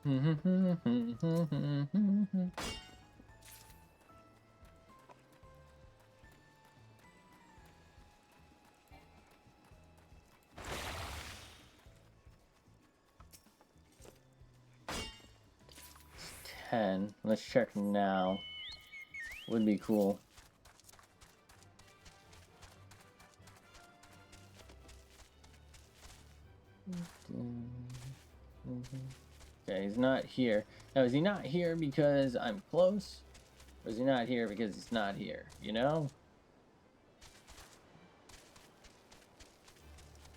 It's 10. Let's check now. Would be cool. Okay, he's not here. Now, is he not here because I'm close? Or is he not here because he's not here? You know?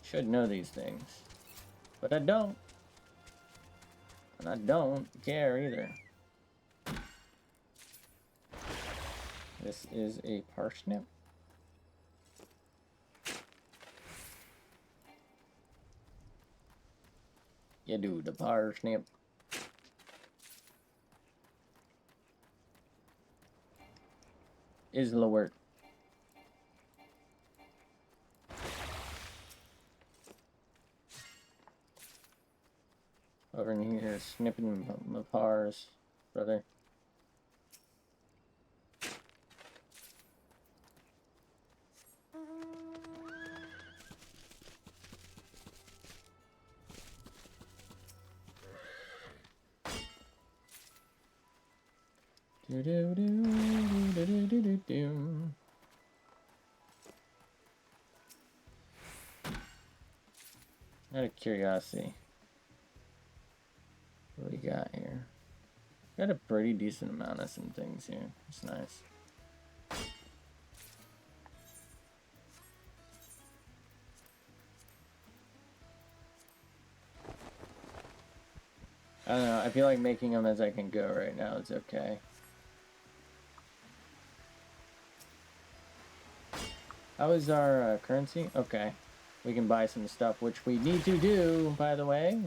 Should know these things. But I don't. And I don't care either. This is a parsnip. You do the parsnip. Is the word. Over in here, snipping my pars, brother. Do do do do do do do do. Out of curiosity, what do we got here? Got a pretty decent amount of some things here. It's nice. I don't know. I feel like making them as I can go right now is okay. How is our currency? Okay. We can buy some stuff, which we need to do, by the way.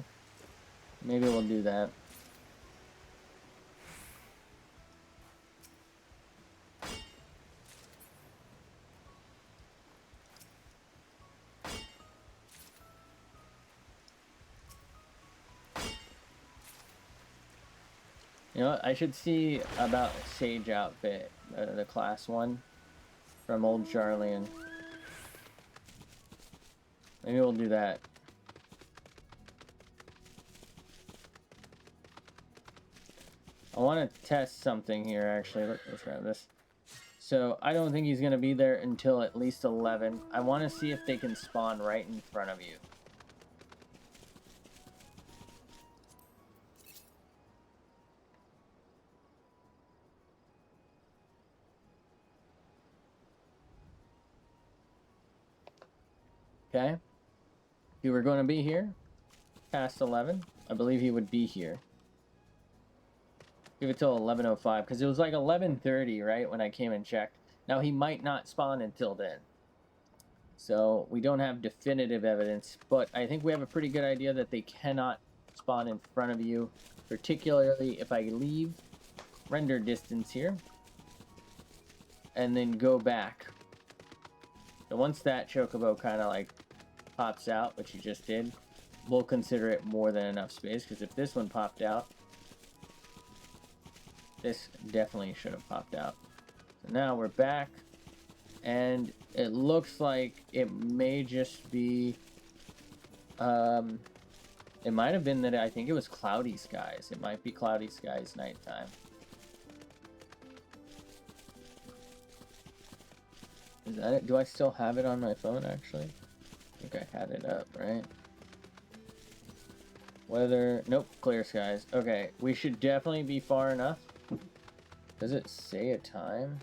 Maybe we'll do that. You know what? I should see about Sage outfit, the class one from old Charlian. Maybe we'll do that. I want to test something here, actually. Let's try this. So, I don't think he's going to be there until at least 11. I want to see if they can spawn right in front of you. Okay? If you were going to be here past 11, I believe he would be here. Give it till 11:05, because it was like 11:30, right, when I came and checked. Now, he might not spawn until then. So, we don't have definitive evidence, but I think we have a pretty good idea that they cannot spawn in front of you, particularly if I leave render distance here, and then go back. So once that chocobo kind of like pops out, which you just did, we'll consider it more than enough space, because if this one popped out, this definitely should have popped out. So now we're back, and it looks like it may just be, it might have been that I think it was cloudy skies. It might be cloudy skies nighttime. Is that it? Do I still have it on my phone, actually? I think I had it up, right? Weather, nope, clear skies. Okay, we should definitely be far enough. Does it say a time?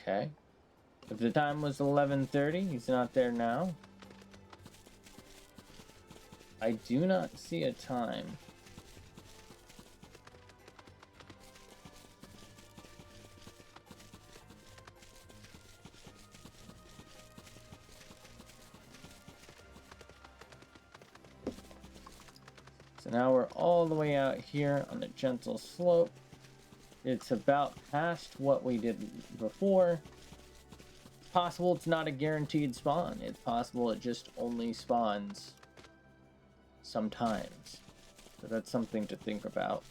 Okay. If the time was 11:30, he's not there now. I do not see a time. So now we're all the way out here on the gentle slope. It's about past what we did before. It's possible it's not a guaranteed spawn. It's possible it just only spawns sometimes. So that's something to think about.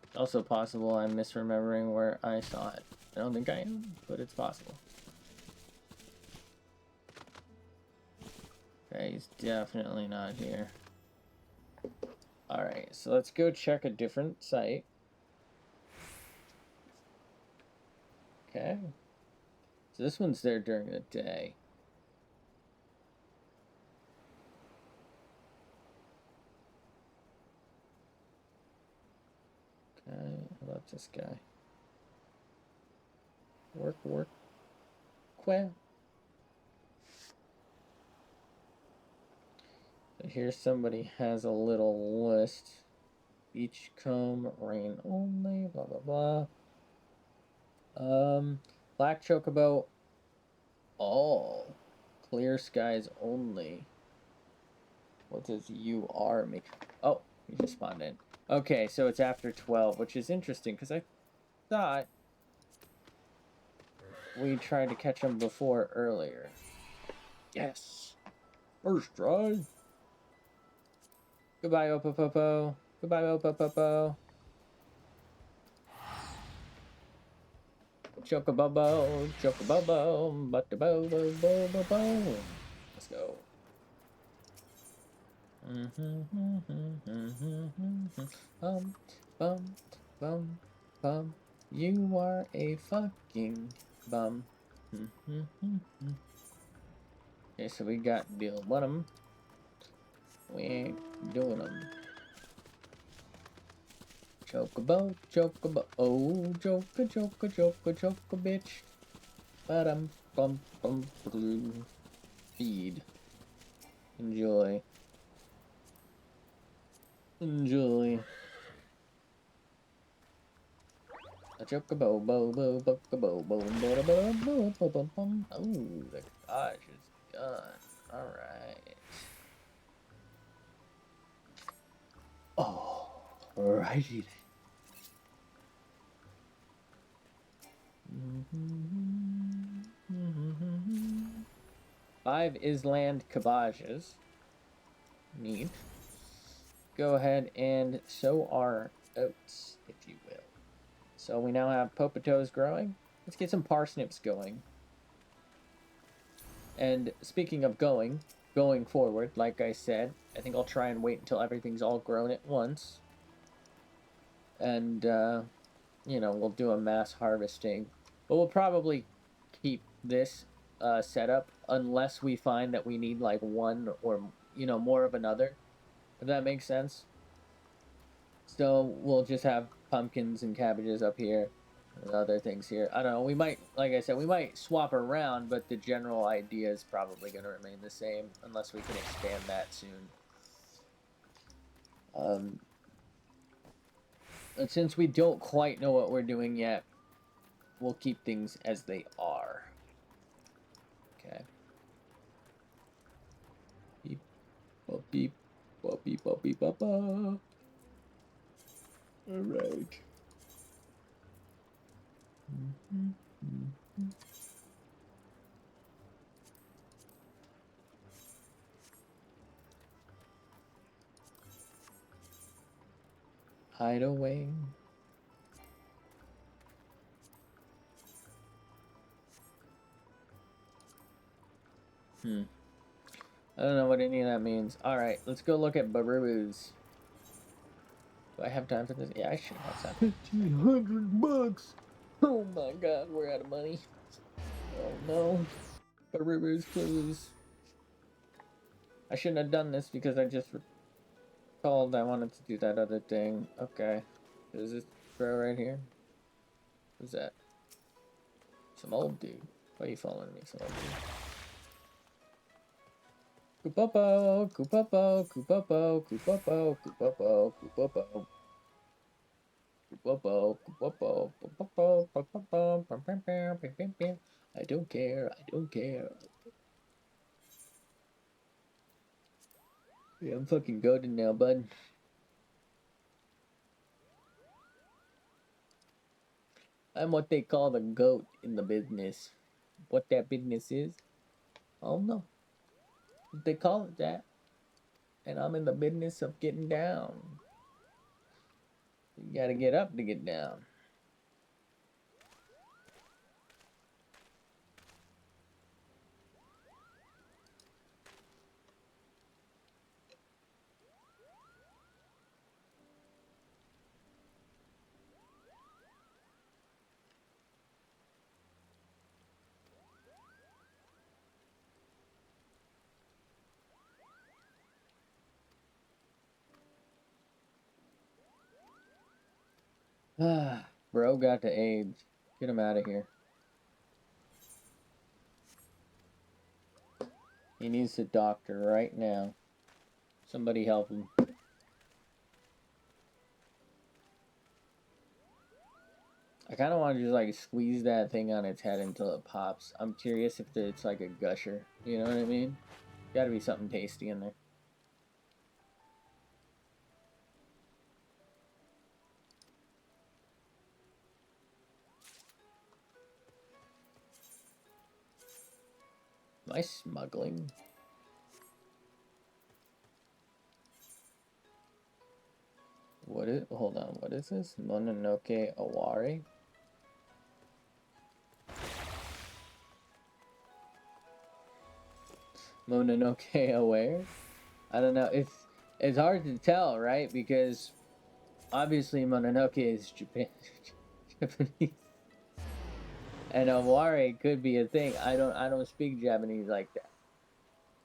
It's also possible I'm misremembering where I saw it. I don't think I am, but it's possible. Okay, he's definitely not here. Alright, so let's go check a different site. Okay. So this one's there during the day. Okay, how about this guy? Work. Quail. So here somebody has a little list. Beachcomb, rain only, blah blah blah. Black chocobo, all. Clear skies only. What does UR mean? Oh, he just spawned in. Okay, so it's after 12, which is interesting, because I thought we tried to catch him before earlier. Yes! First try! Goodbye, Opopopo. Goodbye, Opopopo. Chocobobo, chocobobo, butterbobo. Let's go. Bum, bum, bum, bum. You are a fucking bum. Okay, so we got deal one of them. We ain't doing them. Chocobo, chocobo, oh, choco, bitch. Bum, blue. Feed. Enjoy. Enjoy. A chocobo, bo, bo, chocobo, bo, bo, bo, bo, bo, bo, bum. Oh, the gosh is done. Alright. Oh, righty then. 5 Island Cabages. Neat. Go ahead and sow our oats, if you will. So we now have potatoes growing. Let's get some parsnips going. And speaking of going forward, like I said, I think I'll try and wait until everything's all grown at once. And, you know, we'll do a mass harvesting. But we'll probably keep this setup unless we find that we need like one or, you know, more of another. If that makes sense. So we'll just have pumpkins and cabbages up here and other things here. I don't know. We might, like I said, we might swap around, but the general idea is probably going to remain the same unless we can expand that soon. And since we don't quite know what we're doing yet, we'll keep things as they are. Okay. Beep, bop, beep, bop, beep, bop, beep, bop, bop. All right. Hide away. I don't know what any of that means. Alright, let's go look at Baru's. Do I have time for this? Yeah, I should have time. $1,500! Oh my god, we're out of money. Oh no. Baru's, please. I shouldn't have done this because I just recalled I wanted to do that other thing. Okay. Does this grow right here? Who's that? Some old dude. Why are you following me, some old dude? Koopopo, Koopopo, Koopopo, Koopopo, Koopopo, Koopopo. I don't care, I don't care. Yeah, I'm fucking goaded now, bud. I'm what they call the goat in the business. What that business is? I don't know. They call it that. And I'm in the business of getting down. You gotta get up to get down. Ah, bro got the AIDS. Get him out of here. He needs a doctor right now. Somebody help him. I kind of want to just like squeeze that thing on its head until it pops. I'm curious if it's like a gusher. You know what I mean? Gotta be something tasty in there. Am I smuggling? hold on, what is this? Mononoke Aware? Mononoke Aware? I don't know. It's hard to tell, right? Because obviously Mononoke is Japanese. And Aware could be a thing. I don't speak Japanese like that.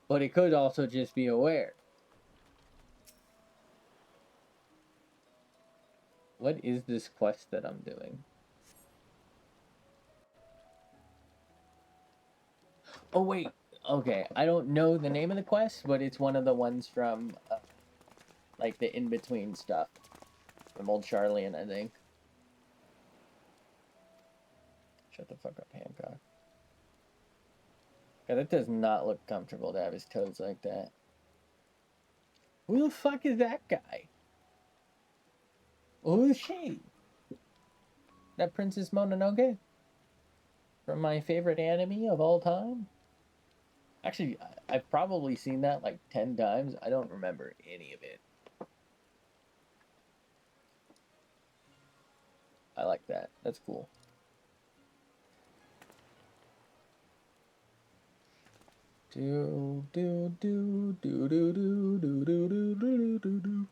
But it could also just be aware. What is this quest that I'm doing? Oh wait, okay. I don't know the name of the quest, but it's one of the ones from like the in-between stuff from Old Charlian, I think. Shut the fuck up, Hancock. God, that does not look comfortable to have his toes like that. Who the fuck is that guy? Who is she? That Princess Mononoke? From my favorite anime of all time? Actually, I've probably seen that like 10 times. I don't remember any of it. I like that. That's cool. Do do do do do do do do do do do do.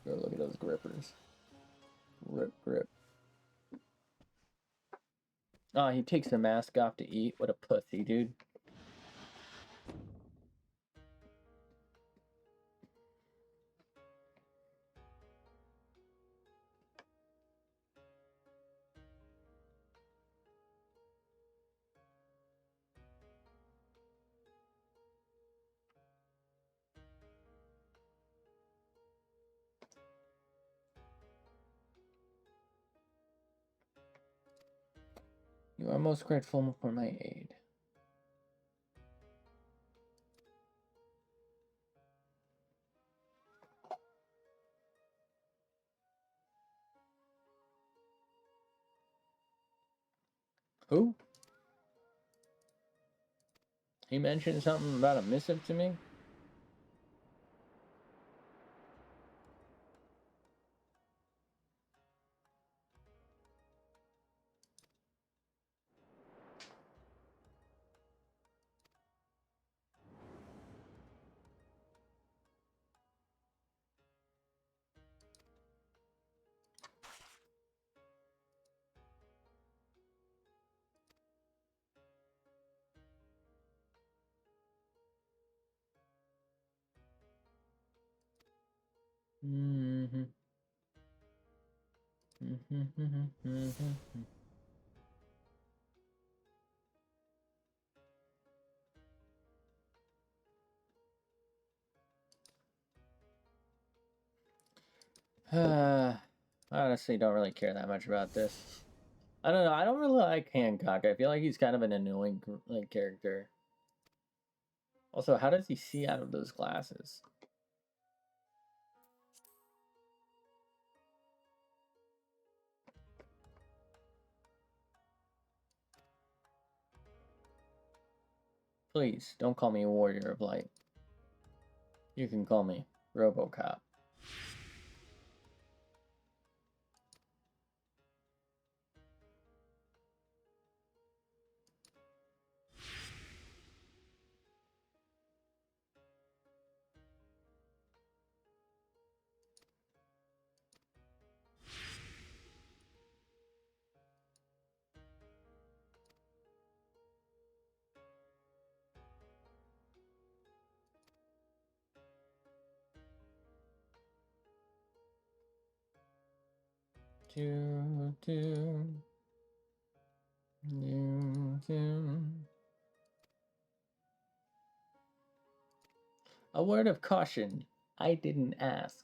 Go look at those grippers. Rip grip. Oh, he takes the mask off to eat. What a pussy, dude. You are most grateful for my aid. Who? He mentioned something about a missive to me? Mm-hmm. I honestly don't really care that much about this. I don't know. I don't really like Hancock. I feel like he's kind of an annoying like character. Also, how does he see out of those glasses? Please, don't call me a warrior of light. You can call me RoboCop. Do, do, do, do. A word of caution. I didn't ask.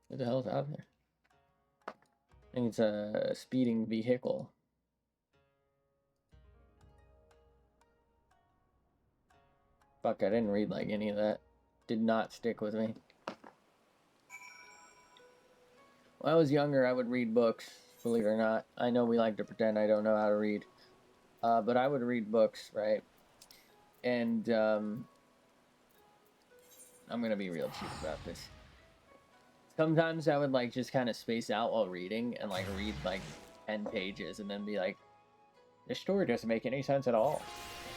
What the hell's out there? I think it's a speeding vehicle. Fuck, I didn't read like any of that. Did not stick with me. When I was younger, I would read books, believe it or not. I know we like to pretend I don't know how to read. But I would read books, right? And I'm going to be real cheap about this. Sometimes I would like just kind of space out while reading and like read like 10 pages and then be like, this story doesn't make any sense at all.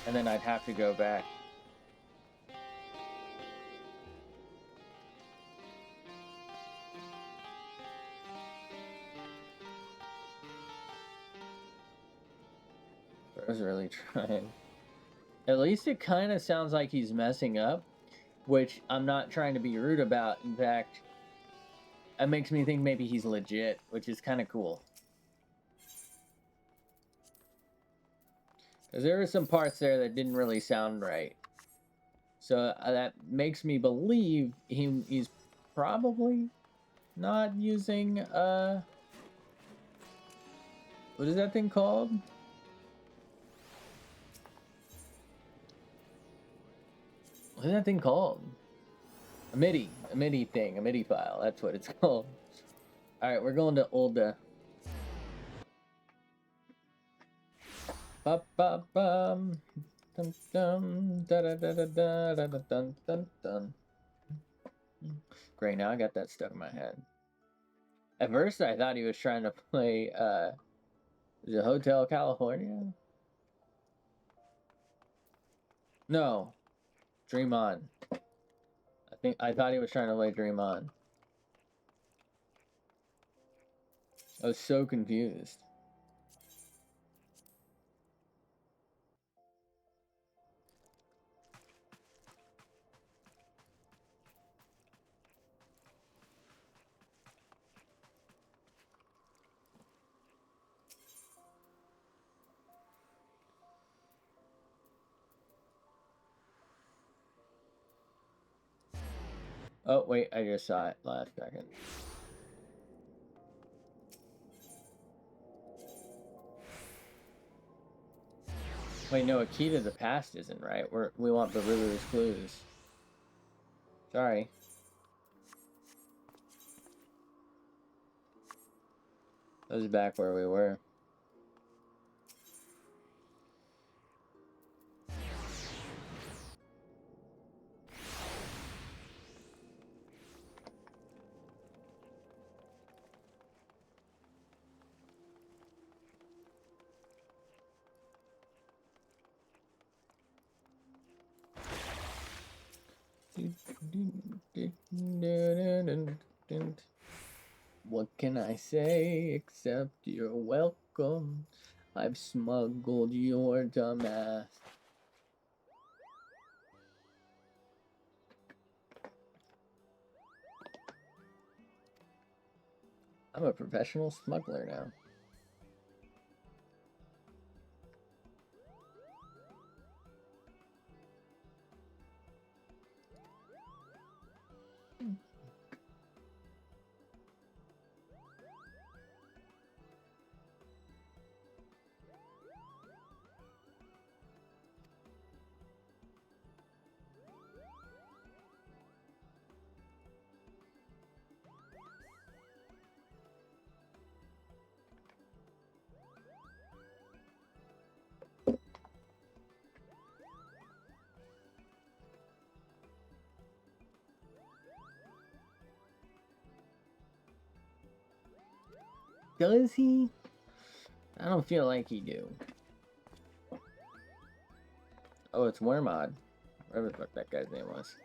And then I'd have to go back. I was really trying. At least it kind of sounds like he's messing up, which I'm not trying to be rude about. In fact, it makes me think maybe he's legit, which is kind of cool. Because there were some parts there that didn't really sound right. So that makes me believe he's probably not using, what is that thing called? What is that thing called? A MIDI thing, a MIDI file. That's what it's called. All right, we're going to Olda. Ba ba bum. Dun dun da da da da da da dun dun dun. Great, now I got that stuck in my head. At first, I thought he was trying to play is it Hotel California? No, Dream On. I thought he was trying to play Dream On. I was so confused. Oh wait, I just saw it last second. Wait, no, a key to the past isn't right. We want the River's Clues. Sorry. That was back where we were. What can I say except you're welcome? I've smuggled your dumb ass. I'm a professional smuggler now. Does he? I don't feel like he do. Oh, it's Wormod. Whatever the fuck that guy's name was.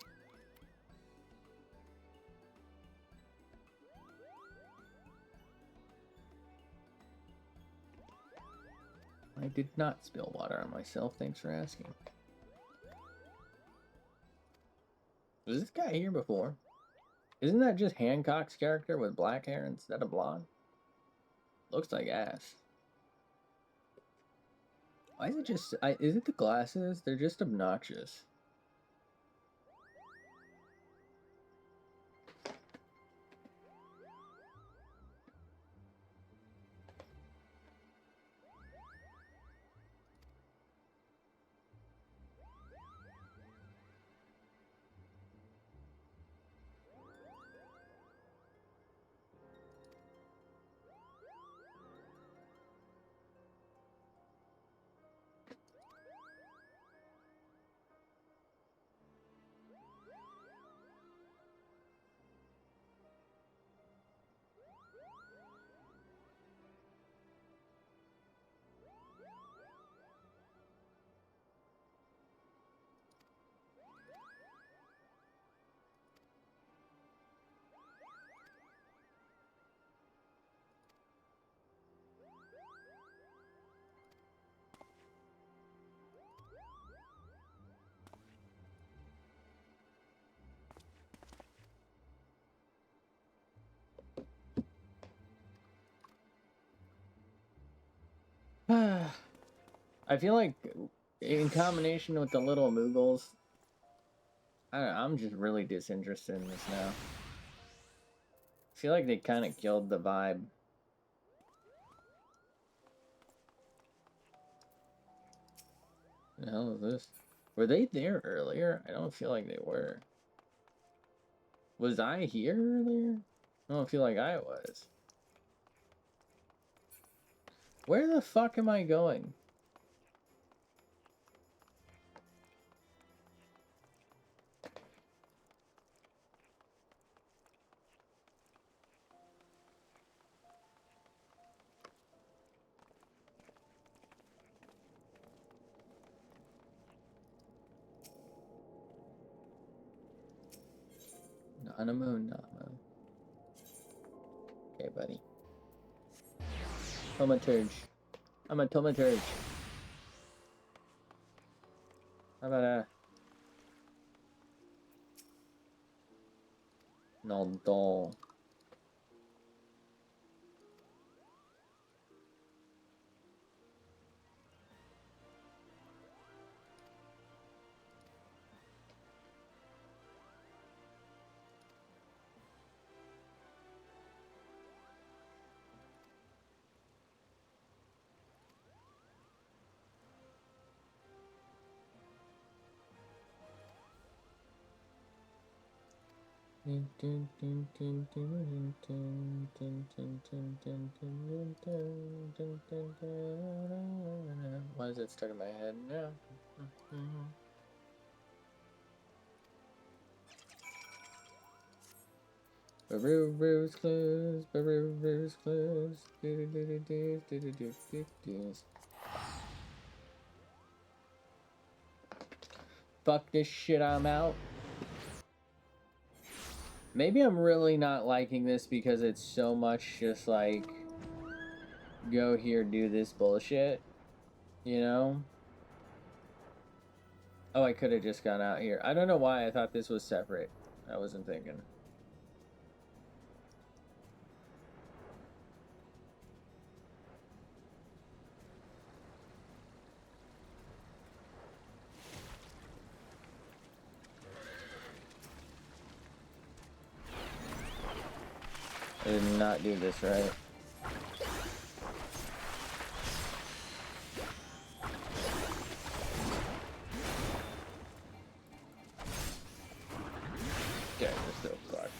I did not spill water on myself, thanks for asking. Was this guy here before? Isn't that just Hancock's character with black hair instead of blonde? Looks like ass. Why is it just... is it the glasses? They're just obnoxious. I feel like in combination with the little Moogles, I'm just really disinterested in this now. I feel like they kind of killed the vibe. The hell is this? Were they there earlier? I don't feel like they were. Was I here earlier? I don't feel like I was. Where the fuck am I going? Not a moon, not a moon. Okay, buddy. Tomaturge. I'm a tomaturge. How about a... No, doll. Why is it stuck in my head now? Baroo's close, Baroo's close. Fuck this shit, I'm out. Maybe I'm really not liking this because it's so much just like, go here, do this bullshit, you know? Oh, I could have just gone out here. I don't know why I thought this was separate. I wasn't thinking. I did not do this right. Okay, we're still fucked.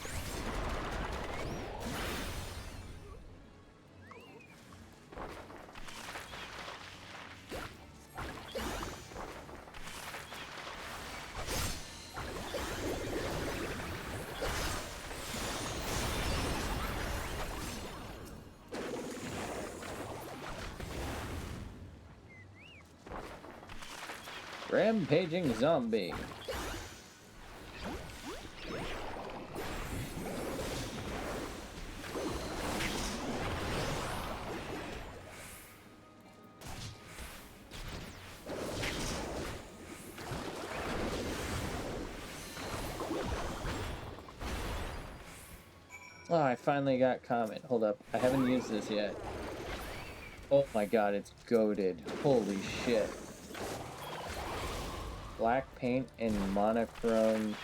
Rampaging zombie. Oh, I finally got comment. Hold up. I haven't used this yet. Oh my god, it's goated. Holy shit. Black paint and monochrome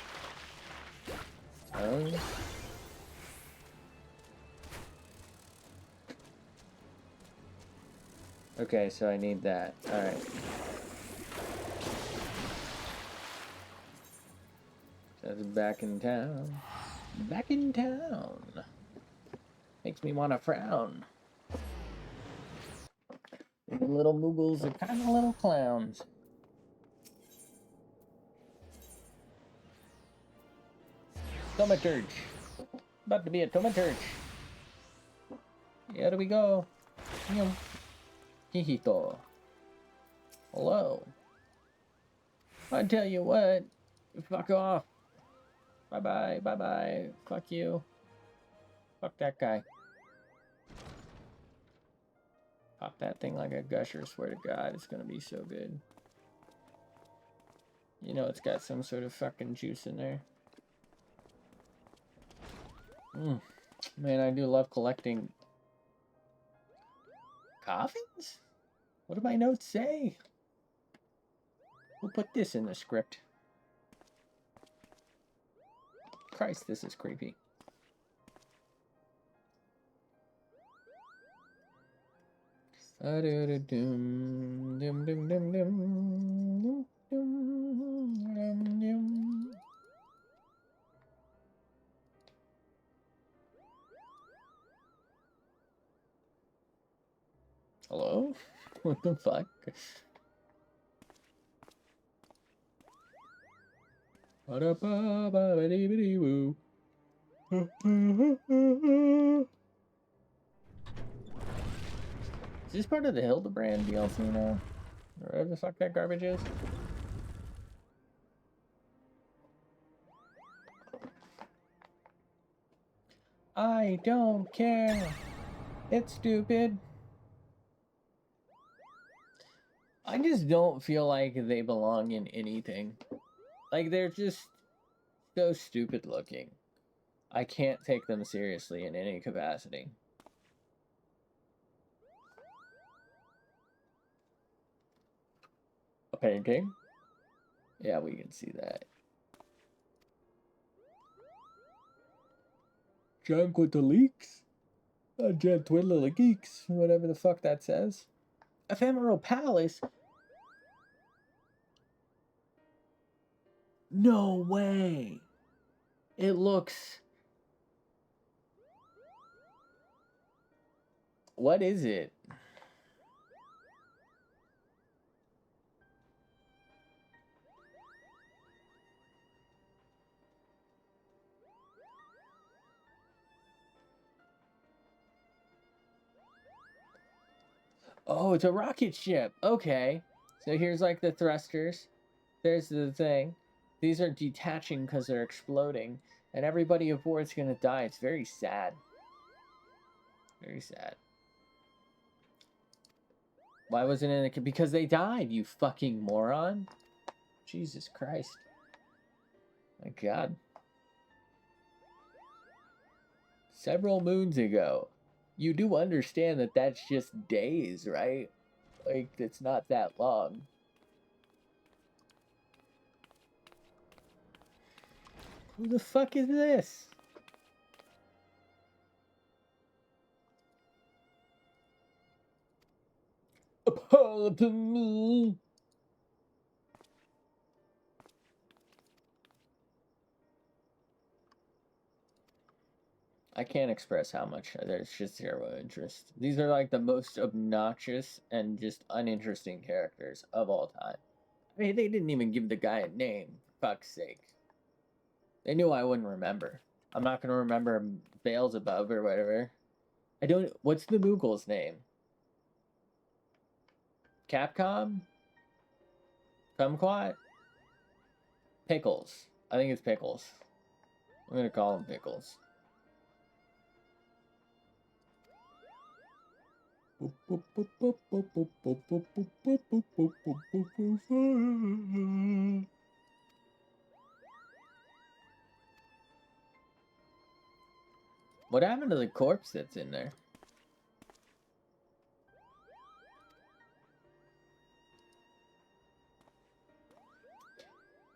tones? Okay, so I need that. Alright. That's back in town. Back in town. Makes me want to frown. These little Moogles are kind of little clowns. Tomaturge. About to be a tomaturge. Here we go. Hihito. Hello. I tell you what. Fuck off. Bye-bye. Bye-bye. Fuck you. Fuck that guy. Pop that thing like a gusher, swear to God, it's gonna be so good. You know it's got some sort of fucking juice in there. Man, I do love collecting coffins? What do my notes say? We'll put this in the script. Christ, this is creepy. Hello? What the fuck? Is this part of the Hildebrand DLC now? Or whatever the fuck that garbage is? I don't care. It's stupid. I just don't feel like they belong in anything. Like, they're just so stupid looking. I can't take them seriously in any capacity. A painting? Yeah, we can see that. Junk with the leaks? Jet twiddle the geeks, whatever the fuck that says. Ephemeral Palace? No way! It looks... What is it? Oh, it's a rocket ship. Okay. So here's like the thrusters. There's the thing. These are detaching because they're exploding. And everybody aboard's gonna die. It's very sad. Very sad. Why wasn't it? Because they died, you fucking moron. Jesus Christ. My God. Several moons ago. You do understand that that's just days, right? Like, it's not that long. Who the fuck is this? Apollo to me. I can't express how much there's just zero interest. These are like the most obnoxious and just uninteresting characters of all time. I mean, they didn't even give the guy a name, for fuck's sake. They knew I wouldn't remember. I'm not gonna remember Beelzebub or whatever. I don't. What's the Moogle's name? Capcom? Kumquat? Pickles. I think it's Pickles. I'm gonna call him Pickles. What happened to the corpse that's in there?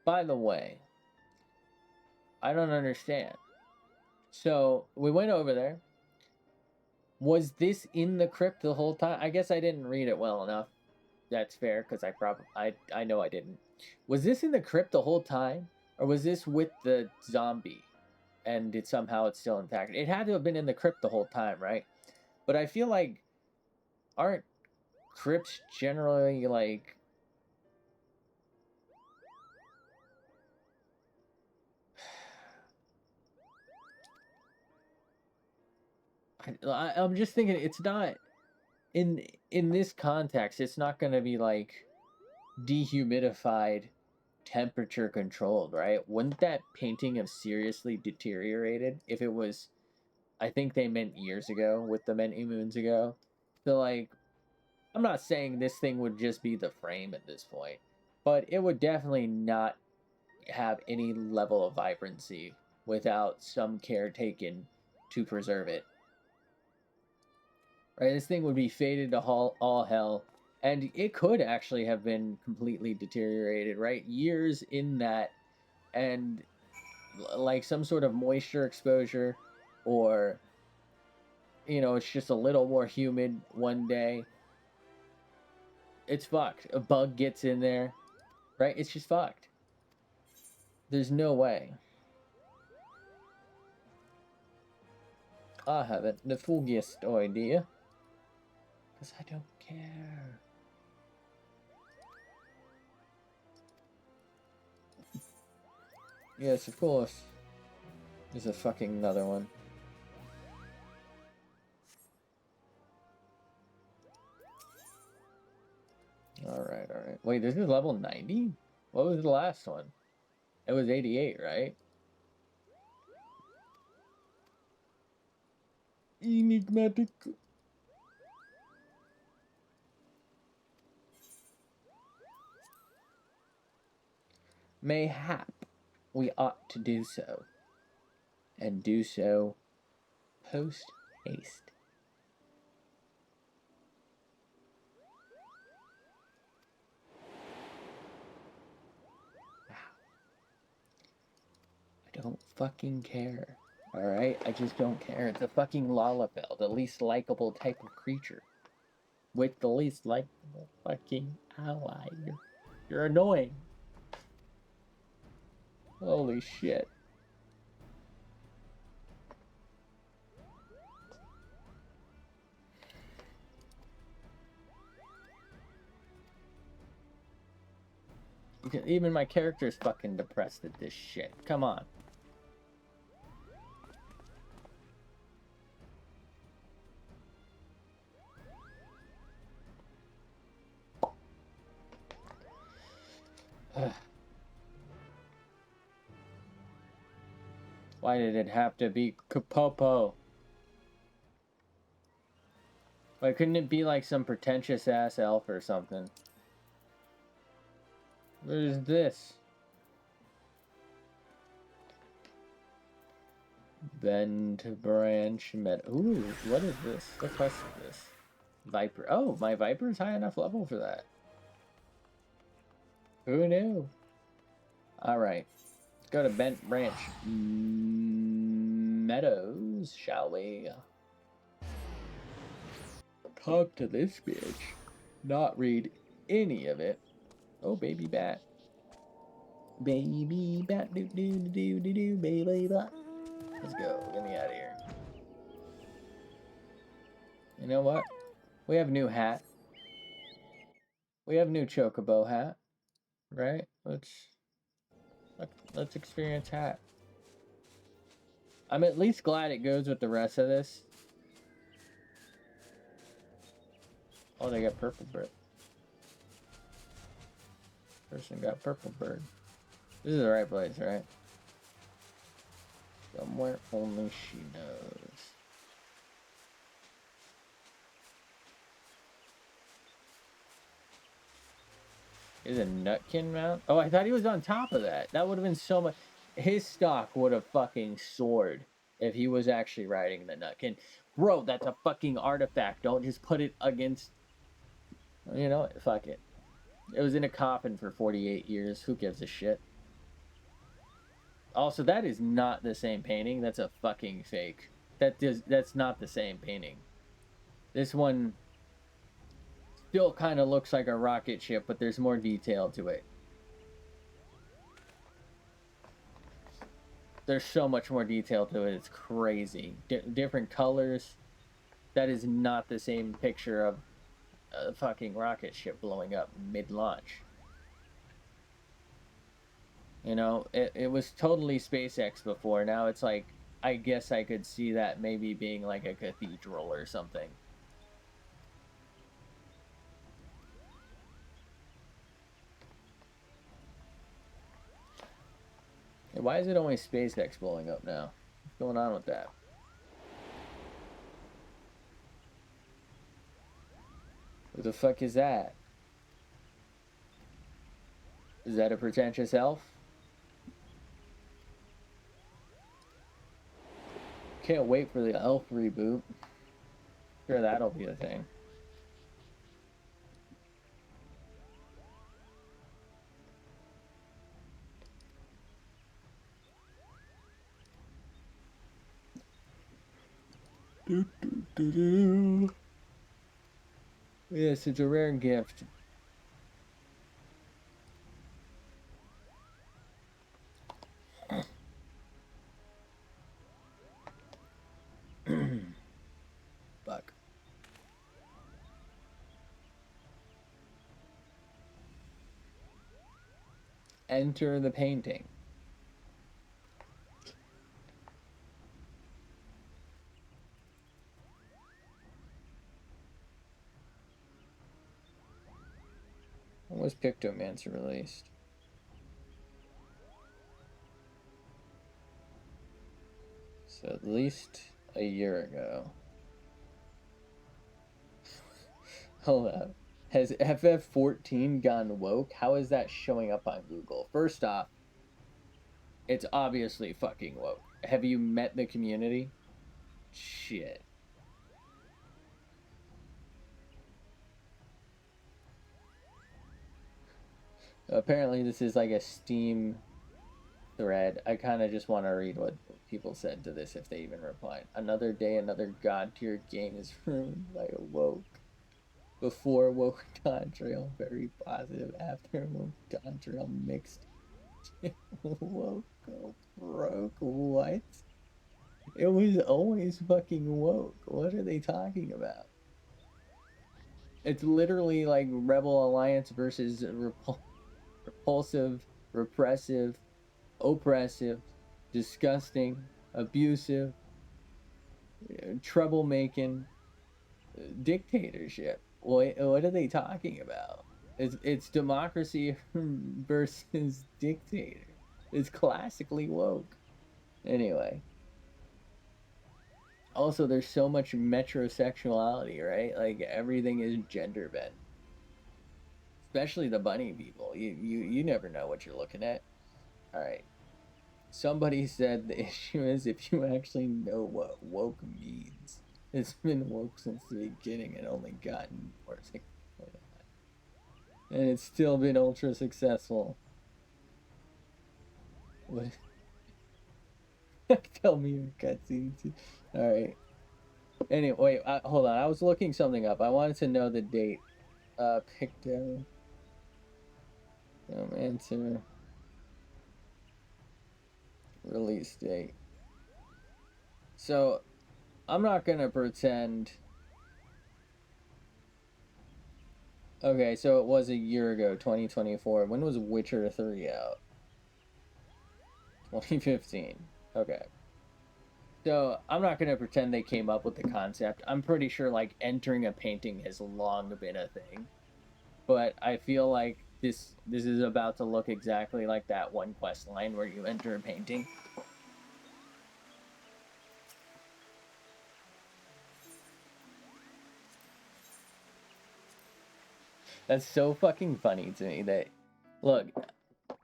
By the way, I don't understand. So, we went over there. Was this in the crypt the whole time? I guess I didn't read it well enough. That's fair, because I know I didn't. Was this in the crypt the whole time? Or was this with the zombie? And somehow it's still intact? It had to have been in the crypt the whole time, right? But I feel like, aren't crypts generally like... I'm just thinking it's not... In this context, it's not going to be like dehumidified, temperature controlled, right? Wouldn't that painting have seriously deteriorated if it was... I think they meant years ago with the many moons ago. So, like, I'm not saying this thing would just be the frame at this point, but it would definitely not have any level of vibrancy without some care taken to preserve it. Right, this thing would be faded to all hell, And it could actually have been completely deteriorated, right? Years in that, and like some sort of moisture exposure, or it's just a little more humid one day. It's fucked. A bug gets in there, right? It's just fucked. There's no way. I haven't the foggiest idea. Because I don't care. Yes, of course. There's a fucking another one. Alright, alright. Wait, this is level 90? What was the last one? It was 88, right? Enigmatic. Mayhap we ought to do so. And do so post haste. Wow. I don't fucking care. Alright? I just don't care. It's a fucking Lalafell, the least likable type of creature. With the least likable fucking ally. You're annoying. Holy shit. Even my character's fucking depressed at this shit. Come on. Why did it have to be Kapopo? Why couldn't it be like some pretentious ass elf or something? What is this? Bend branch med. Ooh, what is this? What quest is this? Viper. Oh, my Viper's high enough level for that. Who knew? Alright. Let's go to Bent Branch Meadows, shall we? Talk to this bitch. Not read any of it. Oh, baby bat. Baby bat, do do do do do, baby bat. Let's go. Get me out of here. You know what? We have a new hat. We have a new chocobo hat, right? Let's experience hat. I'm at least glad it goes with the rest of this. Oh, they got purple bird. Person got purple bird. This is the right place, right? Somewhere only she knows. Is a Nutkin mount? Oh, I thought he was on top of that. That would have been so much. His stock would have fucking soared if he was actually riding the Nutkin. Bro, that's a fucking artifact. Don't just put it against. You know, fuck it. It was in a coffin for 48 years. Who gives a shit? Also, that is not the same painting. That's a fucking fake. That's not the same painting. This one still kind of looks like a rocket ship, but there's more detail to it. There's so much more detail to it. It's crazy. Different colors. That is not the same picture of a fucking rocket ship blowing up mid-launch. You know, it was totally SpaceX before. Now it's like, I guess I could see that maybe being like a cathedral or something. Hey, why is it only SpaceX blowing up now? What's going on with that? Who the fuck is that? Is that a pretentious elf? Can't wait for the elf reboot. Sure, that'll be a thing. Yes, it's a rare gift. Fuck. Enter the painting. When was Pictomancer released? So at least a year ago. Hold up. Has FF14 gone woke? How is that showing up on Google? First off, it's obviously fucking woke. Have you met the community? Shit. Apparently this is like a Steam thread. I kind of just want to read what people said to this if they even replied. Another day, another god tier game is ruined by a woke. Before woke contrail, very positive. After woke contrail, mixed. Woke broke. What? It was always fucking woke. What are they talking about? It's literally like Rebel Alliance versus repulsive, repressive, oppressive, disgusting, abusive, troublemaking dictatorship. What are they talking about? It's democracy versus dictator. It's classically woke. Anyway. Also, there's so much metrosexuality, right? Like everything is gender bent. Especially the bunny people. You never know what you're looking at. All right. Somebody said the issue is if you actually know what woke means. It's been woke since the beginning and only gotten more successful. And it's still been ultra successful. What? Tell me your cutscenes. Alright. Anyway, wait, hold on. I was looking something up. I wanted to know the date. Picto. Answer. Release date. So, I'm not gonna pretend. Okay, so it was a year ago, 2024. When was Witcher 3 out? 2015. Okay. So, I'm not gonna pretend they came up with the concept. I'm pretty sure, like, entering a painting has long been a thing. But I feel like this is about to look exactly like that one quest line where you enter a painting. That's so fucking funny to me that, look,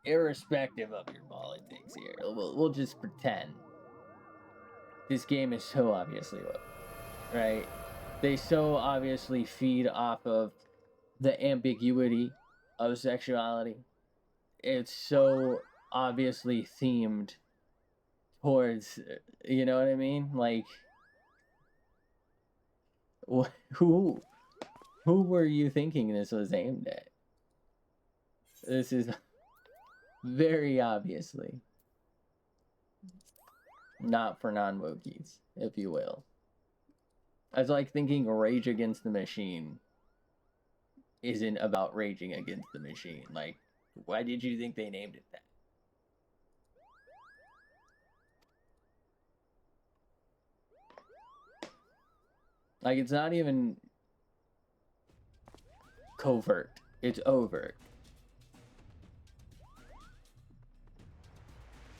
irrespective of your politics here, we'll just pretend this game is so obviously woke, right? They so obviously feed off of the ambiguity of sexuality. It's so obviously themed towards, you know what I mean? Like, who were you thinking this was aimed at? This is very obviously not for non-wokies, if you will. It's like thinking Rage Against the Machine isn't about raging against the machine. Like, why did you think they named it that? Like, it's not even covert. It's overt.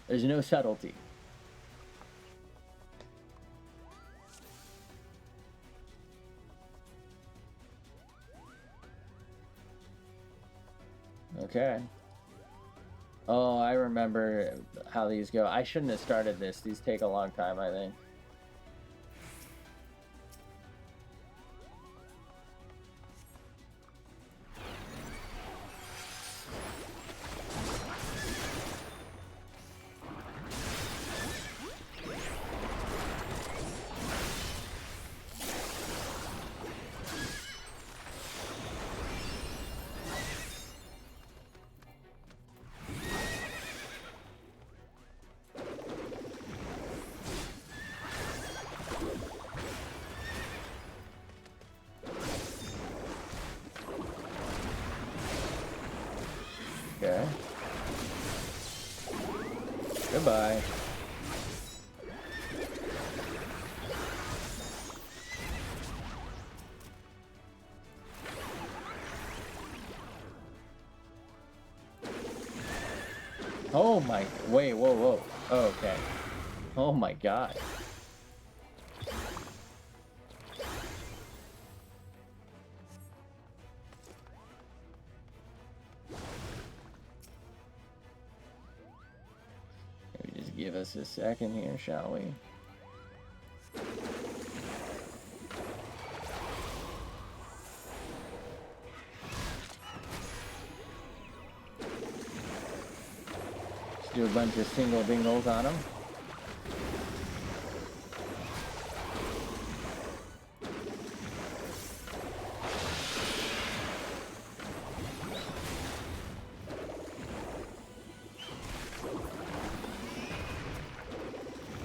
There's no subtlety. Okay. Oh, I remember how these go. I shouldn't have started this. These take a long time, I think. Okay. Goodbye. Oh my, wait, whoa. Oh, okay. Oh my god. Maybe just give us a second here, shall we? Just do a bunch of single dingles on them.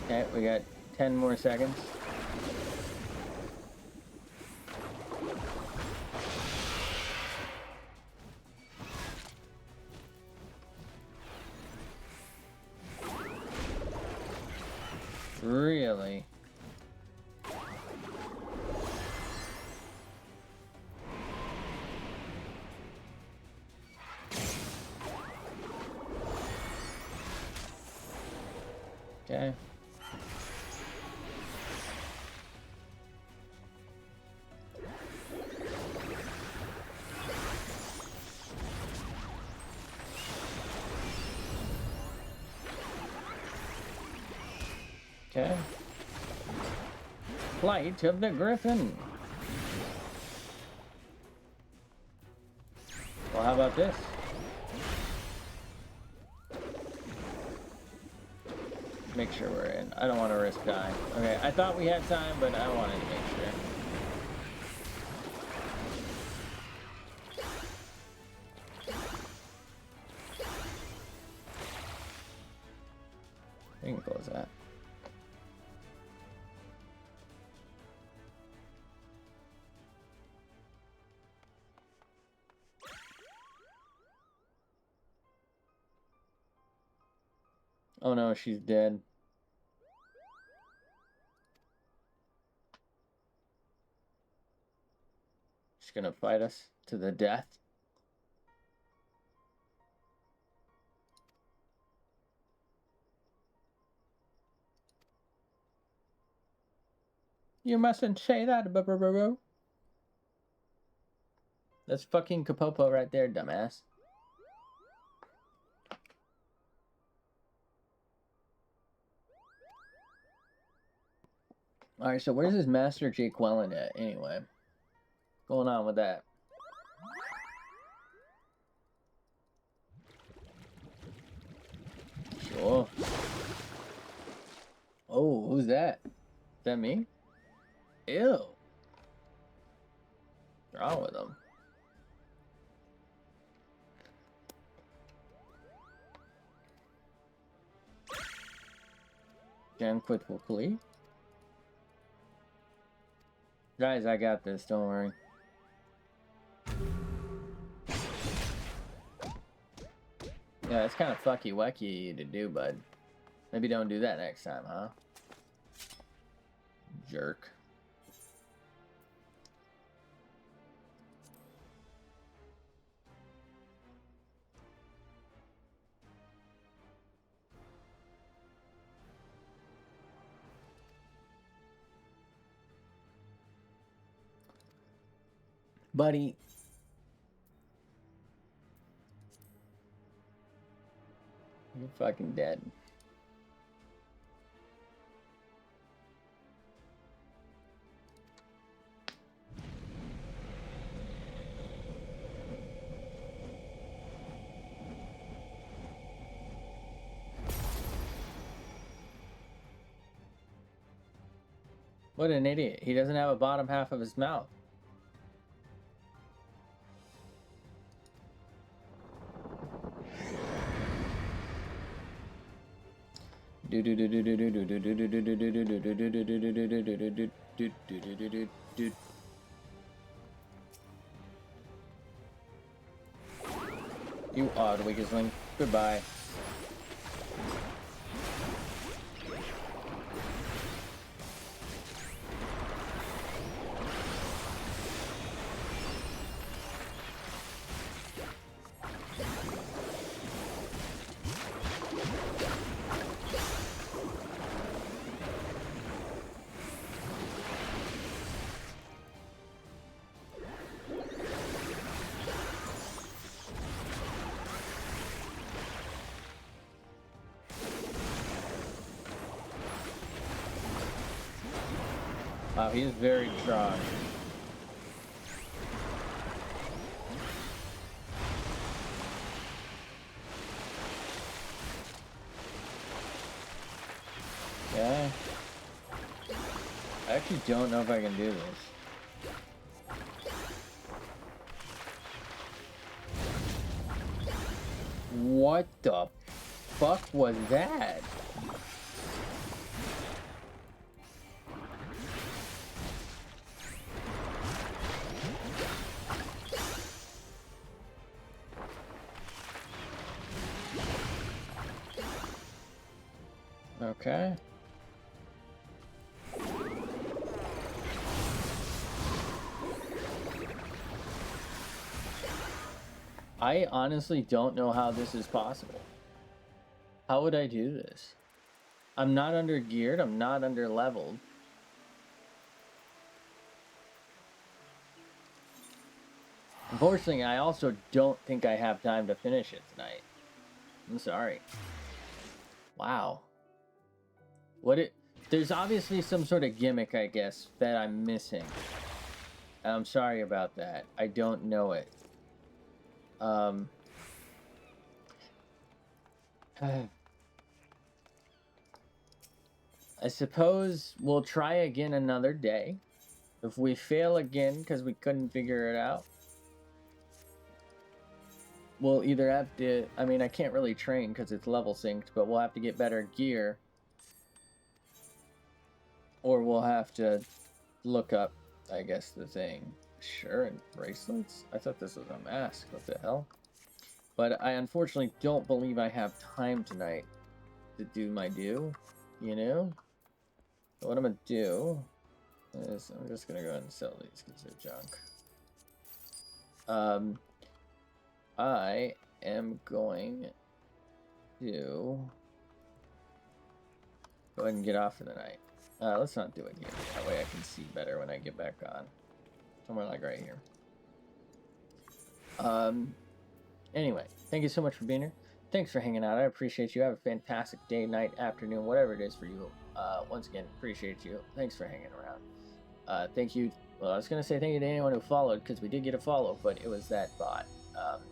Okay, we got 10 more seconds. Really? Okay. Okay. Flight of the Griffin. Well, how about this? Make sure we're in. I don't want to risk dying. Okay, I thought we had time, but I wanted to make sure. We can close that. Oh no, she's dead. She's gonna fight us to the death. You mustn't say that, bro. That's fucking Kapopo right there, dumbass. Alright, so where's this Master Jake Welland at, anyway? What's going on with that? Sure. Oh, who's that? Is that me? Ew. What's wrong with him? Jam quit quickly. Guys, I got this, don't worry. Yeah, it's kind of fucky wucky to do, bud. Maybe don't do that next time, huh? Jerk. Buddy. You're fucking dead. What an idiot. He doesn't have a bottom half of his mouth. You odd weakling. Goodbye. Wow, he's very strong. Yeah. I actually don't know if I can do this. What the fuck was that? Okay. I honestly don't know how this is possible. How would I do this? I'm not under geared, I'm not under leveled. Unfortunately, I also don't think I have time to finish it tonight. I'm sorry. Wow. There's obviously some sort of gimmick, I guess, that I'm missing. I'm sorry about that. I don't know it. I suppose we'll try again another day. If we fail again because we couldn't figure it out, we'll either have to... I mean, I can't really train because it's level synced, but we'll have to get better gear. Or we'll have to look up, I guess, the thing. Sure, and bracelets? I thought this was a mask. What the hell? But I unfortunately don't believe I have time tonight to do my due, you know? So what I'm gonna do is I'm just gonna go ahead and sell these because they're junk. I am going to go ahead and get off for the night. Let's not do it here. That way I can see better when I get back on. Somewhere like right here. Anyway, thank you so much for being here. Thanks for hanging out. I appreciate you. Have a fantastic day, night, afternoon, whatever it is for you. Once again, appreciate you. Thanks for hanging around. Thank you. Well, I was going to say thank you to anyone who followed, because we did get a follow, but it was that bot.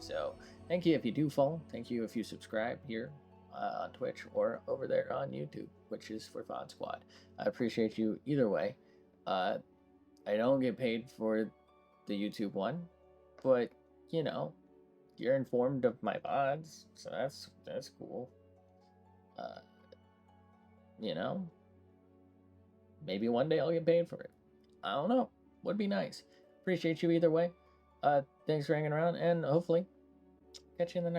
So thank you if you do follow. Thank you if you subscribe here on Twitch or over there on YouTube, which is for Fod Squad. I appreciate you either way. I don't get paid for the YouTube one, but, you know, you're informed of my VODs, so that's cool. You know, maybe one day I'll get paid for it. I don't know. Would be nice. Appreciate you either way. Thanks for hanging around, and hopefully catch you in the next one.